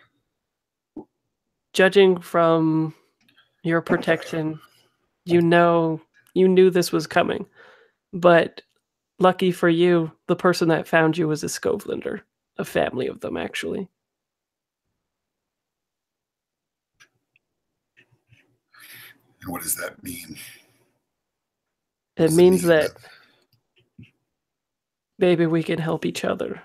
judging from your protection, you knew this was coming, but lucky for you, the person that found you was a Skovlander, a family of them, actually. And what does that mean? It means that maybe we can help each other.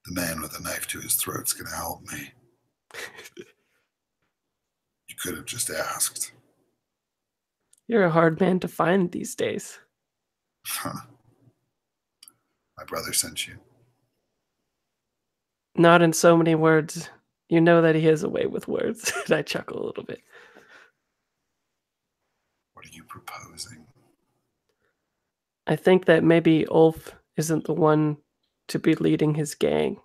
The man with a knife to his throat's going to help me. You could have just asked. You're a hard man to find these days. Huh. My brother sent you. Not in so many words. You know that he has a way with words. And I chuckle a little bit. What are you proposing? I think that maybe Ulf isn't the one to be leading his gang.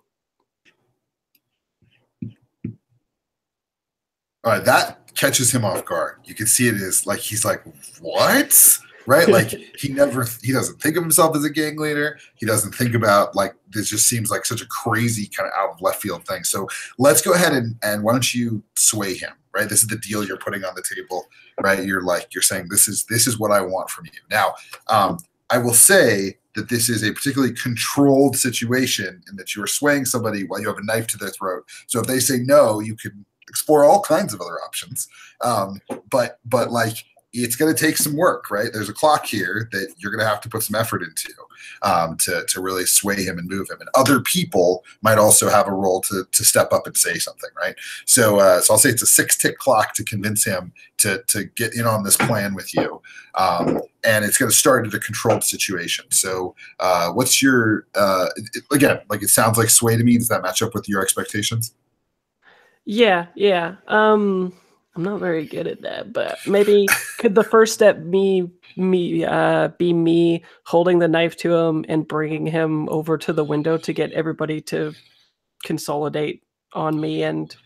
All right, that catches him off guard. You can see it is like he's like, what? Right? Like he doesn't think of himself as a gang leader. He doesn't think about like this. Just seems like such a crazy kind of out of left field thing. So let's go ahead and why don't you sway him? Right? This is the deal you're putting on the table. Right? You're saying this is what I want from you. Now, I will say that this is a particularly controlled situation in that you are swaying somebody while you have a knife to their throat. So if they say no, you can explore all kinds of other options. But like it's going to take some work, right? There's a clock here that you're going to have to put some effort into to really sway him and move him. And other people might also have a role to step up and say something, right? So I'll say it's a 6-tick clock to convince him to get in on this plan with you. And it's going to start at a controlled situation. So what's your, again, like it sounds like sway to me. Does that match up with your expectations? Yeah. I'm not very good at that, but maybe could the first step be me holding the knife to him and bringing him over to the window to get everybody to consolidate on me and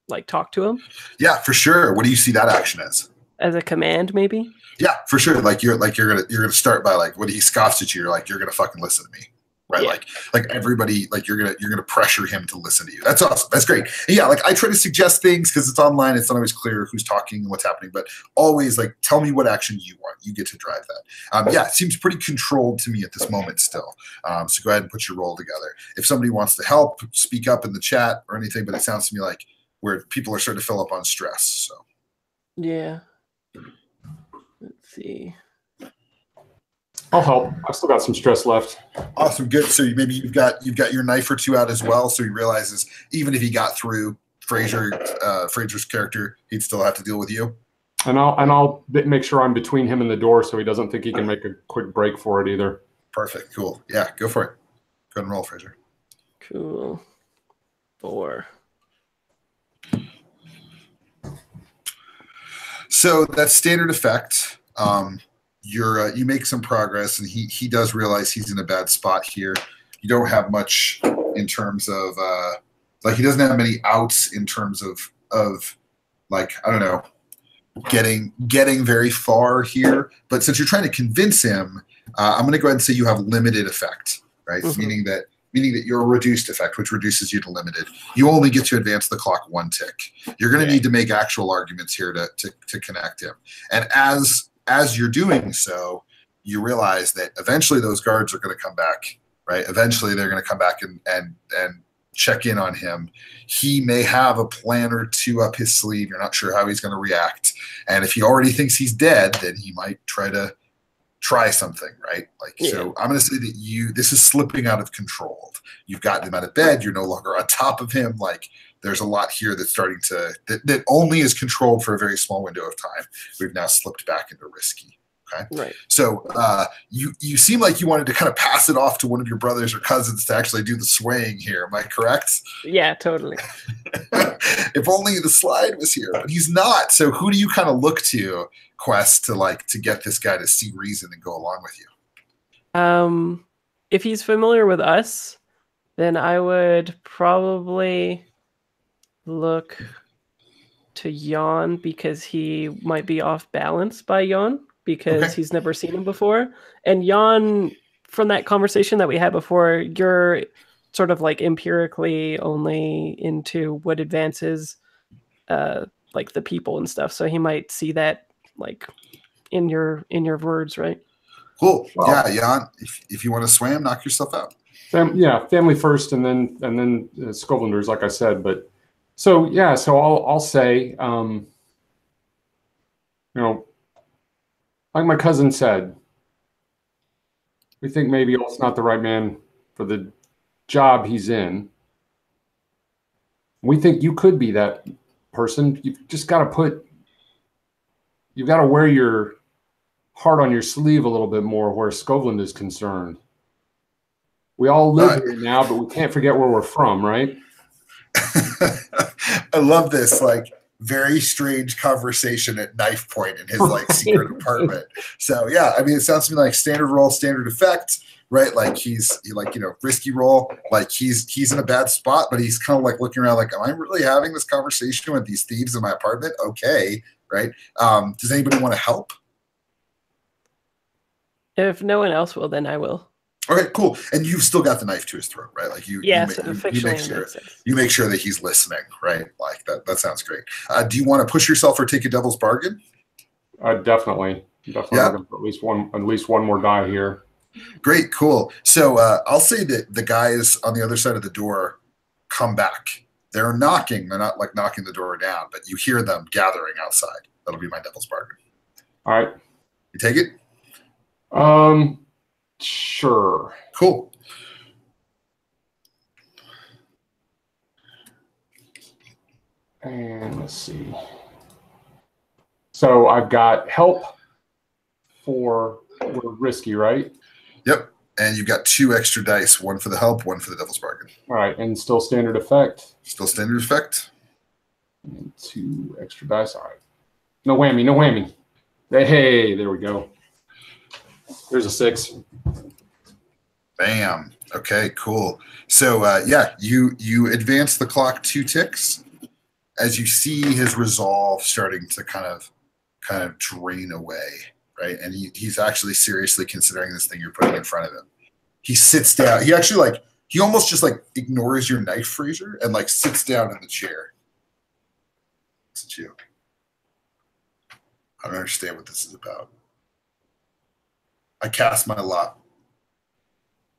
like talk to him? Yeah, for sure. What do you see that action as? As a command, maybe? Yeah, for sure. Like you're gonna start by like when he scoffs at you, you're like, you're gonna fucking listen to me. Right. Yeah. Like everybody, like you're gonna pressure him to listen to you. That's awesome. That's great. And yeah, like I try to suggest things because it's online. It's not always clear who's talking and what's happening, but always like tell me what action you want. You get to drive that. Yeah, it seems pretty controlled to me at this moment still. So go ahead and put your roll together. If somebody wants to help, speak up in the chat or anything, but it sounds to me like where people are starting to fill up on stress. So yeah. Let's see. I'll help. I've still got some stress left. Awesome, good. So maybe you've got your knife or two out as well. So he realizes even if he got through Fraser's character, he'd still have to deal with you. And I'll make sure I'm between him and the door, so he doesn't think he can make a quick break for it either. Perfect. Cool. Yeah, go for it. Go ahead and roll, Fraser. Cool. 4. So that's standard effect. You make some progress, and he does realize he's in a bad spot here. You don't have much in terms of like he doesn't have many outs in terms of like I don't know getting very far here. But since you're trying to convince him, I'm going to go ahead and say you have limited effect, right? Mhm. Meaning that you're a reduced effect, which reduces you to limited. You only get to advance the clock one tick. You're going to need to make actual arguments here to connect him. And as you're doing so, you realize that eventually those guards are going to come back, right? Eventually they're going to come back and check in on him. He may have a plan or two up his sleeve. You're not sure how he's going to react. And if he already thinks he's dead, then he might try something, right? So I'm going to say that this is slipping out of control. You've gotten him out of bed. You're no longer on top of him. There's a lot here that's starting to, that only is controlled for a very small window of time. We've now slipped back into risky. Okay. Right. So you seem like you wanted to kind of pass it off to one of your brothers or cousins to actually do the swaying here. Am I correct? Yeah, totally. If only the slide was here, but he's not. So who do you kind of look to, Quest, to get this guy to see reason and go along with you? If he's familiar with us, then I would probably look to Jan because he might be off balance by Jan because he's never seen him before. And Jan, from that conversation that we had before, you're sort of empirically only into what advances the people and stuff. So he might see that in your words, right? Cool. Well, yeah, Jan, if you want to swim, knock yourself out. Family first, and then Skovlanders, like I said. But so I'll say, like my cousin said, we think maybe Ulf's not the right man for the job he's in. We think you could be that person. You've just got to you've got to wear your heart on your sleeve a little bit more where Skovland is concerned. We all live here now, but we can't forget where we're from, right? I love this very strange conversation at knife point in his secret apartment. So yeah, I mean, it sounds to me like standard roll, standard effect, right? He's risky roll, he's in a bad spot, but he's kind of looking around am I really having this conversation with these thieves in my apartment? Okay, right? Does anybody want to help? If no one else will, then I will. Okay, cool. And you've still got the knife to his throat, right? You make sure that he's listening, right? That sounds great. Do you want to push yourself or take a devil's bargain? Definitely. Yeah. At least one more die here. Great, cool. So I'll say that the guys on the other side of the door come back. They're knocking. They're not knocking the door down, but you hear them gathering outside. That'll be my devil's bargain. All right. You take it? Sure. Cool. And let's see. So I've got help for risky, right? Yep. And you've got 2 extra dice, 1 for the help, 1 for the devil's bargain. All right. And still standard effect. Still standard effect. And 2 extra dice. All right. No whammy. Hey, there we go. There's a 6. Bam. Okay, cool. So you advance the clock 2 ticks as you see his resolve starting to kind of drain away, right? And he's actually seriously considering this thing you're putting in front of him. He sits down. He actually he almost just ignores your knife, Fraser, and sits down in the chair. Looks at you. I don't understand what this is about. I cast my lot.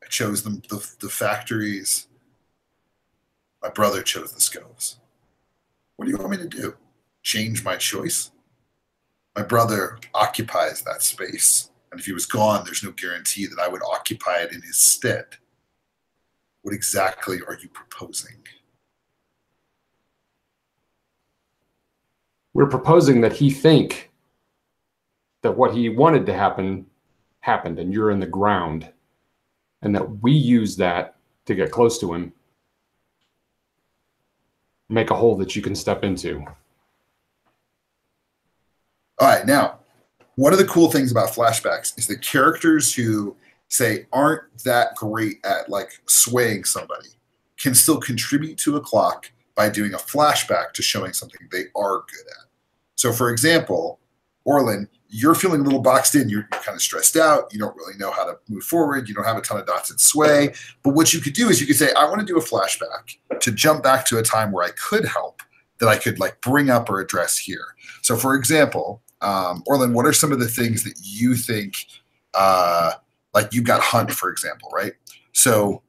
I chose the factories. My brother chose the scoves. What do you want me to do? Change my choice? My brother occupies that space. And if he was gone, there's no guarantee that I would occupy it in his stead. What exactly are you proposing? We're proposing that he think that what he wanted to happen happened and you're in the ground, and that we use that to get close to him, make a hole that you can step into. All right, now, one of the cool things about flashbacks is that characters who say aren't that great at swaying somebody can still contribute to a clock by doing a flashback to showing something they are good at. So, for example, Orlin, you're feeling a little boxed in. You're kind of stressed out. You don't really know how to move forward. You don't have a ton of dots in sway. But what you could do is you could say, I want to do a flashback to jump back to a time where I could help, that I could like bring up or address here. So, for example, Orlin, what are some of the things that you think, like you've got Hunt, for example, right? So,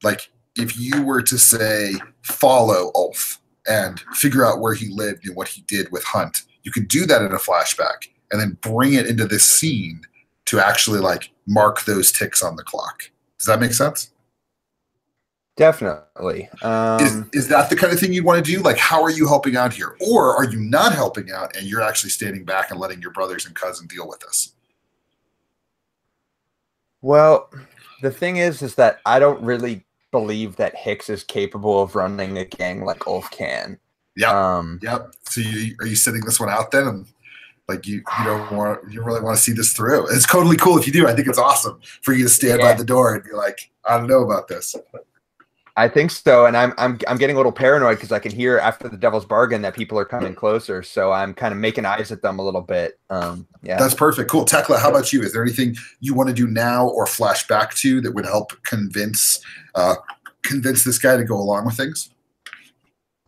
like if you were to say follow Ulf and figure out where he lived and what he did with Hunt, you could do that in a flashback and then bring it into this scene to actually like mark those ticks on the clock. Does that make sense? Definitely. Is that the kind of thing you want to do? Like, how are you helping out here? Or are you not helping out and you're actually standing back and letting your brothers and cousin deal with this? Well, the thing is that I don't really believe that Hicks is capable of running a gang like Ulf can. Yeah. Yep. So are you sitting this one out then? And like you really want to see this through? It's totally cool if you do. I think it's awesome for you to stand by the door and be like, I don't know about this. I think so, and I'm getting a little paranoid because I can hear after the Devil's Bargain that people are coming closer, so I'm kind of making eyes at them a little bit. Yeah, that's perfect. Cool, Tekla. How about you? Is there anything you want to do now or flash back to that would help convince this guy to go along with things?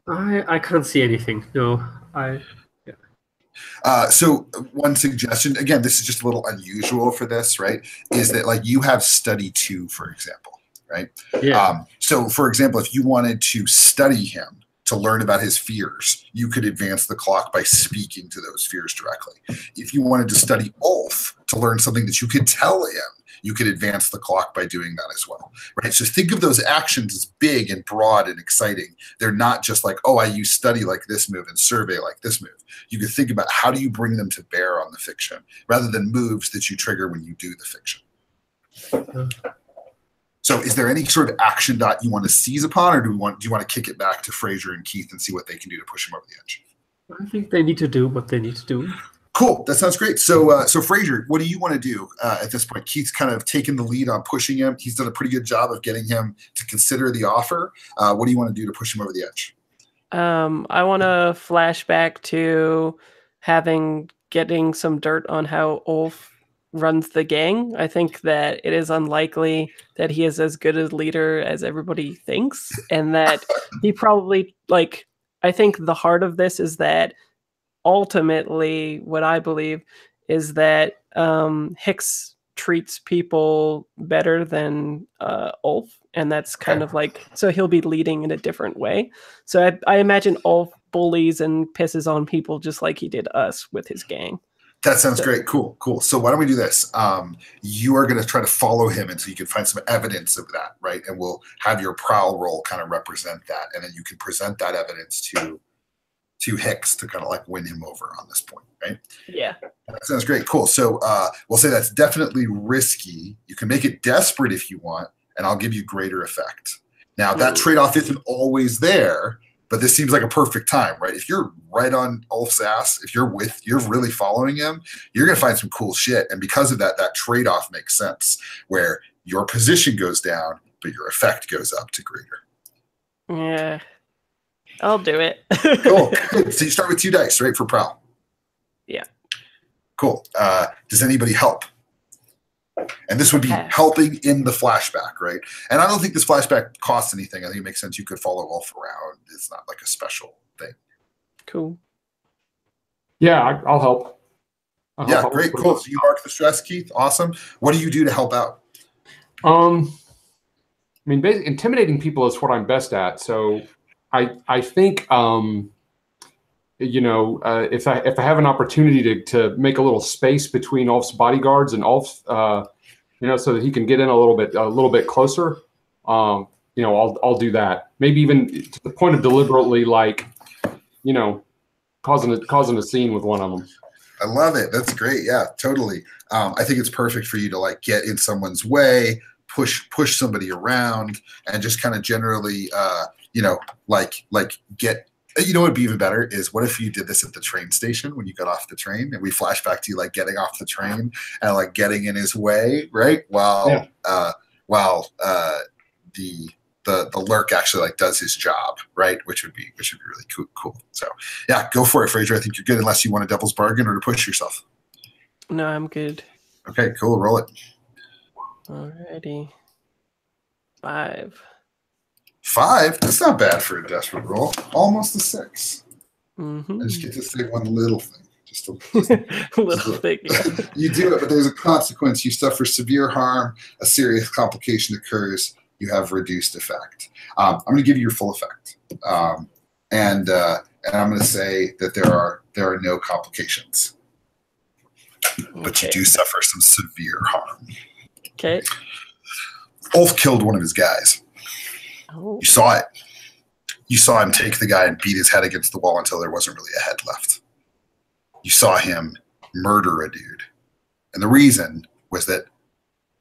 I can't see anything. No, So one suggestion, again, this is just a little unusual for this, right? Is that like you have study 2, for example. Right. Yeah. So, for example, if you wanted to study him to learn about his fears, you could advance the clock by speaking to those fears directly. If you wanted to study Ulf to learn something that you could tell him, you could advance the clock by doing that as well. Right. So think of those actions as big and broad and exciting. They're not just like, oh, I use study like this move and survey like this move. You could think about how do you bring them to bear on the fiction rather than moves that you trigger when you do the fiction. So is there any sort of action dot you want to seize upon, or do you want to kick it back to Fraser and Keith and see what they can do to push him over the edge? I think they need to do what they need to do. Cool. That sounds great. So Fraser, what do you want to do at this point? Keith's kind of taken the lead on pushing him. He's done a pretty good job of getting him to consider the offer. What do you want to do to push him over the edge? I want to flash back to getting some dirt on how Ulf runs the gang. I think that it is unlikely that he is as good a leader as everybody thinks, and that he probably, like, I think the heart of this is that ultimately what I believe is that Hicks treats people better than Ulf, and that's kind of like, so he'll be leading in a different way. So I imagine Ulf bullies and pisses on people just like he did us with his gang. That sounds great. Cool. So why don't we do this? You are going to try to follow him until you can find some evidence of that, right? And we'll have your prowl roll kind of represent that, and then you can present that evidence to Hicks to kind of like win him over on this point, right? Yeah. That sounds great. Cool. So we'll say that's definitely risky. You can make it desperate if you want, and I'll give you greater effect. Now, that trade-off isn't always there, but this seems like a perfect time, right? If you're right on Ulf's ass, if you're really following him, you're going to find some cool shit. And because of that, that trade-off makes sense, where your position goes down, but your effect goes up to greater. Yeah. I'll do it. Cool. So you start with 2 dice, right, for prowl? Yeah. Cool. Does anybody help? And this would be helping in the flashback, right? And I don't think this flashback costs anything. I think it makes sense. You could follow Ulf around. It's not like a special thing. Cool. Yeah, I'll help. Yeah, great. Cool. So you mark the stress, Keith. Awesome. What do you do to help out? I mean, basically, intimidating people is what I'm best at. So I think, if I have an opportunity to make a little space between Ulf's bodyguards and Ulf, so that he can get in a little bit closer, I'll do that. Maybe even to the point of deliberately, like, causing a scene with one of them. I love it. That's great. Yeah, totally. I think it's perfect for you to like get in someone's way, push somebody around, and just kind of generally, get. You know what would be even better is what if you did this at the train station when you got off the train, and we flash back to you like getting off the train and like getting in his way, right? While the the lurk actually like does his job, right? Which would be really cool. So yeah, go for it, Fraser. I think you're good unless you want a devil's bargain or to push yourself. No, I'm good. Okay, cool. Roll it. Alrighty. 5. 5? That's not bad for a desperate roll. Almost a 6. Mm-hmm. I just get to say one little thing. Just a little thing. Yeah. You do it, but there's a consequence. You suffer severe harm. A serious complication occurs. You have reduced effect. I'm going to give you your full effect, and I'm going to say that there are no complications, but you do suffer some severe harm. Okay. Ulf killed one of his guys. Oh. You saw it. You saw him take the guy and beat his head against the wall until there wasn't really a head left. You saw him murder a dude. And the reason was that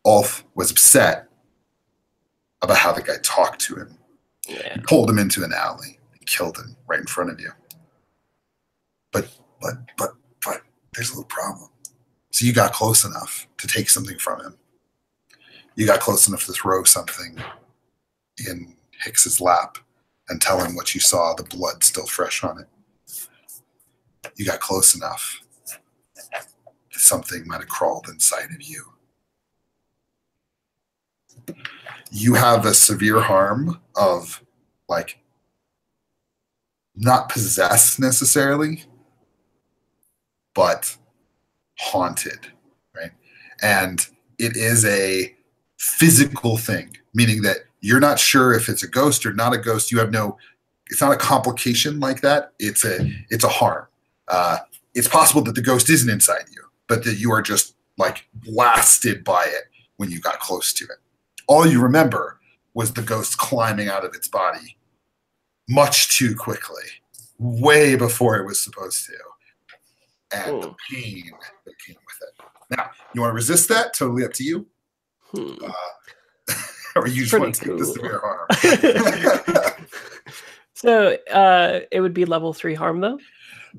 Ulf was upset about how the guy talked to him. Yeah. He pulled him into an alley and killed him right in front of you. But there's a little problem. So you got close enough to take something from him. You got close enough to throw something in Hicks's lap and tell him what you saw, the blood still fresh on it. You got close enough that something might have crawled inside of you. You have a severe harm of, like, not possessed necessarily, but haunted, right? And it is a physical thing, meaning that you're not sure if it's a ghost or not a ghost. You have it's not a complication like that. It's a harm. It's possible that the ghost isn't inside you, but that you are just like blasted by it when you got close to it. All you remember was the ghost climbing out of its body much too quickly, way before it was supposed to, and the pain that came with it. Now, you want to resist that? Totally up to you. Or you just want to take the severe harm. So it would be level 3 harm, though?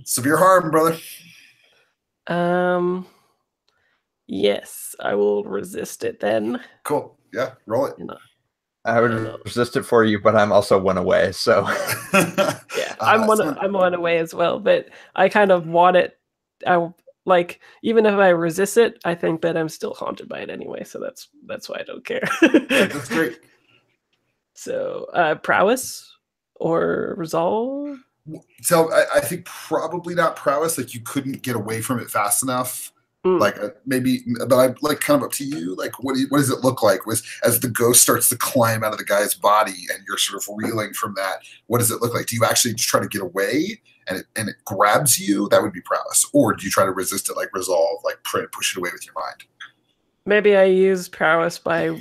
Severe harm, brother. Yes, I will resist it then. Cool. Yeah, roll it. I would resist it for you, but I'm also 1 away, so. Yeah, I'm one away as well, but I kind of want it. Like, even if I resist it, I think that I'm still haunted by it anyway, so that's why I don't care. Yeah, that's great. So, prowess or resolve? So I think probably not prowess. Like, you couldn't get away from it fast enough. Like maybe, but I like kind of up to you. Like, what does it look like? As the ghost starts to climb out of the guy's body and you're sort of reeling from that? What does it look like? Do you actually just try to get away and it grabs you? That would be prowess. Or do you try to resist it, like resolve, like try to push it away with your mind? Maybe I use prowess by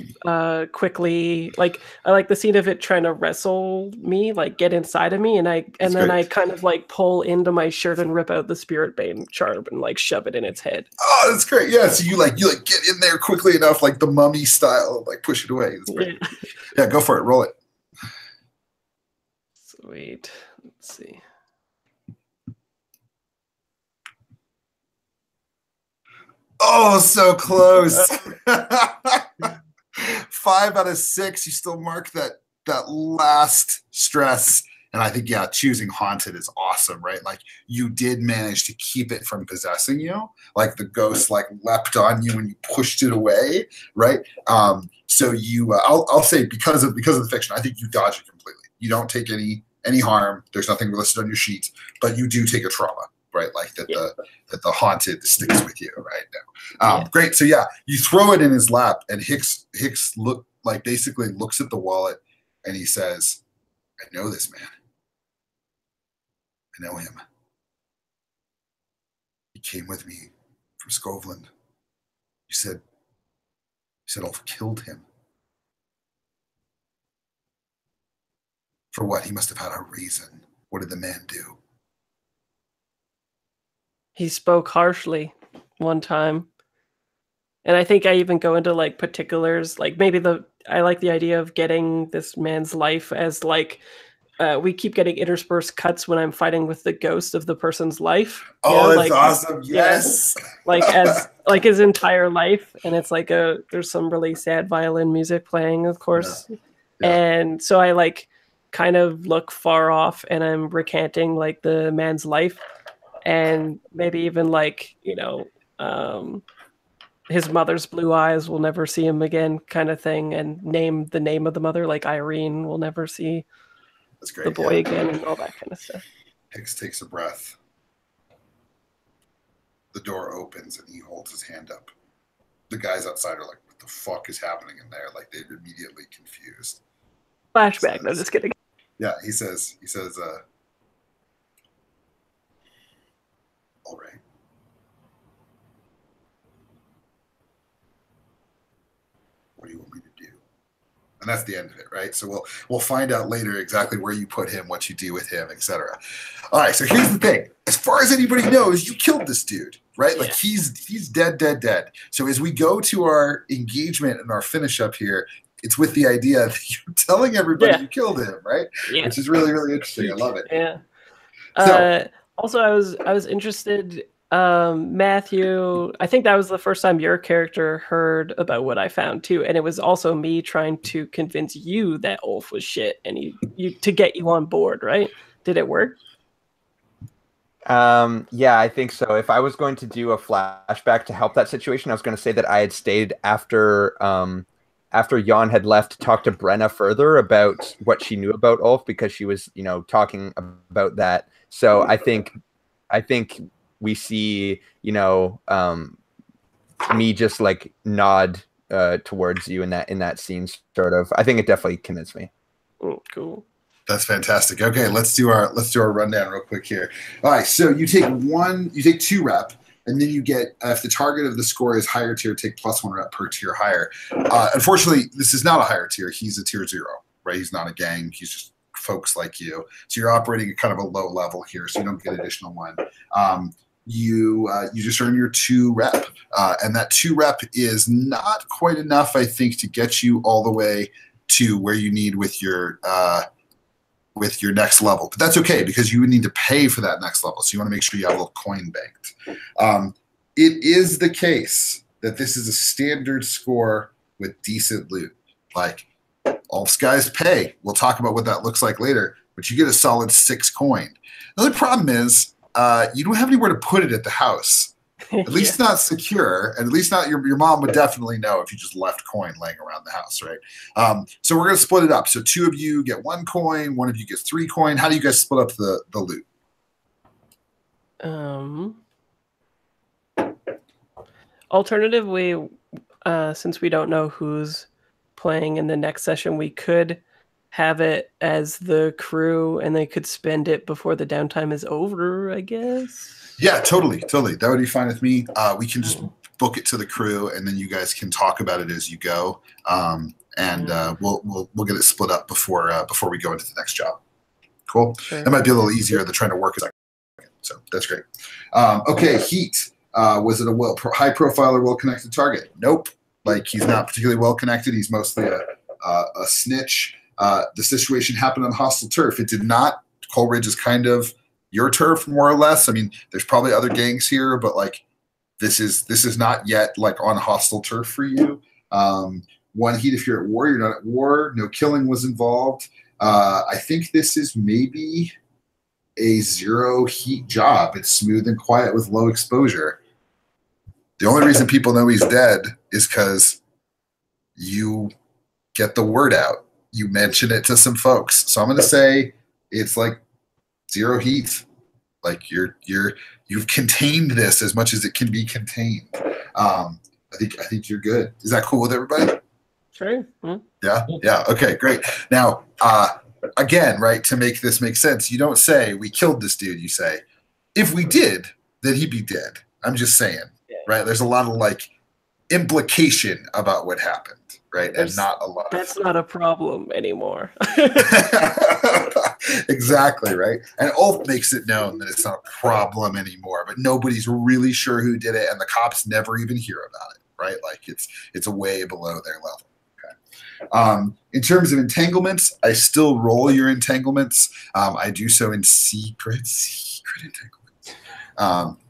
quickly, like, I like the scene of it trying to wrestle me, like get inside of me, and then I kind of like pull into my shirt and rip out the Spirit Bane charm and like shove it in its head. Oh, that's great. Yeah, so you get in there quickly enough, like the mummy style, like push it away. That's great. Yeah, go for it. Roll it. Sweet. Let's see. Oh, so close. 5 out of 6. You still mark that last stress. And I think, yeah, choosing haunted is awesome, right? Like, you did manage to keep it from possessing you. Like, the ghost like leapt on you and you pushed it away, right? So you, I'll say because of the fiction, I think you dodge it completely. You don't take any harm. There's nothing listed on your sheet, but you do take a trauma. Right, like that the haunted sticks with you right now. Great. So yeah, you throw it in his lap, and Hicks basically looks at the wallet, and he says, "I know this man. I know him. He came with me from Scotland. You said Ulf killed him. For what? He must have had a reason. What did the man do?" He spoke harshly one time. And I think I even go into like particulars, like maybe I like the idea of getting this man's life as like, we keep getting interspersed cuts when I'm fighting with the ghost of the person's life. Oh, that's awesome. Yes. Yeah, like as like his entire life. And it's like there's some really sad violin music playing, of course. Yeah. And so I like kind of look far off and I'm recanting like the man's life and maybe even like, his mother's blue eyes will never see him again kind of thing, and name the name of the mother, like Irene will never see That's great. the boy again and all that kind of stuff. Hicks takes a breath. The door opens and he holds his hand up. The guys outside are like, what the fuck is happening in there? Like, they're immediately confused. Flashback. No, just kidding. Yeah, he says, all right. What do you want me to do? And that's the end of it, right? So we'll find out later exactly where you put him, what you do with him, etc. All right, so here's the thing. As far as anybody knows, you killed this dude, right? Yeah. Like he's dead. So as we go to our engagement and our finish up here, it's with the idea that you're telling everybody you killed him, right? Yeah. Which is really, really interesting. I love it. Yeah. So, also, I was interested, Matthew. I think that was the first time your character heard about what I found too, and it was also me trying to convince you that Ulf was shit, and you to get you on board, right? Did it work? Yeah, I think so. If I was going to do a flashback to help that situation, I was going to say that I had stayed after Jan had left to talk to Brenna further about what she knew about Ulf, because she was, talking about that. So I think we see, me just like nod towards you in that scene, sort of. I think it definitely convinced me. Oh, cool. that's fantastic. Okay, let's do our rundown real quick here. All right, so you take 2 rep, and then you get, if the target of the score is higher tier, take +1 rep per tier higher. Unfortunately, this is not a higher tier. He's a tier 0, right? He's not a gang. He's just folks like you. So you're operating at kind of a low level here, so you don't get additional 1. You just earn your 2 rep, and that 2 rep is not quite enough, I think, to get you all the way to where you need with your next level. But that's okay, because you would need to pay for that next level. So you want to make sure you have a little coin banked. It is the case that this is a standard score with decent loot. Like, all guys pay. We'll talk about what that looks like later, but you get a solid 6 coin. The only problem is you don't have anywhere to put it at the house. At least not secure, and at least not your mom would definitely know if you just left coin laying around the house, right? So we're going to split it up. So 2 of you get 1 coin, 1 of you gets 3 coin. How do you guys split up the loot? Alternatively, since we don't know who's playing in the next session, we could have it as the crew and they could spend it before the downtime is over, I guess. Yeah, totally. That would be fine with me. We can just book it to the crew, and then you guys can talk about it as you go, and we'll get it split up before we go into the next job. Cool. Sure. That might be a little easier than trying to work a second. So that's great. Okay, Heat. Was it a high profile or well connected target? Nope. Like, he's not particularly well connected. He's mostly a snitch. The situation happened on hostile turf. It did not. Coleridge is kind of your turf, more or less. I mean, there's probably other gangs here, but like, this is not yet like on hostile turf for you. 1 heat if you're at war. You're not at war. No killing was involved. I think this is maybe a 0 heat job. It's smooth and quiet with low exposure. The only reason people know he's dead is because you get the word out. You mention it to some folks. So I'm going to say it's like 0 heat. Like, you've contained this as much as it can be contained. I think you're good. Is that cool with everybody? Sure. Yeah. Okay, great. Now, again, right, to make this make sense, you don't say we killed this dude. You say, if we did, then he'd be dead. I'm just saying, right? There's a lot of like implication about what happened, right? And not a lot. That's not a problem anymore. Exactly, right? And Ulf makes it known that it's not a problem anymore, but nobody's really sure who did it, and the cops never even hear about it, right? Like, it's a way below their level. Okay. In terms of entanglements, I still roll your entanglements. I do so in secret entanglements,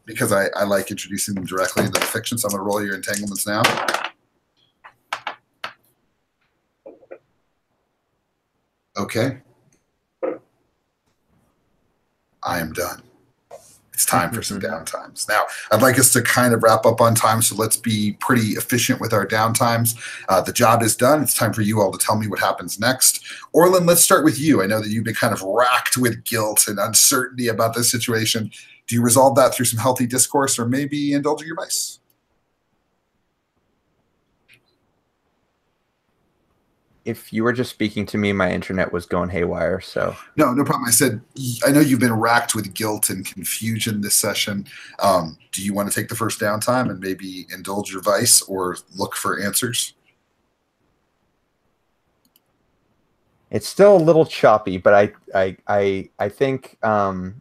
because I like introducing them directly into the fiction. So I'm going to roll your entanglements now. Okay. I am done. It's time for some downtimes. Now, I'd like us to kind of wrap up on time, so let's be pretty efficient with our downtimes. The job is done. It's time for you all to tell me what happens next. Orlin, let's start with you. I know that you've been kind of racked with guilt and uncertainty about this situation. Do you resolve that through some healthy discourse or maybe indulging your vice? If you were just speaking to me, my internet was going haywire. So no problem. I said, I know you've been racked with guilt and confusion this session. Do you want to take the first downtime and maybe indulge your vice or look for answers? it's still a little choppy, but I think to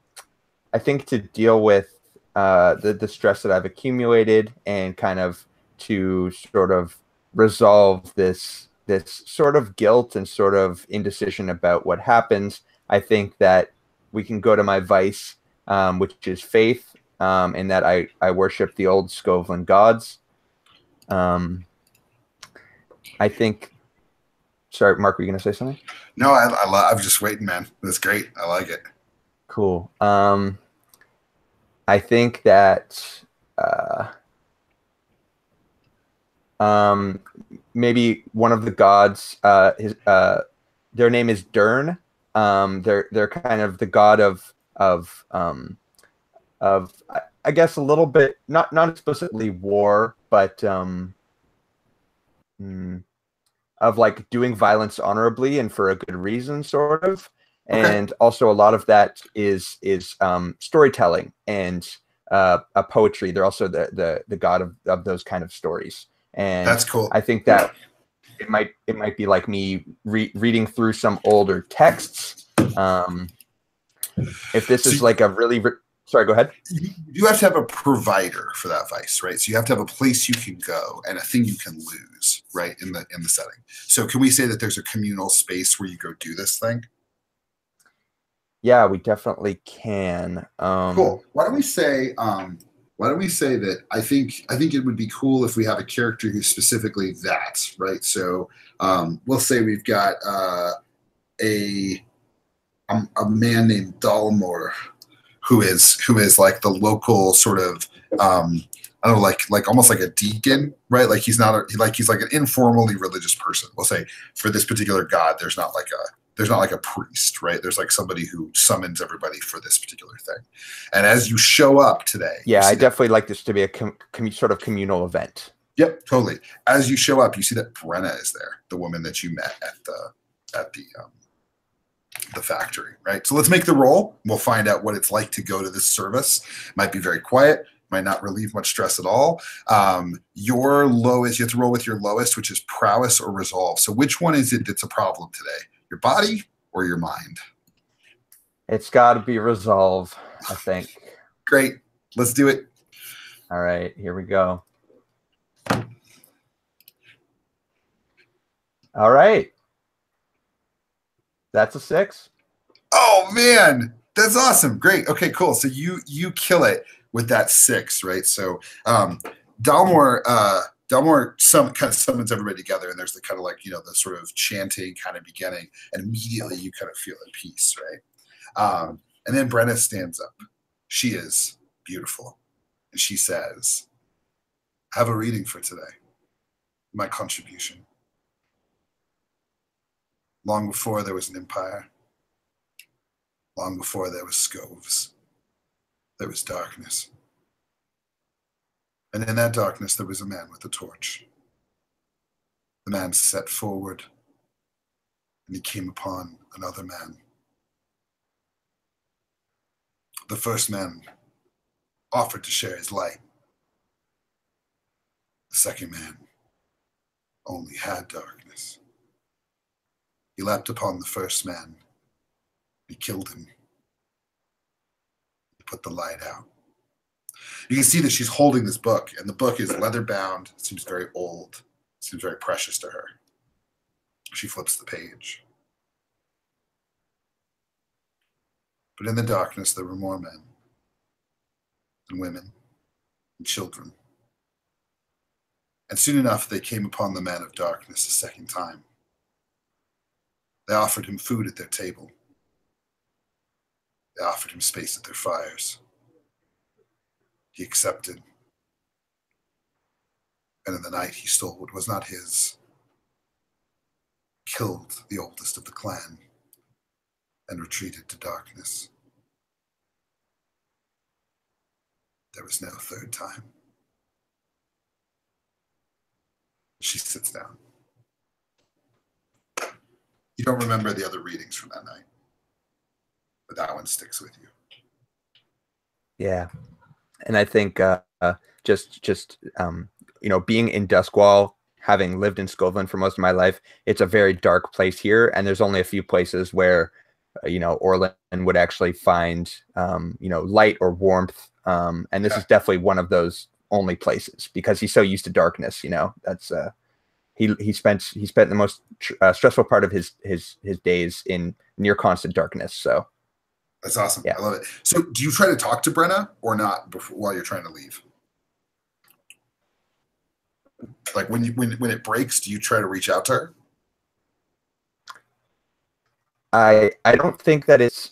deal with the stress that I've accumulated and kind of to sort of resolve this sort of guilt and sort of indecision about what happens, I think that we can go to my vice, which is faith, in that I worship the old Scovlan gods. I think. Sorry, Mark, were you going to say something? No, I'm just waiting, man. That's great. I like it. Cool. I think that maybe one of the gods, their name is Dern. They're kind of the god of I guess a little bit not explicitly war, but of like doing violence honorably and for a good reason, sort of. Okay. And also a lot of that is storytelling and a poetry. They're also the god of those kind of stories. And that's cool. I think that it might be like me reading through some older texts. If this is like a really sorry, go ahead. You have to have a provider for that vice, right? So you have to have a place you can go and a thing you can lose, right, in the setting. So can we say that there's a communal space where you go do this thing? Yeah, we definitely can. Cool. Why don't we say that I think it would be cool if we have a character who's specifically that, right? So we'll say we've got a man named Dalmor, who is like the local sort of I don't know, like almost like a deacon, right? Like he's like an informally religious person. We'll say for this particular god, there's not like a priest, right? There's like somebody who summons everybody for this particular thing. And as you show up today, yeah, I definitely like this to be a sort of communal event. Yep, totally. As you show up, you see that Brenna is there, the woman that you met at the factory, right? So let's make the roll. We'll find out what it's like to go to this service. Might be very quiet, might not relieve much stress at all. Your lowest, you have to roll with your lowest, which is prowess or resolve. So which one is it that's a problem today? Your body or your mind? It's got to be resolve, I think. Great. Let's do it. All right, here we go. All right. That's a 6. Oh man, that's awesome. Great. Okay, cool. So you kill it with that 6, right? So Dalmor kind of summons everybody together, and there's the kind of like, the sort of chanting kind of beginning, and immediately you kind of feel at peace, right? And then Brenna stands up. She is beautiful, and she says, "I have a reading for today. My contribution. Long before there was an empire, long before there was scoves, there was darkness. And in that darkness, there was a man with a torch. The man set forward, and he came upon another man. The first man offered to share his light. The second man only had darkness. He leapt upon the first man. He killed him. He put the light out." You can see that she's holding this book, and the book is leather bound. It seems very old. It seems very precious to her. She flips the page. But in the darkness, there were more men and women and children. And soon enough, they came upon the man of darkness a second time. They offered him food at their table. They offered him space at their fires. He accepted. And in the night, he stole what was not his, killed the oldest of the clan, and retreated to darkness. There was no third time. She sits down. You don't remember the other readings from that night, but that one sticks with you. Yeah, and I think just you know, being in Duskwall, having lived in Scotland for most of my life, it's a very dark place here, and there's only a few places where you know, Orlin would actually find you know, light or warmth, and this is definitely one of those only places because he's so used to darkness. You know, that's he spent the most stressful part of his days in near constant darkness. So that's awesome. Yeah. I love it. So do you try to talk to Brenna or not while you're trying to leave? Like when it breaks, do you try to reach out to her? I don't think that it's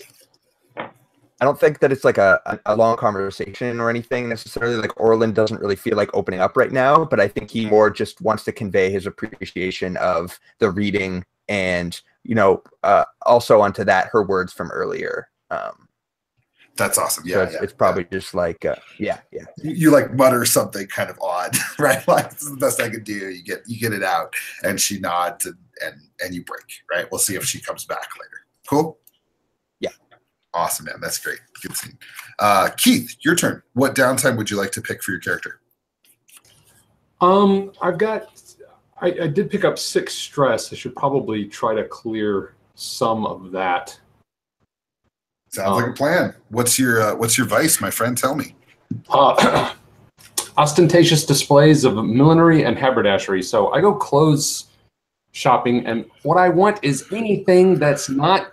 like a long conversation or anything necessarily. Like Orlin doesn't really feel like opening up right now, but I think he more just wants to convey his appreciation of the reading and, you know, also onto that, her words from earlier. That's awesome. So Yeah, it's probably just like, yeah. You like mutter something kind of odd, right? Like, this is the best I could do. You get it out, and she nods, and you break, right? We'll see if she comes back later. Cool? Yeah. Awesome, man. That's great. Good scene. Keith, your turn. What downtime would you like to pick for your character? I did pick up 6 stress. I should probably try to clear some of that. Sounds like a plan. What's your vice, my friend? Tell me. Ostentatious displays of millinery and haberdashery. So I go clothes shopping, and what I want is anything that's not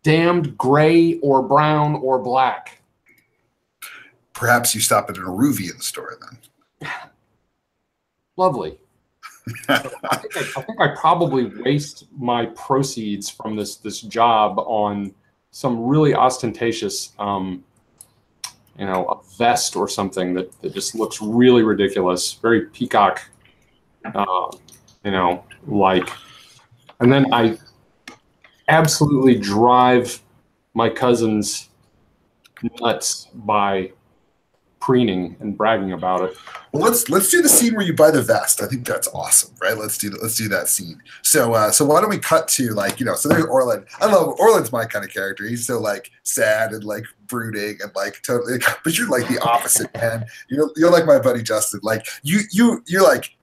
damned gray or brown or black. Perhaps you stop at an Aruvian store then. Lovely. I think I probably waste my proceeds from this job on some really ostentatious, you know, a vest or something that just looks really ridiculous, very peacock, you know, like. And then I absolutely drive my cousins nuts by preening and bragging about it. Well, let's do the scene where you buy the vest. I think that's awesome, right? Let's do that scene. So why don't we cut to, like, you know, so there's Orlin. I love Orlin's my kind of character. He's so like sad and like brooding and like totally, but you're like the opposite, man. You're like my buddy Justin. Like you're like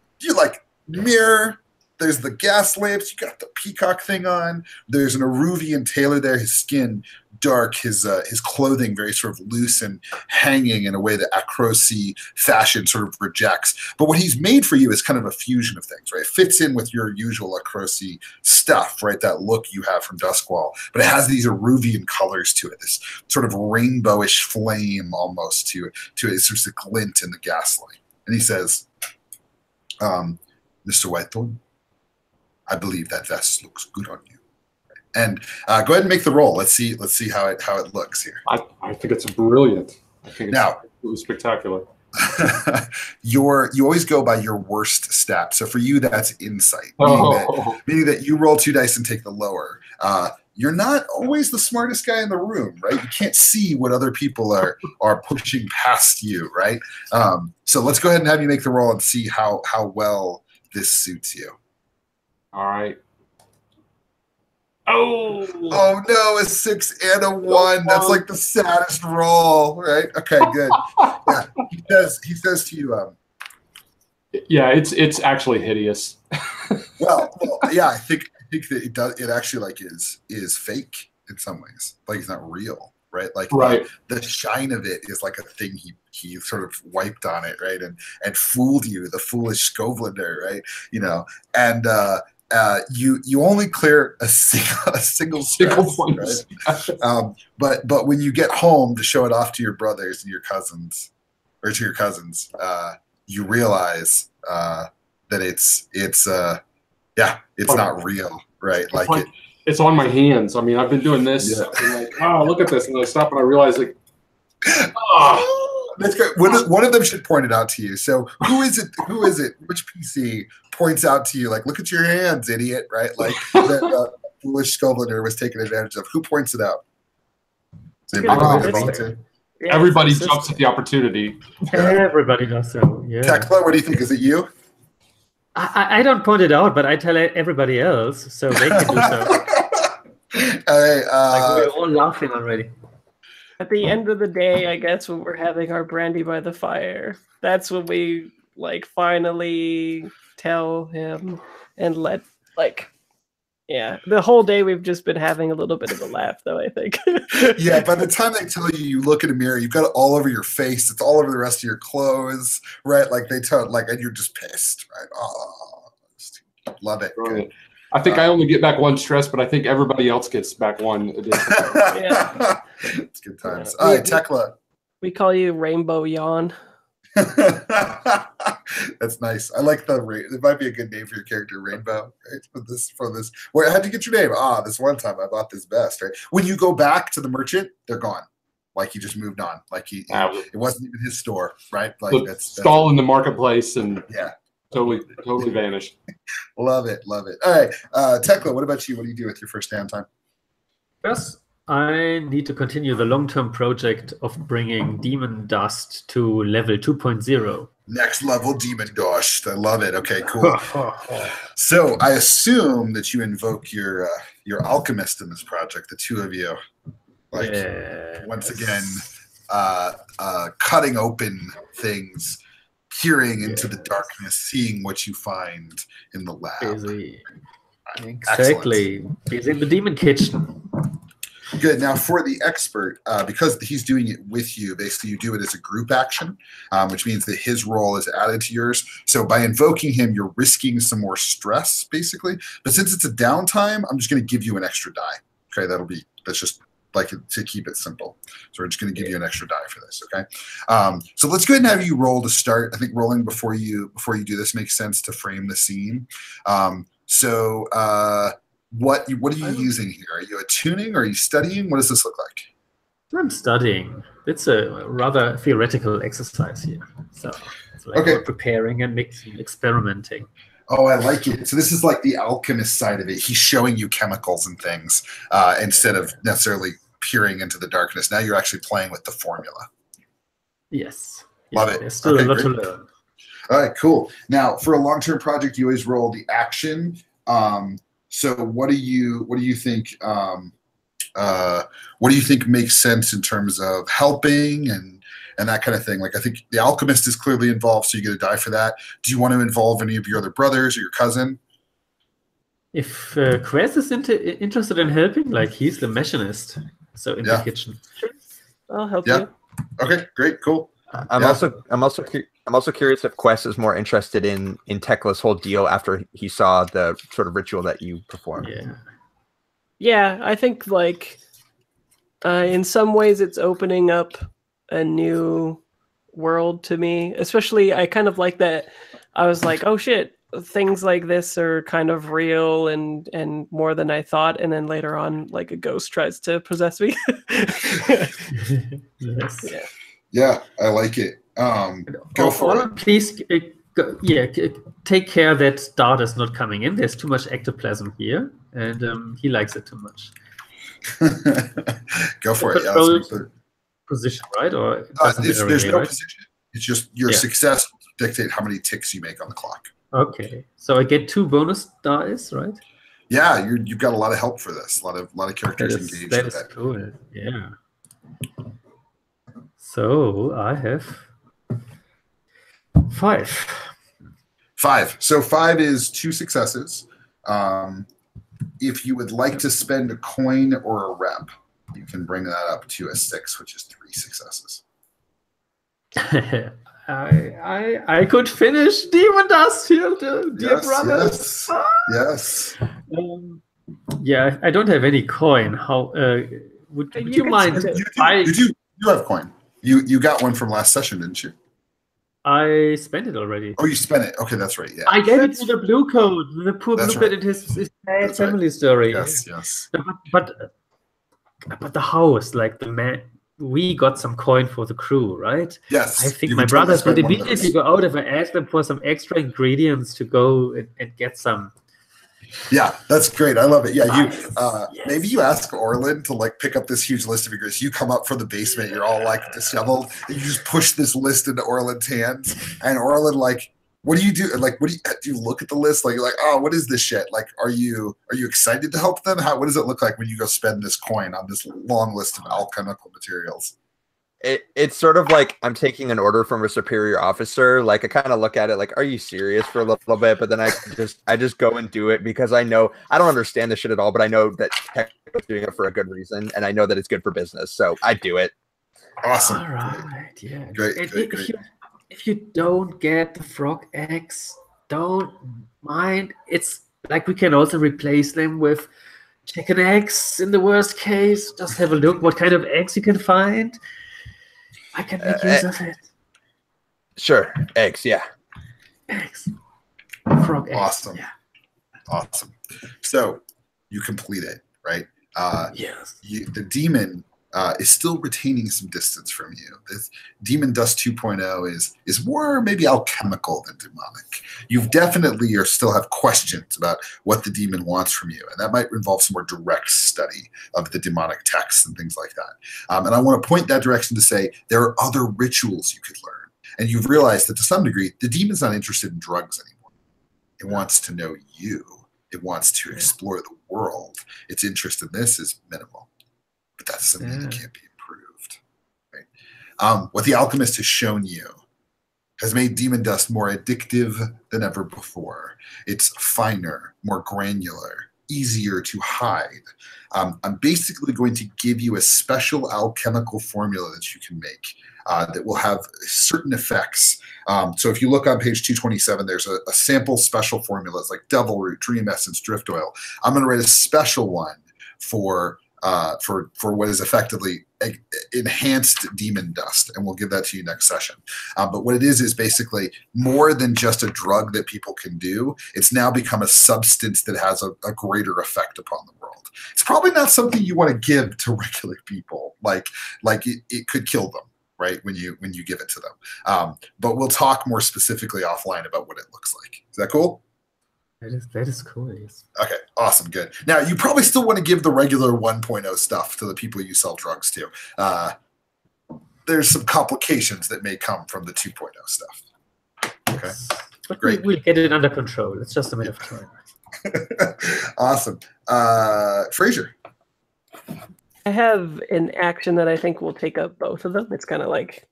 mirror. There's the gas lamps. You got the peacock thing on. There's an Aruvian tailor there. His skin dark. His clothing very sort of loose and hanging in a way that Acrosi fashion sort of rejects. But what he's made for you is kind of a fusion of things, right? It fits in with your usual Acrosi stuff, right? That look you have from Duskwall. But it has these Aruvian colors to it. This sort of rainbowish flame almost to it. It's just a glint in the gaslight. And he says, Mr. Whitethorn, I believe that vest looks good on you. And go ahead and make the roll. Let's see how it looks here. I think it's brilliant. I think it's absolutely spectacular. You always go by your worst stat. So for you, that's insight, meaning that you roll 2 dice and take the lower. You're not always the smartest guy in the room, right? You can't see what other people are pushing past you, right? So let's go ahead and have you make the roll and see how well this suits you. All right. Oh no, a 6 and a 1. That's like the saddest roll, right? Okay, good. Yeah, he says to you, yeah, it's actually hideous. well, yeah, I think that it does. It actually like is fake in some ways. Like it's not real, right? Like right. The shine of it is like a thing he sort of wiped on it, right? And fooled you, the foolish Scovlander, right? You know, and you only clear a single stress, point, right? But when you get home to show it off to your brothers and your cousins, or to your cousins, you realize that it's not real, right? Like it's on my hands. I mean, I've been doing this. Yeah. I'm like, oh, look at this, and I stop and I realize like, oh. That's great. One of them should point it out to you. So who is it? Who is it? Which PC points out to you like, look at your hands, idiot? Right? Like that foolish Skovlander was taking advantage of. Who points it out? Yeah, Everybody jumps at the opportunity. Everybody does so. Yeah. Tekla, what do you think? Is it you? I don't point it out, but I tell everybody else so they can do so. Hey, Like we're all laughing already. At the end of the day, I guess when we're having our brandy by the fire, that's when we like finally tell him and let the whole day we've just been having a little bit of a laugh though, I think. Yeah, by the time they tell you, you look in a mirror, you've got it all over your face, it's all over the rest of your clothes, right? Like they tell and you're just pissed, right? Oh, love it. Right. I think I only get back one stress, but I think everybody else gets back one additional. Yeah. It's good times. All right, Tekla. We call you Rainbow Yawn. That's nice. I like it might be a good name for your character, Rainbow, right? For this. Where how'd you get your name? This one time I bought this vest, right? When you go back to the merchant, they're gone. Like he just moved on. Like it wasn't even his store, right? Like that's stall in the marketplace and yeah. Totally vanished. Love it. All right. Tekla, what about you? What do you do with your first downtime? Yes, I need to continue the long-term project of bringing Demon Dust to level 2.0. Next level Demon Dust. I love it. Okay, cool. So I assume that you invoke your alchemist in this project, the two of you. Once again, cutting open things, peering into the darkness, seeing what you find in the lab. Exactly. He's in the demon kitchen. Good. Now, for the expert, because he's doing it with you, basically you do it as a group action, which means that his role is added to yours. So by invoking him, you're risking some more stress, basically. But since it's a downtime, I'm just going to give you an extra die. Okay, that's just like to keep it simple. So we're just going to give you an extra die for this. Okay. So let's go ahead and have you roll to start. I think rolling before you do this makes sense to frame the scene. What are you using here? Are you attuning? Or are you studying? What does this look like? I'm studying. It's a rather theoretical exercise here. So it's like we're preparing and mixing, experimenting. Oh, I like it. So this is like the alchemist side of it. He's showing you chemicals and things instead of necessarily peering into the darkness. Now you're actually playing with the formula. Yes. Love it. There's still a lot to learn. All right, cool. Now, for a long-term project, you always roll the action. So what do you think? What do you think makes sense in terms of helping and that kind of thing? Like I think the alchemist is clearly involved, so you get a die for that. Do you want to involve any of your other brothers or your cousin? If Quest is interested in helping, like he's the machinist, so in the kitchen. I'll help you. Okay, great, cool. I'm also curious if Quest is more interested in Tekla's whole deal after he saw the sort of ritual that you performed. Yeah, I think like in some ways it's opening up a new world to me. Especially I kind of like that I was like, oh shit, things like this are kind of real and more than I thought, and then later on like a ghost tries to possess me. Yes. Yeah, I like it. Go for it. Please, take care that Dart is not coming in. There's too much ectoplasm here, and he likes it too much. Go for it. Position, right? Or there's no position. It's just your success will dictate how many ticks you make on the clock. Okay, so I get 2 bonus dice, right? Yeah, you've got a lot of help for this. A lot of characters engaged. That is cool. Yeah. So I have 5. 5. So 5 is 2 successes. If you would like to spend a coin or a rep, you can bring that up to a 6, which is 3 successes. I could finish Demon Dust here, dear brothers. Yes. Yeah, I don't have any coin. How would you mind? You have coin. You got one from last session, didn't you? I spent it already. Oh, you spent it. Okay, that's right. Yeah. I gave it to the blue coat. The poor That's blue coat right. in his sad That's right. family story. Yes, yes. But the house, like the man, we got some coin for the crew, right? Yes. I think you my can totally brothers would spend one of immediately those. go out if I asked them for some extra ingredients to go and get some. Yeah, that's great. I love it. Yeah, Nice. maybe you ask Orlin to like pick up this huge list of ingredients. You come up from the basement, you're all like disheveled, and you just push this list into Orlin's hands, and Orlin like, what do you do? Like, what do you look at the list? Like, you're like, oh, what is this shit? Like, are you excited to help them? What does it look like when you go spend this coin on this long list of alchemical materials? It's sort of like I'm taking an order from a superior officer. Like I kind of look at it like, are you serious for a little bit? But then I just go and do it because I know I don't understand this shit at all, but I know that Tech is doing it for a good reason, and I know that it's good for business, so I do it. Awesome. All right. Yeah. Great. If you don't get the frog eggs, don't mind. It's like we can also replace them with chicken eggs in the worst case. Just have a look what kind of eggs you can find. I can make use of it. Sure. Eggs, yeah. Eggs. Frog eggs. Awesome. Yeah. Awesome. So you complete it, right? Yes. The demon is still retaining some distance from you. This Demon Dust 2.0 is more maybe alchemical than demonic. You definitely still have questions about what the demon wants from you, and that might involve some more direct study of the demonic texts and things like that. And I want to point that direction to say there are other rituals you could learn, and you've realized that to some degree the demon's not interested in drugs anymore. It wants to know you. It wants to explore the world. Its interest in this is minimal. But that doesn't mean it can't be improved. Right? What the alchemist has shown you has made demon dust more addictive than ever before. It's finer, more granular, easier to hide. I'm basically going to give you a special alchemical formula that you can make that will have certain effects. So if you look on page 227, there's a sample special formula. It's like devil root, dream essence, drift oil. I'm going to write a special one for what is effectively enhanced demon dust, and we'll give that to you next session. But what it is basically more than just a drug that people can do. It's now become a substance that has a greater effect upon the world. It's probably not something you want to give to regular people. Like it could kill them, right, when you give it to them. But we'll talk more specifically offline about what it looks like. Is that cool? That is cool. Yes. Okay, awesome, good. Now, you probably still want to give the regular 1.0 stuff to the people you sell drugs to. There's some complications that may come from the 2.0 stuff. Okay, but great. We'll get it under control. It's just a matter of time. Awesome. Fraser. I have an action that I think will take up both of them. It's kind of like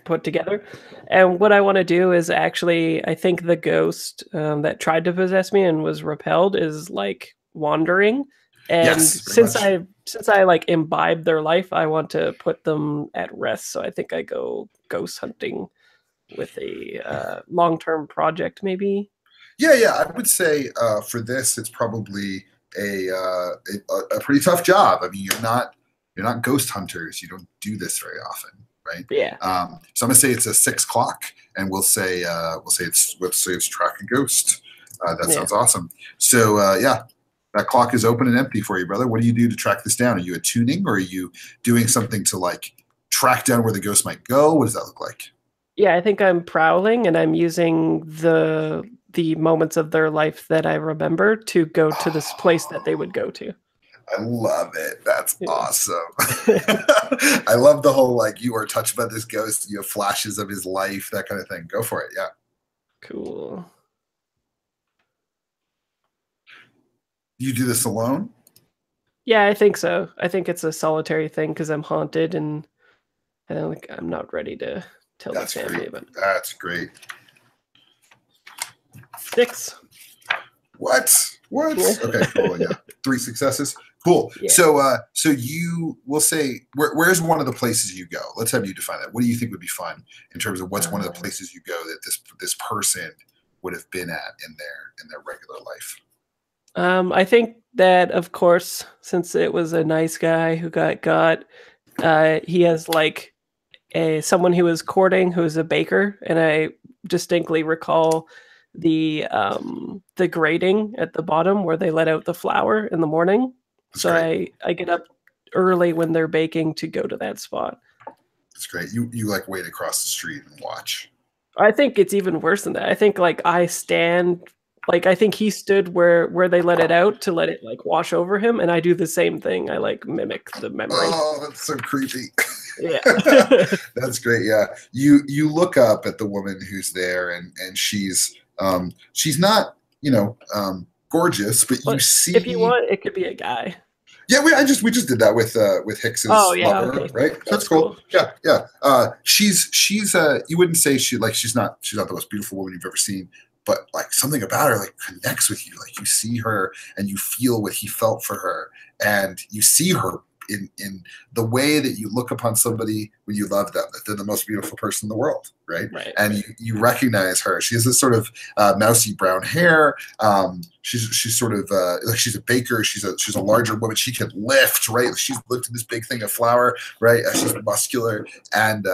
put together. And what I want to do is actually, I think the ghost that tried to possess me and was repelled is like wandering. And since I like imbibe their life, I want to put them at rest. So I think I go ghost hunting with a long-term project, maybe. Yeah. I would say for this, it's probably a pretty tough job. I mean, you're not ghost hunters. You don't do this very often. Right. Yeah. So I'm gonna say it's a 6 o'clock, and we'll say it's track and ghost. That sounds awesome. So that clock is open and empty for you, brother. What do you do to track this down? Are you attuning, or are you doing something to like track down where the ghost might go? What does that look like? Yeah, I think I'm prowling, and I'm using the moments of their life that I remember to go to this place that they would go to. I love it. That's awesome. I love the whole like you are touched by this ghost. You have flashes of his life, that kind of thing. Go for it. Yeah. Cool. You do this alone? Yeah, I think so. I think it's a solitary thing because I'm haunted and I'm not ready to tell the family about it. That's great. 6. What? Okay, cool. Yeah, 3 successes. Cool. Yeah. So you will say, where's one of the places you go? Let's have you define that. What do you think would be fun in terms of what's one of the places you go that this person would have been at in their regular life? I think that, of course, since it was a nice guy who got, he has like someone who was courting, who's a baker, and I distinctly recall the grating at the bottom where they let out the flour in the morning. That's So great. I get up early when they're baking to go to that spot. That's great. You like wait across the street and watch. I think it's even worse than that. I think like I stand, like I think he stood where they let it out to let it like wash over him, and I do the same thing. I like mimic the memory. Oh, that's so creepy. Yeah. That's great. Yeah. You look up at the woman who's there, and she's not, gorgeous, but you see, if you want, it could be a guy. Yeah, we just did that with Hicks's lover, okay. right? That's cool. Yeah, yeah. She's you wouldn't say she's not the most beautiful woman you've ever seen, but like something about her like connects with you. Like you see her and you feel what he felt for her, and you see her in the way that you look upon somebody when you love them, that they're the most beautiful person in the world, right? And you recognize her. She has this sort of mousy brown hair. She's sort of like she's a baker. She's a larger woman. She can lift, right? She's lifted this big thing of flour, right? She's muscular, and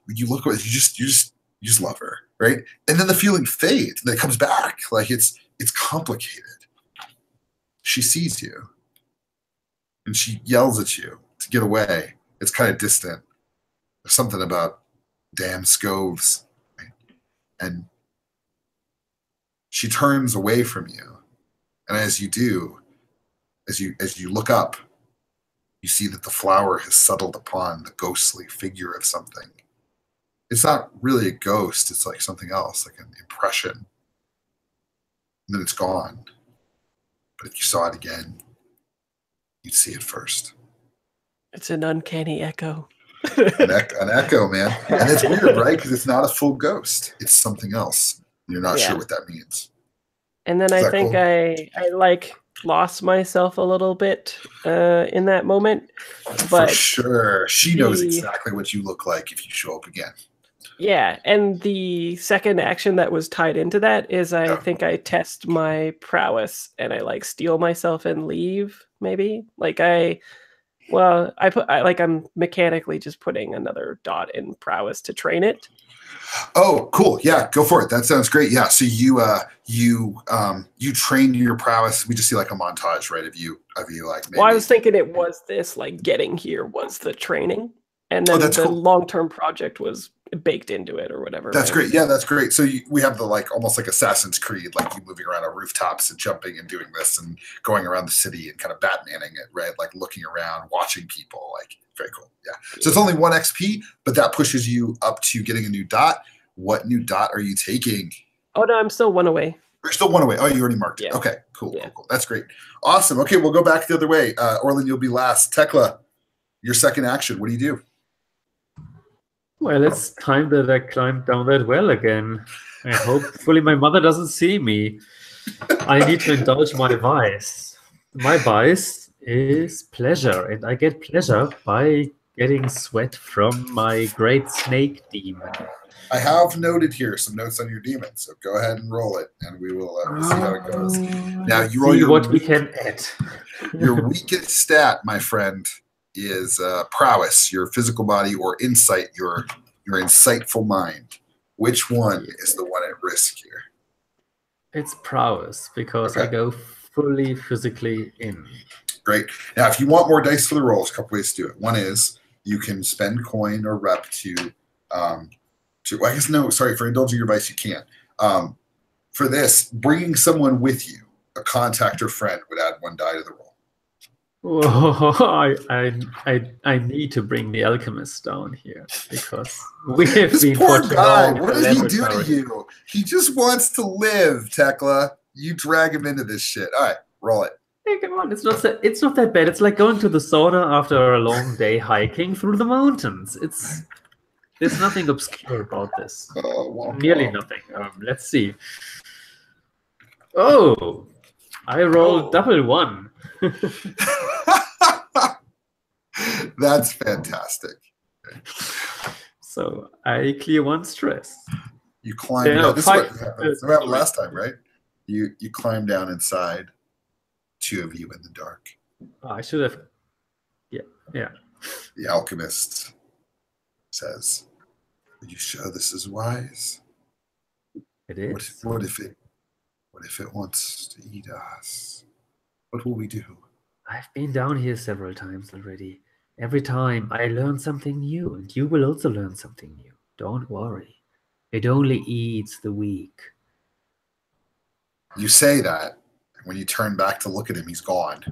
you look at it, you just love her, right? And then the feeling fades, and it comes back. Like it's complicated. She sees you. And she yells at you to get away. It's kind of distant. There's something about damn scoves. Right? And she turns away from you. And as you do, as you look up, you see that the flower has settled upon the ghostly figure of something. It's not really a ghost. It's like something else, like an impression. And then it's gone. But if you saw it again, you'd see it first. It's an uncanny echo. an echo, man. And it's weird, right? Because it's not a full ghost. It's something else. You're not sure what that means. And then I think cool? I like lost myself a little bit in that moment. But for sure. She knows exactly what you look like if you show up again. Yeah, and the second action that was tied into that is I think I test my prowess and I like steal myself and leave, maybe. Like I'm mechanically just putting another dot in prowess to train it. Oh, cool. Yeah, go for it. That sounds great. Yeah, so you train your prowess. We just see like a montage, right, of you like maybe. Well, I was thinking it was this like getting here was the training. And then the cool. long-term project was baked into it or whatever. That's great. Yeah, that's great. So we have the like almost like Assassin's Creed, like you moving around on rooftops and jumping and doing this and going around the city and kind of Batmaning it, right? Like looking around, watching people, like very cool. Yeah. So it's only 1 XP, but that pushes you up to getting a new dot. What new dot are you taking? Oh no, I'm still 1 away. You're still 1 away. Oh, you already marked it. Yeah. Okay, cool, cool. That's great. Awesome. Okay, we'll go back the other way. Orlin, you'll be last. Tekla, your second action. What do you do? Well, it's time that I climb down that well again. Hopefully my mother doesn't see me. I need to indulge my vice. My vice is pleasure, and I get pleasure by getting sweat from my great snake demon. I have noted here some notes on your demon, so go ahead and roll it, and we will see how it goes. Now you roll your what we can add. Your weakest stat, my friend, is prowess, your physical body, or insight, your insightful mind. Which one is the one at risk here? It's prowess, because I go fully physically in. Great. Now, if you want more dice for the rolls, a couple ways to do it. One is you can spend coin or rep for indulging your vice, you can't. For this, bringing someone with you, a contact or friend, would add 1 die to the roll. Oh, I need to bring the alchemist down here because we have this been poor guy. What did he do to you? He just wants to live, Tekla. You drag him into this shit. All right, roll it. Hey, come on, it's not that bad. It's like going to the sauna after a long day hiking through the mountains. There's nothing obscure about this. Nearly nothing. Let's see. Oh, I rolled double 1. That's fantastic. So I clear 1 stress. You climb down. This is what happened last time, right? You climb down inside. 2 of you in the dark. I should have. Yeah. The alchemist Says, "Are you sure this is wise? It is. What if it wants to eat us? What will we do?" I've been down here several times already. Every time I learn something new, and you will also learn something new. Don't worry. It only eats the weak. You say that, and when you turn back to look at him, he's gone.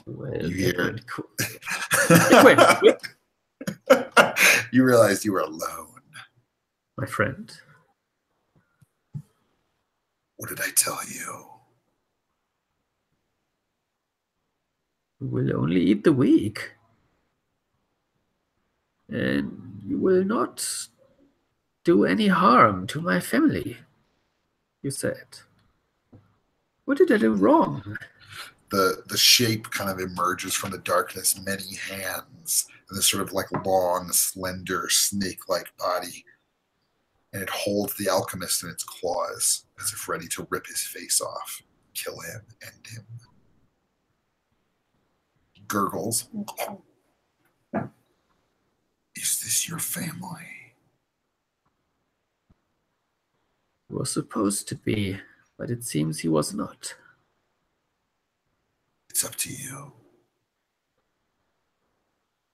Well, You that hear went cool. It went quick, You realized you were alone. my friend. What did I tell you? You will only eat the weak. And you will not do any harm to my family, you said. What did I do wrong? The shape kind of emerges from the darkness, many hands, and this sort of like long, slender, snake-like body. And it holds the alchemist in its claws, as if ready to rip his face off, kill him, end him. He gurgles. Is this your family? He was supposed to be, but it seems he was not. It's up to you.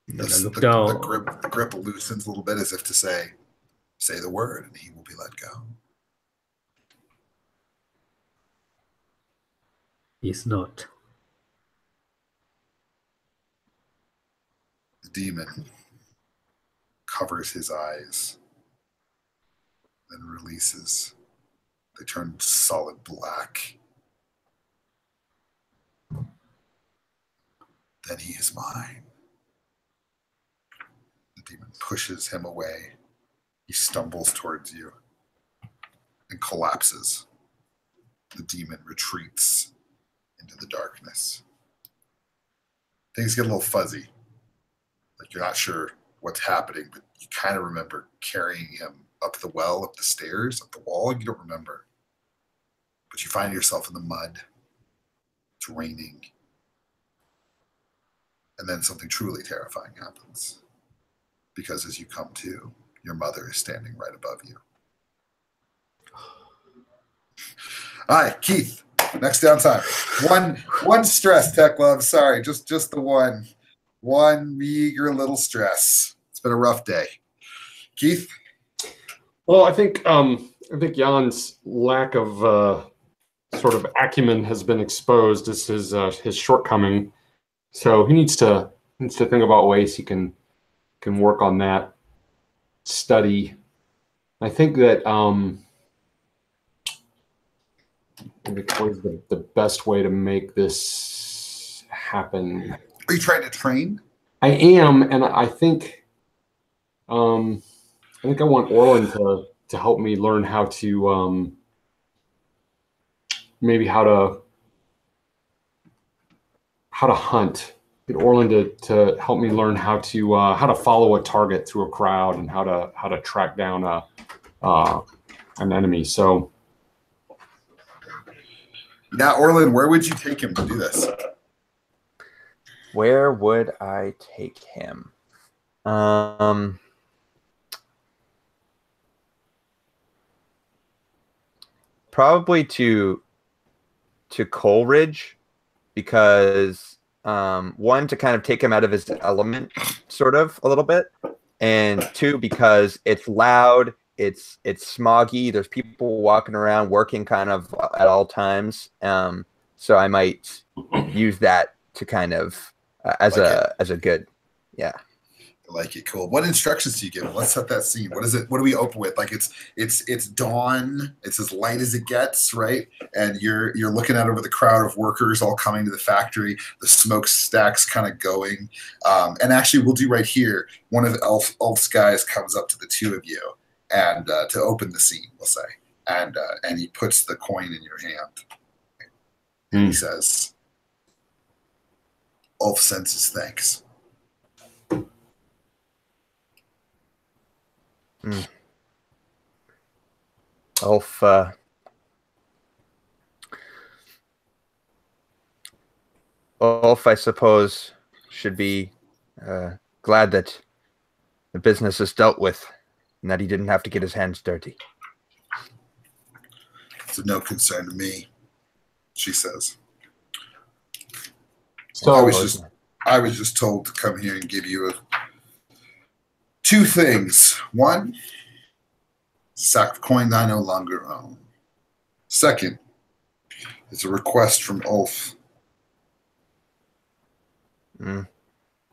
And then I look down. The grip loosens a little bit as if to say the word and he will be let go. He's not. The demon covers his eyes, then releases. They turn solid black. Then he is mine. The demon pushes him away. He stumbles towards you and collapses. The demon retreats into the darkness. Things get a little fuzzy. Like you're not sure what's happening, but you kind of remember carrying him up the well, up the stairs, up the wall. You don't remember. But you find yourself in the mud. It's raining. And then something truly terrifying happens. Because as you come to, your mother is standing right above you. All right, Keith, next downtime. One stress, Tech Love. Sorry, just the one. One meager little stress. It's been a rough day. Keith? Well, I think Jan's lack of sort of acumen has been exposed as his shortcoming. So he needs to think about ways he can work on that. Study. I think that what is the best way to make this happen? Are you trying to train? I am, and I think I want Orland to help me learn how to maybe how to hunt. Get Orland to help me learn how to follow a target through a crowd and how to track down an enemy. So yeah, Orland, where would you take him to do this? Where would I take him? Probably to Coleridge, because one, to kind of take him out of his element, sort of a little bit, and two, because it's loud, it's smoggy. There's people walking around, working kind of at all times. So I might use that to kind of as a good, yeah. I like it. Cool. What instructions do you give him? Let's set that scene. What is it? What do we open with? Like it's dawn. It's as light as it gets, right? And you're looking out over the crowd of workers all coming to the factory. The smokestacks kind of going. And actually, we'll do right here. One of Elf's guys comes up to the two of you and to open the scene, we'll say, and he puts the coin in your hand. And he says, "Ulf sends his thanks." Ulf, I suppose, should be glad that the business is dealt with and that he didn't have to get his hands dirty. It's of no concern to me, she says. So I was just told to come here and give you two things. One, sack of coin I no longer own. Second, it's a request from Ulf.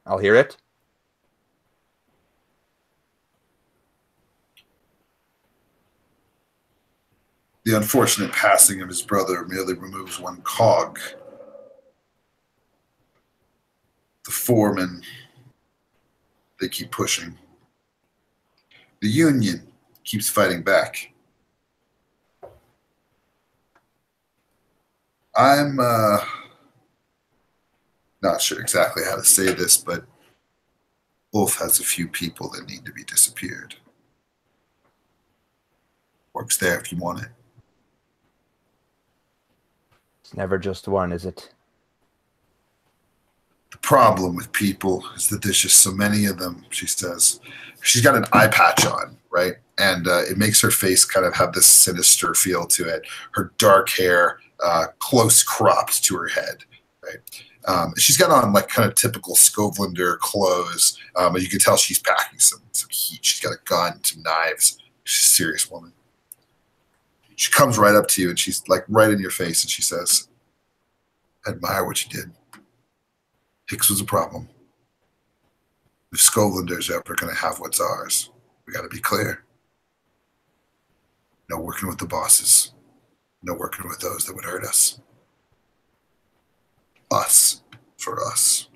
I'll hear it. The unfortunate passing of his brother merely removes one cog. The foremen, they keep pushing. The union keeps fighting back. I'm not sure exactly how to say this, but Ulf has a few people that need to be disappeared. Works there if you want it. It's never just one, is it? The problem with people is that there's just so many of them, she says. She's got an eye patch on, right? And it makes her face kind of have this sinister feel to it. Her dark hair close cropped to her head, right? She's got on like kind of typical Skovlander clothes, but you can tell she's packing some heat. She's got a gun, some knives. She's a serious woman. She comes right up to you and she's like right in your face and she says, I admire what you did. Hicks was a problem. If Skovlander's ever going to have what's ours, we got to be clear. No working with the bosses. No working with those that would hurt us. Us for us.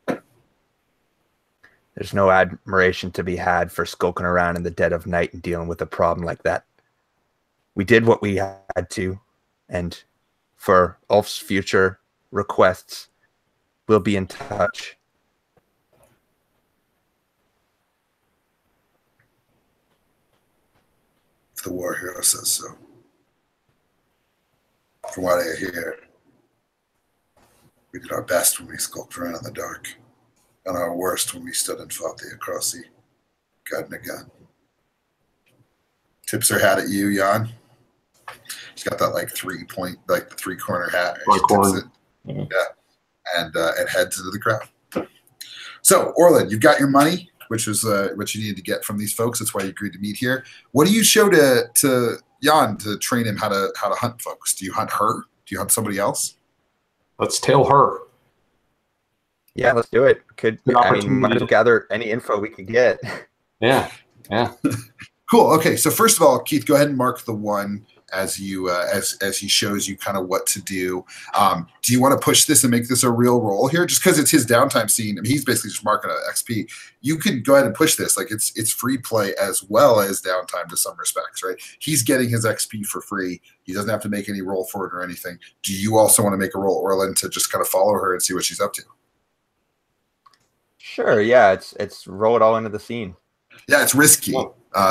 There's no admiration to be had for skulking around in the dead of night and dealing with a problem like that. We did what we had to, and for Ulf's future requests, we'll be in touch. If the war hero says so. From what I hear, we did our best when we skulked around in the dark, and our worst when we stood and fought the Acrosi, gun and a gun. Tips her hat at you, Jan. She's got that like 3-point, like the 3-corner hat. Right? She tips it. Mm-hmm. Yeah, and heads into the crowd. So, Orlin, you've got your money, which was what you needed to get from these folks. That's why you agreed to meet here. What do you show to Jan to train him how to hunt folks? Do you hunt her? Do you hunt somebody else? Let's tail her. Yeah, let's do it. Might as well gather any info we can get. Yeah. Cool. Okay, so first of all, Keith, go ahead and mark the one as you as he shows you kind of what to do. Do you want to push this and make this a real roll here? Just because it's his downtime scene, I mean, he's basically just marking an XP. You can go ahead and push this. Like it's free play as well as downtime to some respects, right? He's getting his XP for free. He doesn't have to make any roll for it or anything. Do you also want to make a roll, Orlin, to just kind of follow her and see what she's up to? Sure. Yeah. It's roll it all into the scene. Yeah, it's risky.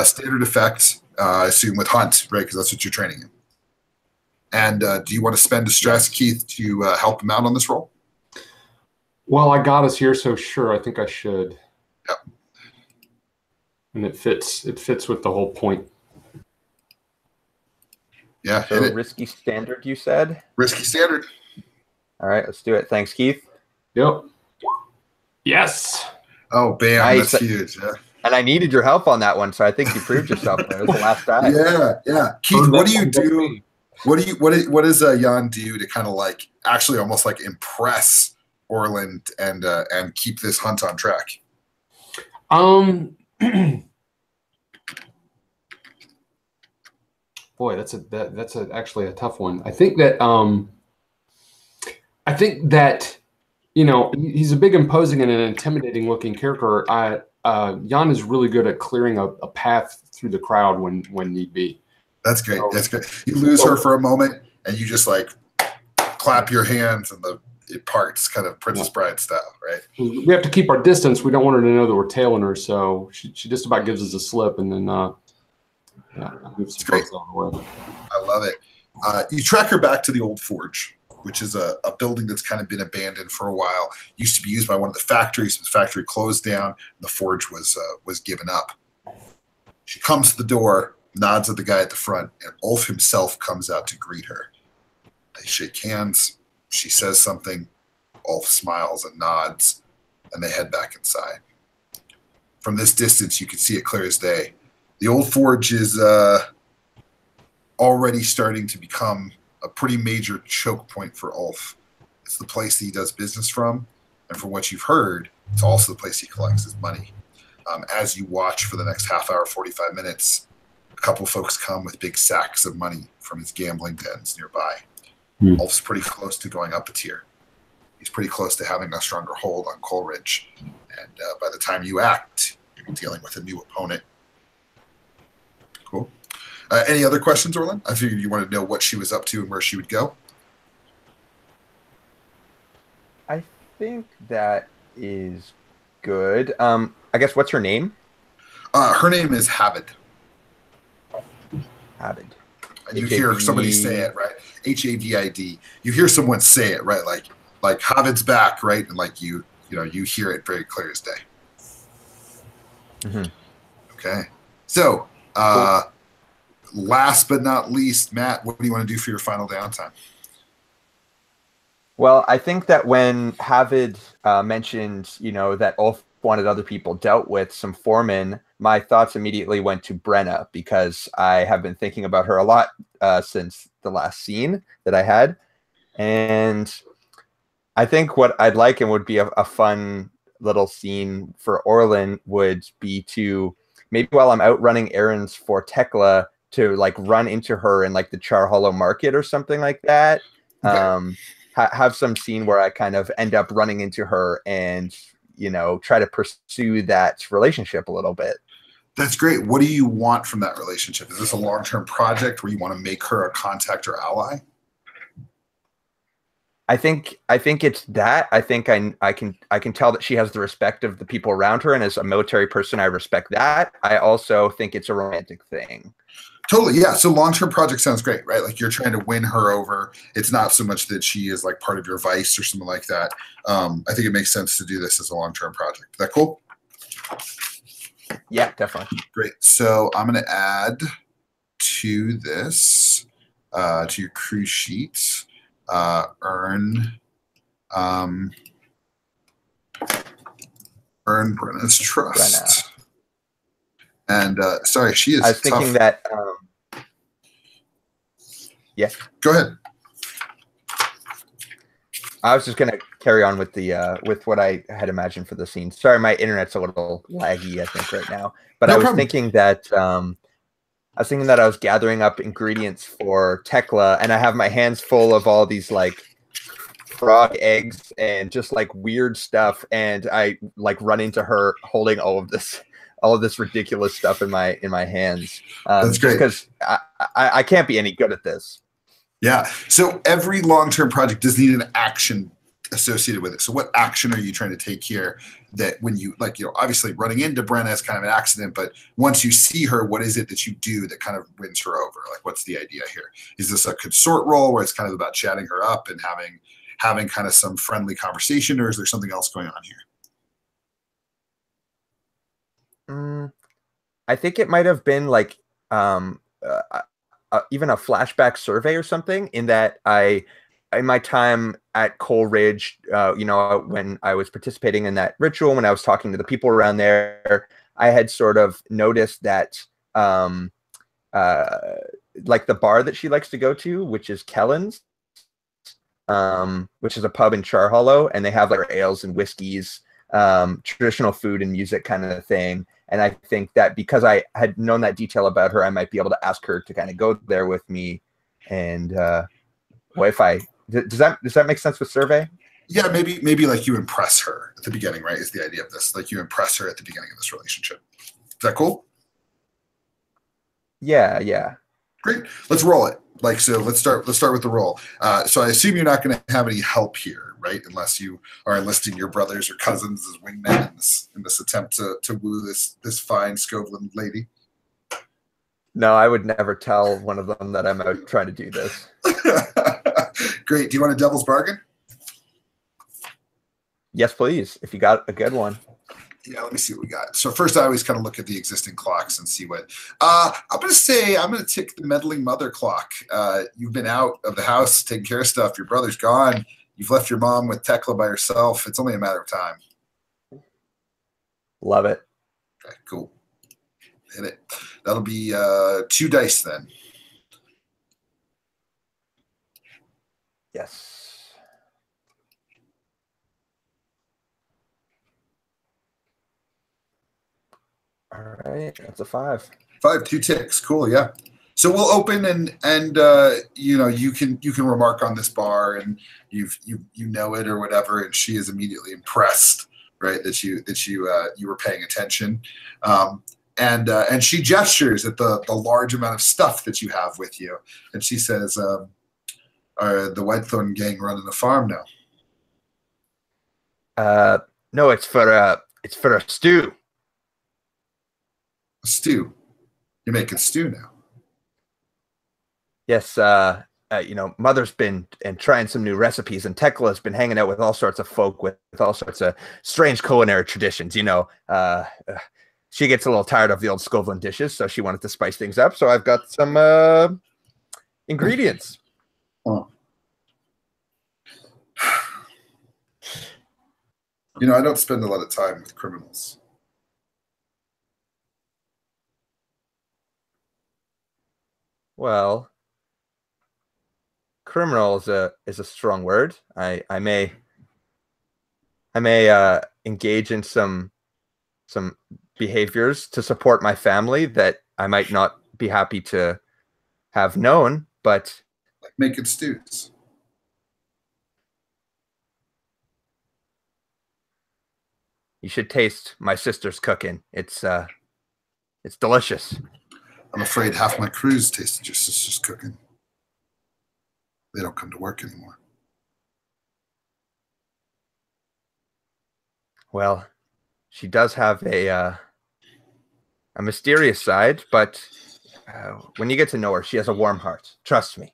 Standard effect, I assume with hunt, right? Because that's what you're training in. And do you want to spend a stress, Keith, to help him out on this roll? Well, I got us here, so sure, I think I should. Yep. And it fits with the whole point. Yeah. So risky standard, you said? Risky standard. All right, let's do it. Thanks, Keith. Yep. Yes. Oh, bam! Nice. That's huge. Yeah. And I needed your help on that one, so I think you proved yourself. That was the last time. Yeah. Keith, what do you do? What does Jan do to kind of like actually almost like impress Orlin and keep this hunt on track? Boy, that's actually a tough one. I think that you know, he's a big, imposing, and an intimidating looking character. Jan is really good at clearing a path through the crowd when need be. That's great. That's good. You lose her for a moment, and you just like clap your hands, and it parts, kind of Princess Bride style, right? We have to keep our distance. We don't want her to know that we're tailing her, so she just about gives us a slip, and then it's great. I love it. You track her back to the old forge. which is a building that's kind of been abandoned for a while. Used to be used by one of the factories. The factory closed down. And the forge was given up. She comes to the door, nods at the guy at the front, and Ulf himself comes out to greet her. They shake hands. She says something. Ulf smiles and nods, and they head back inside. From this distance, you can see it clear as day. The old forge is already starting to become a pretty major choke point for Ulf. It's the place that he does business from, and from what you've heard, it's also the place he collects his money. As you watch for the next half hour, 45 minutes, a couple folks come with big sacks of money from his gambling dens nearby. Ulf's pretty close to going up a tier. He's pretty close to having a stronger hold on Coleridge. And by the time you act, you're dealing with a new opponent. Cool. Any other questions, Orlin? I figured you wanted to know what she was up to and where she would go. I think that is good. I guess what's her name? Her name is Havid. Havid. And you hear somebody say it, right? Havid. You hear someone say it, right? Like Havid's back, right? And like you hear it very clear as day. Mm-hmm. Okay. So, last but not least, Matt, what do you want to do for your final downtime? Well, I think that when Havid mentioned, that Ulf wanted other people dealt with, some foremen, my thoughts immediately went to Brenna, because I have been thinking about her a lot since the last scene that I had. And I think what I'd like and would be a fun little scene for Orlin would be to, maybe while I'm out running errands for Tekla, to like run into her in like the Char Hollow Market or something like that. Okay. Have some scene where I kind of end up running into her and, try to pursue that relationship a little bit. That's great. What do you want from that relationship? Is this a long-term project where you want to make her a contact or ally? I think it's that. I think I can tell that she has the respect of the people around her, and as a military person, I respect that. I also think it's a romantic thing. Totally, yeah. So long-term project sounds great, right? Like you're trying to win her over. It's not so much that she is like part of your vice or something like that. I think it makes sense to do this as a long-term project. Is that cool? Yeah, definitely. Great. So I'm going to add to this, to your crew sheet, earn Brenna's trust. Brenna. And sorry, she is. I was thinking that. Yeah. Go ahead. I was just gonna carry on with the with what I had imagined for the scene. Sorry, my internet's a little laggy, I think, right now. But no problem. Thinking that I was thinking that I was gathering up ingredients for Tekla, and I have my hands full of all these like frog eggs and just like weird stuff, and I like run into her holding all of this ridiculous stuff in my hands. That's great, because I can't be any good at this. Yeah. So every long-term project does need an action associated with it. So what action are you trying to take here that when you obviously running into Brenna is kind of an accident, but once you see her, what is it that you do that kind of wins her over? Like, what's the idea here? Is this a consort role where it's kind of about chatting her up and having kind of some friendly conversation, or is there something else going on here? I think it might have been like even a flashback survey or something, in that in my time at Coleridge, when I was participating in that ritual, when I was talking to the people around there, I had sort of noticed that like the bar that she likes to go to, which is Kellen's, which is a pub in Char Hollow, and they have like ales and whiskeys, traditional food and music kind of thing. And I think that because I had known that detail about her, I might be able to ask her to kind of go there with me. And does that make sense with survey? Yeah, maybe like you impress her at the beginning, right? Is the idea of this, like you impress her at the beginning of this relationship. Is that cool? Yeah. Great. Let's roll it. So let's start with the roll. So I assume you're not going to have any help here, right? Unless you are enlisting your brothers or cousins as wingmen in this attempt to woo this fine Scovland lady. No, I would never tell one of them that I'm out trying to do this. Great. Do you want a devil's bargain? Yes, please. If you got a good one. Yeah, let me see what we got. So first, I always kind of look at the existing clocks and see what. I'm going to tick the meddling mother clock. You've been out of the house taking care of stuff. Your brother's gone. You've left your mom with Tekla by herself. It's only a matter of time. Love it. Okay, cool. Hit it. That'll be 2 dice then. Yes. All right, that's a 5. 5, 2 ticks. Cool. Yeah. So we'll open and you can remark on this bar and you know it or whatever, and she is immediately impressed, right, that you were paying attention, and she gestures at the large amount of stuff that you have with you, and she says, "Are the Whitethorn gang running the farm now?" No, it's for a stew. A stew. You're making stew now. Yes, Mother's been trying some new recipes, and Tekla's been hanging out with all sorts of folk with all sorts of strange culinary traditions. She gets a little tired of the old Scovland dishes, so she wanted to spice things up. So I've got some ingredients. Oh. I don't spend a lot of time with criminals. Well, criminal is a strong word. I may engage in some behaviors to support my family that I might not be happy to have known, but like making stews. You should taste my sister's cooking. It's delicious. I'm afraid half my crews tasted your sister's cooking. They don't come to work anymore. Well, she does have a mysterious side, but when you get to know her, she has a warm heart. Trust me.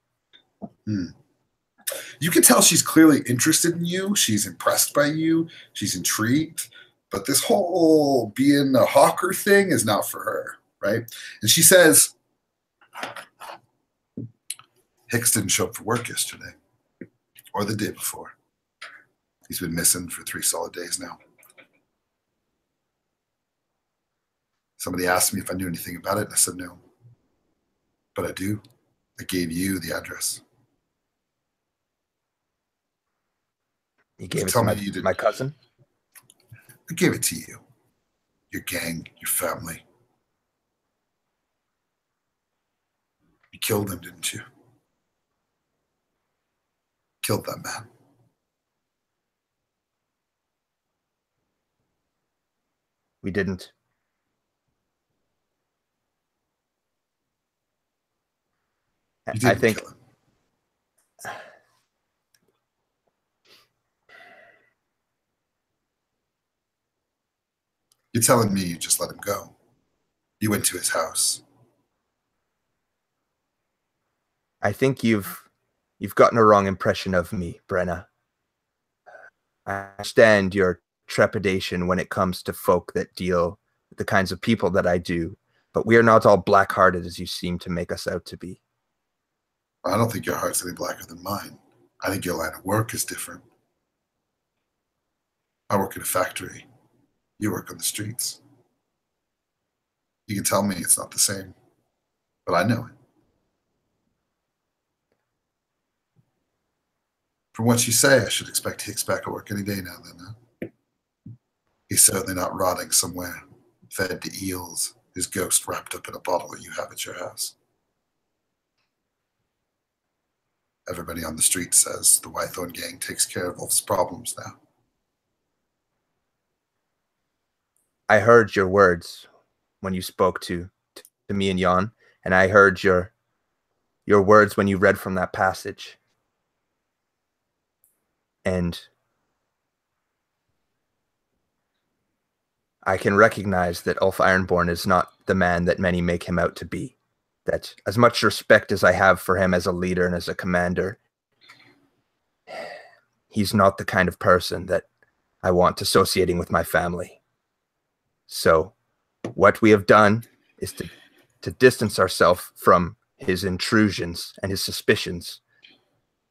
You can tell she's clearly interested in you. She's impressed by you. She's intrigued. But this whole being a hawker thing is not for her, right? And she says, Hicks didn't show up for work yesterday or the day before. He's been missing for 3 solid days now. Somebody asked me if I knew anything about it, and I said no. But I do. I gave you the address. You gave it to my cousin? I gave it to you. Your gang, your family. You killed him, didn't you? Killed that man. We didn't. I think kill him. You're telling me you just let him go. You went to his house. I think you've gotten a wrong impression of me, Brenna. I understand your trepidation when it comes to folk that deal with the kinds of people that I do, but we are not all black-hearted as you seem to make us out to be. I don't think your heart's any blacker than mine. I think your line of work is different. I work in a factory. You work on the streets. You can tell me it's not the same, but I know it. From what you say, I should expect Hicks back at work any day now then, huh? He's certainly not rotting somewhere, fed to eels, his ghost wrapped up in a bottle you have at your house. Everybody on the street says the Whitethorn gang takes care of Wolf's problems now. I heard your words when you spoke to me and Jan, and I heard your words when you read from that passage. And I can recognize that Ulf Ironborn is not the man that many make him out to be. That as much respect as I have for him as a leader and as a commander, he's not the kind of person that I want associating with my family. So what we have done is to distance ourselves from his intrusions and his suspicions.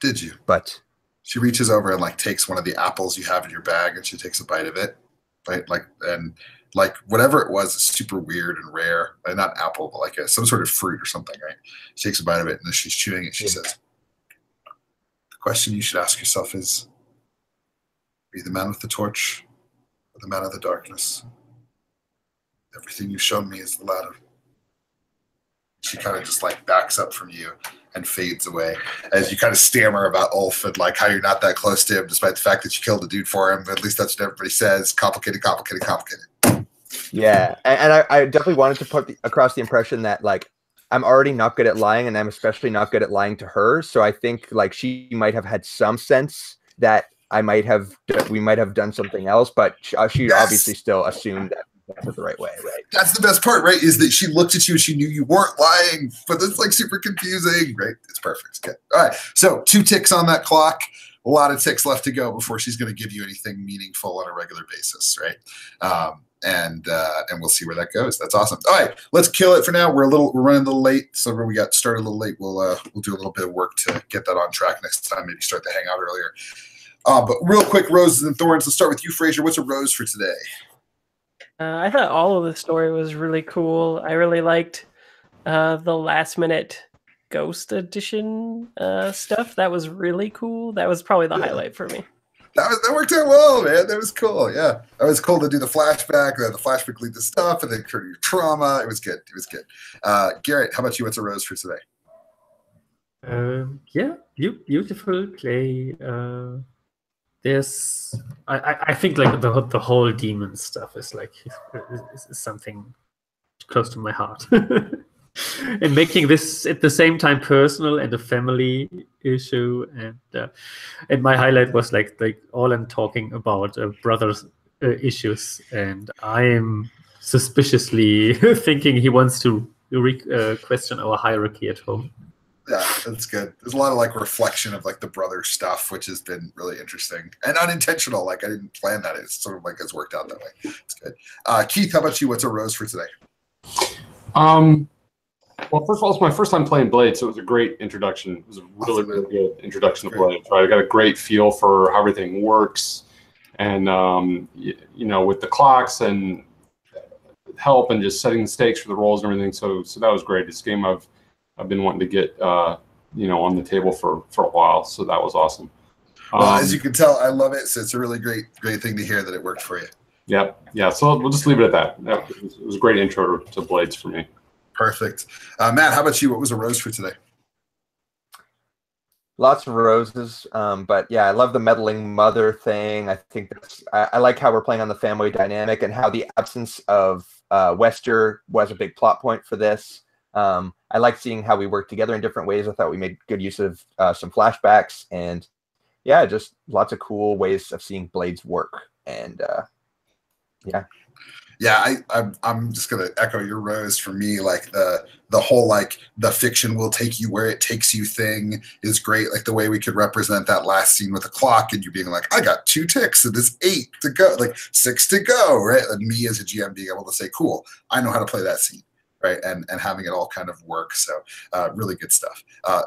Did you? But she reaches over and like takes one of the apples you have in your bag, and she takes a bite of it, right? Like whatever it was, it's super weird and rare. Not apple, but like some sort of fruit or something, right? She takes a bite of it, and as she's chewing it, she says, "The question you should ask yourself is, are you the man with the torch or the man of the darkness? Everything you've shown me is the latter." She kind of just like backs up from you and fades away as you kind of stammer about Ulf and like how you're not that close to him, despite the fact that you killed a dude for him. But at least that's what everybody says. Complicated, complicated, complicated. Yeah, and I definitely wanted to put across the impression that like I'm already not good at lying, and I'm especially not good at lying to her. So I think like she might have had some sense that we might have done something else, but she obviously still assumed that that's the right way, right? That's the best part, right? Is that she looked at you and she knew you weren't lying, but that's like super confusing, right? It's perfect. It's good. All right, so 2 ticks on that clock. A lot of ticks left to go before she's going to give you anything meaningful on a regular basis, right? And we'll see where that goes. That's awesome. All right, let's kill it for now. We're running a little late, so we got started a little late. We'll do a little bit of work to get that on track next time. Maybe start the hangout earlier. But real quick, roses and thorns. Let's start with you, Fraser. What's a rose for today? I thought all of the story was really cool. I really liked the last minute Ghost Edition stuff. That was really cool. That was probably the highlight for me. That worked out well, man. That was cool. Yeah, that was cool to do the flashback. The flashback lead to stuff, and then turn your trauma. It was good. It was good. Garrett, how about you? What's a rose for today? Yeah, beautiful play. There's, I think like the whole demon stuff is like is something close to my heart, and making this at the same time personal and a family issue, and my highlight was like Orlan talking about brothers' issues, and I'm suspiciously thinking he wants to question our hierarchy at home. Yeah, that's good. There's a lot of like reflection of like the brother stuff, which has been really interesting and unintentional. Like I didn't plan that. It's sort of like it's worked out that way. It's good. Keith, how about you? What's a rose for today? Well, first of all, it's my first time playing Blades, so it was a great introduction. It was a really, really good introduction to Blades. Right, I got a great feel for how everything works, and you know, with the clocks and help and just setting the stakes for the rolls and everything. So that was great. It's a game I've been wanting to get you know, on the table for a while, so that was awesome. Well, as you can tell, I love it. So it's a really great thing to hear that it worked for you. Yep. Yeah. So we'll just leave it at that. It was a great intro to Blades for me. Perfect. Matt, how about you? What was a rose for today? Lots of roses, but yeah, I love the meddling mother thing. I think I like how we're playing on the family dynamic and how the absence of Wester was a big plot point for this. I like seeing how we work together in different ways. I thought we made good use of some flashbacks, and yeah, just lots of cool ways of seeing Blades work. And yeah, I'm just gonna echo your rose. For me, like the whole like the fiction will take you where it takes you thing is great. Like the way we could represent that last scene with the clock and you being like, I got 2 ticks and there's 8 to go, like 6 to go, right? And me as a GM being able to say, cool, I know how to play that scene. Right, and having it all kind of work. So really good stuff.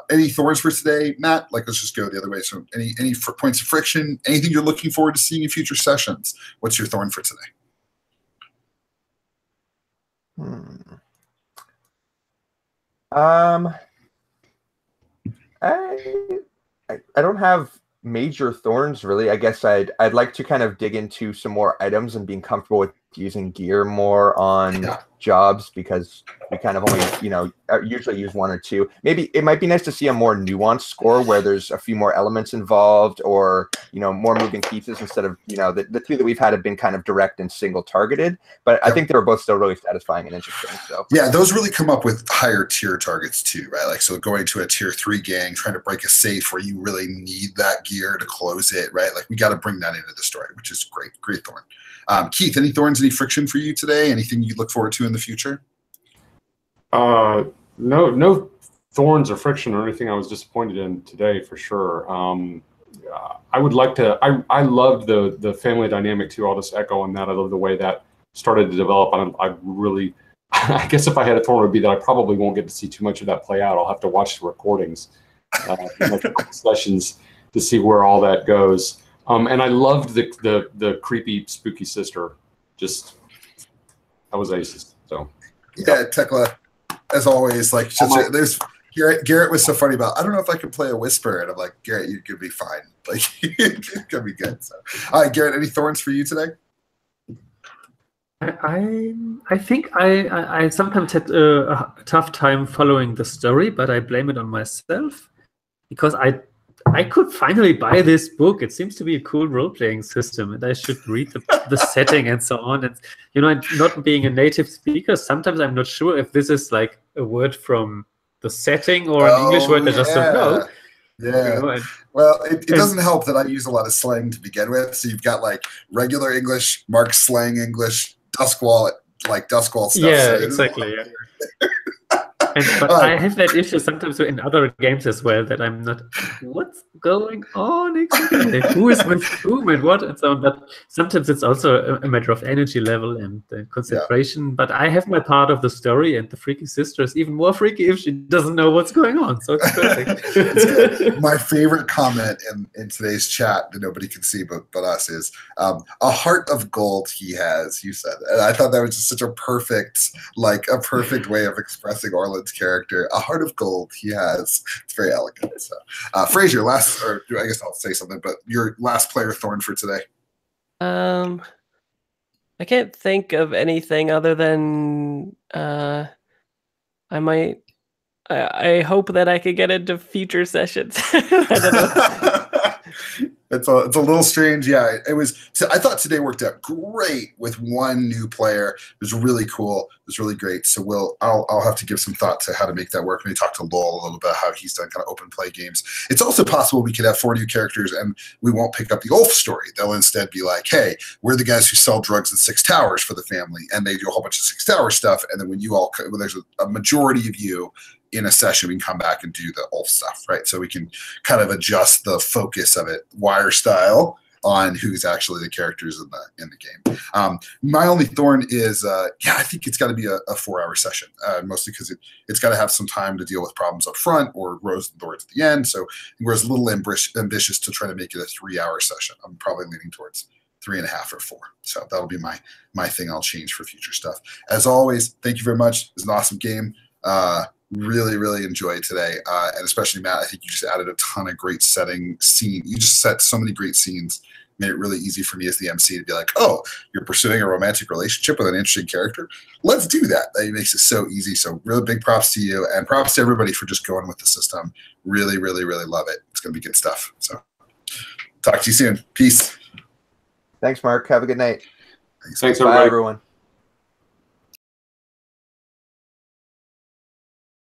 Any thorns for today, Matt? Like let's just go the other way. So any points of friction? Anything you're looking forward to seeing in future sessions? What's your thorn for today? I don't have major thorns really. I guess I'd like to kind of dig into some more items and being comfortable with using gear more on jobs, because we kind of only, you know, usually use 1 or 2. Maybe it might be nice to see a more nuanced score where there's a few more elements involved, or, you know, more moving pieces instead of, you know, the 2 that we've had have been kind of direct and single targeted, but I think they were both still really satisfying and interesting. So yeah, those really come up with higher tier targets too, right? Like, so going to a tier 3 gang, trying to break a safe where you really need that gear to close it, right? Like we got to bring that into the story, which is great thorn. Keith, any thorns, any friction for you today? Anything you look forward to in the future? No thorns or friction or anything I was disappointed in today, for sure. I would like to. I loved the family dynamic too. I'll just echo on that. I love the way that started to develop. I really, I guess if I had a tournament, it would be that I probably won't get to see too much of that play out. I'll have to watch the recordings, sessions to see where all that goes. And I loved the creepy, spooky sister. Just that was aces. So yeah, Tekla, as always, like there's. Garrett was so funny about, I don't know if I can play a whisper. And I'm like, Garrett, you could be fine. Like, it's going to be good. So, all right, Garrett, any thorns for you today? I think I sometimes had a tough time following the story, but I blame it on myself because I could finally buy this book. It seems to be a cool role-playing system, and I should read the setting and so on. And not being a native speaker, sometimes I'm not sure if this is like a word from the setting or an English word that I just don't know. Yeah. Well, it doesn't help that I use a lot of slang to begin with. So you've got like regular English, Mark's slang English, Duskwall stuff. Yeah, so exactly. Yeah. But I have that issue sometimes in other games as well, that I'm not, what's going on exactly? Who is with whom and what and so on. But sometimes it's also a matter of energy level and concentration. Yeah. But I have my part of the story, and the freaky sister is even more freaky if she doesn't know what's going on. So it's perfect. My favorite comment in today's chat that nobody can see but us is a heart of gold he has, you said. And I thought that was just such a perfect way of expressing Orland's character. A heart of gold he has. It's very elegant. So Fraser, I guess I'll say something, but your last player thorn for today. I can't think of anything other than I hope that I could get into future sessions. I don't know. It's a little strange. Yeah, it was. I thought today worked out great with one new player. It was really cool. It was really great. So I'll have to give some thought to how to make that work. Maybe talk to Lowell a little bit how he's done kind of open play games. It's also possible we could have 4 new characters and we won't pick up the Ulf story. They'll instead be like, hey, we're the guys who sell drugs at Six Towers for the family, and they do a whole bunch of Six Towers stuff. And then when there's a majority of you in a session, we can come back and do the Ulf stuff, right? So we can kind of adjust the focus of it, wire style, on who's actually the characters in the game. My only thorn is, I think it's got to be a 4-hour session, mostly because it's got to have some time to deal with problems up front or rose and thorns at the end. So we're a little ambitious to try to make it a 3-hour session. I'm probably leaning towards 3.5 or 4. So that'll be my thing I'll change for future stuff. As always, thank you very much. It was an awesome game. Really, really enjoyed today. And especially Matt, I think you just added a ton of great scene. You just set so many great scenes, made it really easy for me as the MC to be like, oh, you're pursuing a romantic relationship with an interesting character? Let's do that. That makes it so easy. So really big props to you, and props to everybody for just going with the system. Really, really, really love it. It's going to be good stuff. So talk to you soon. Peace. Thanks, Mark. Have a good night. Thanks everybody. Bye, everyone.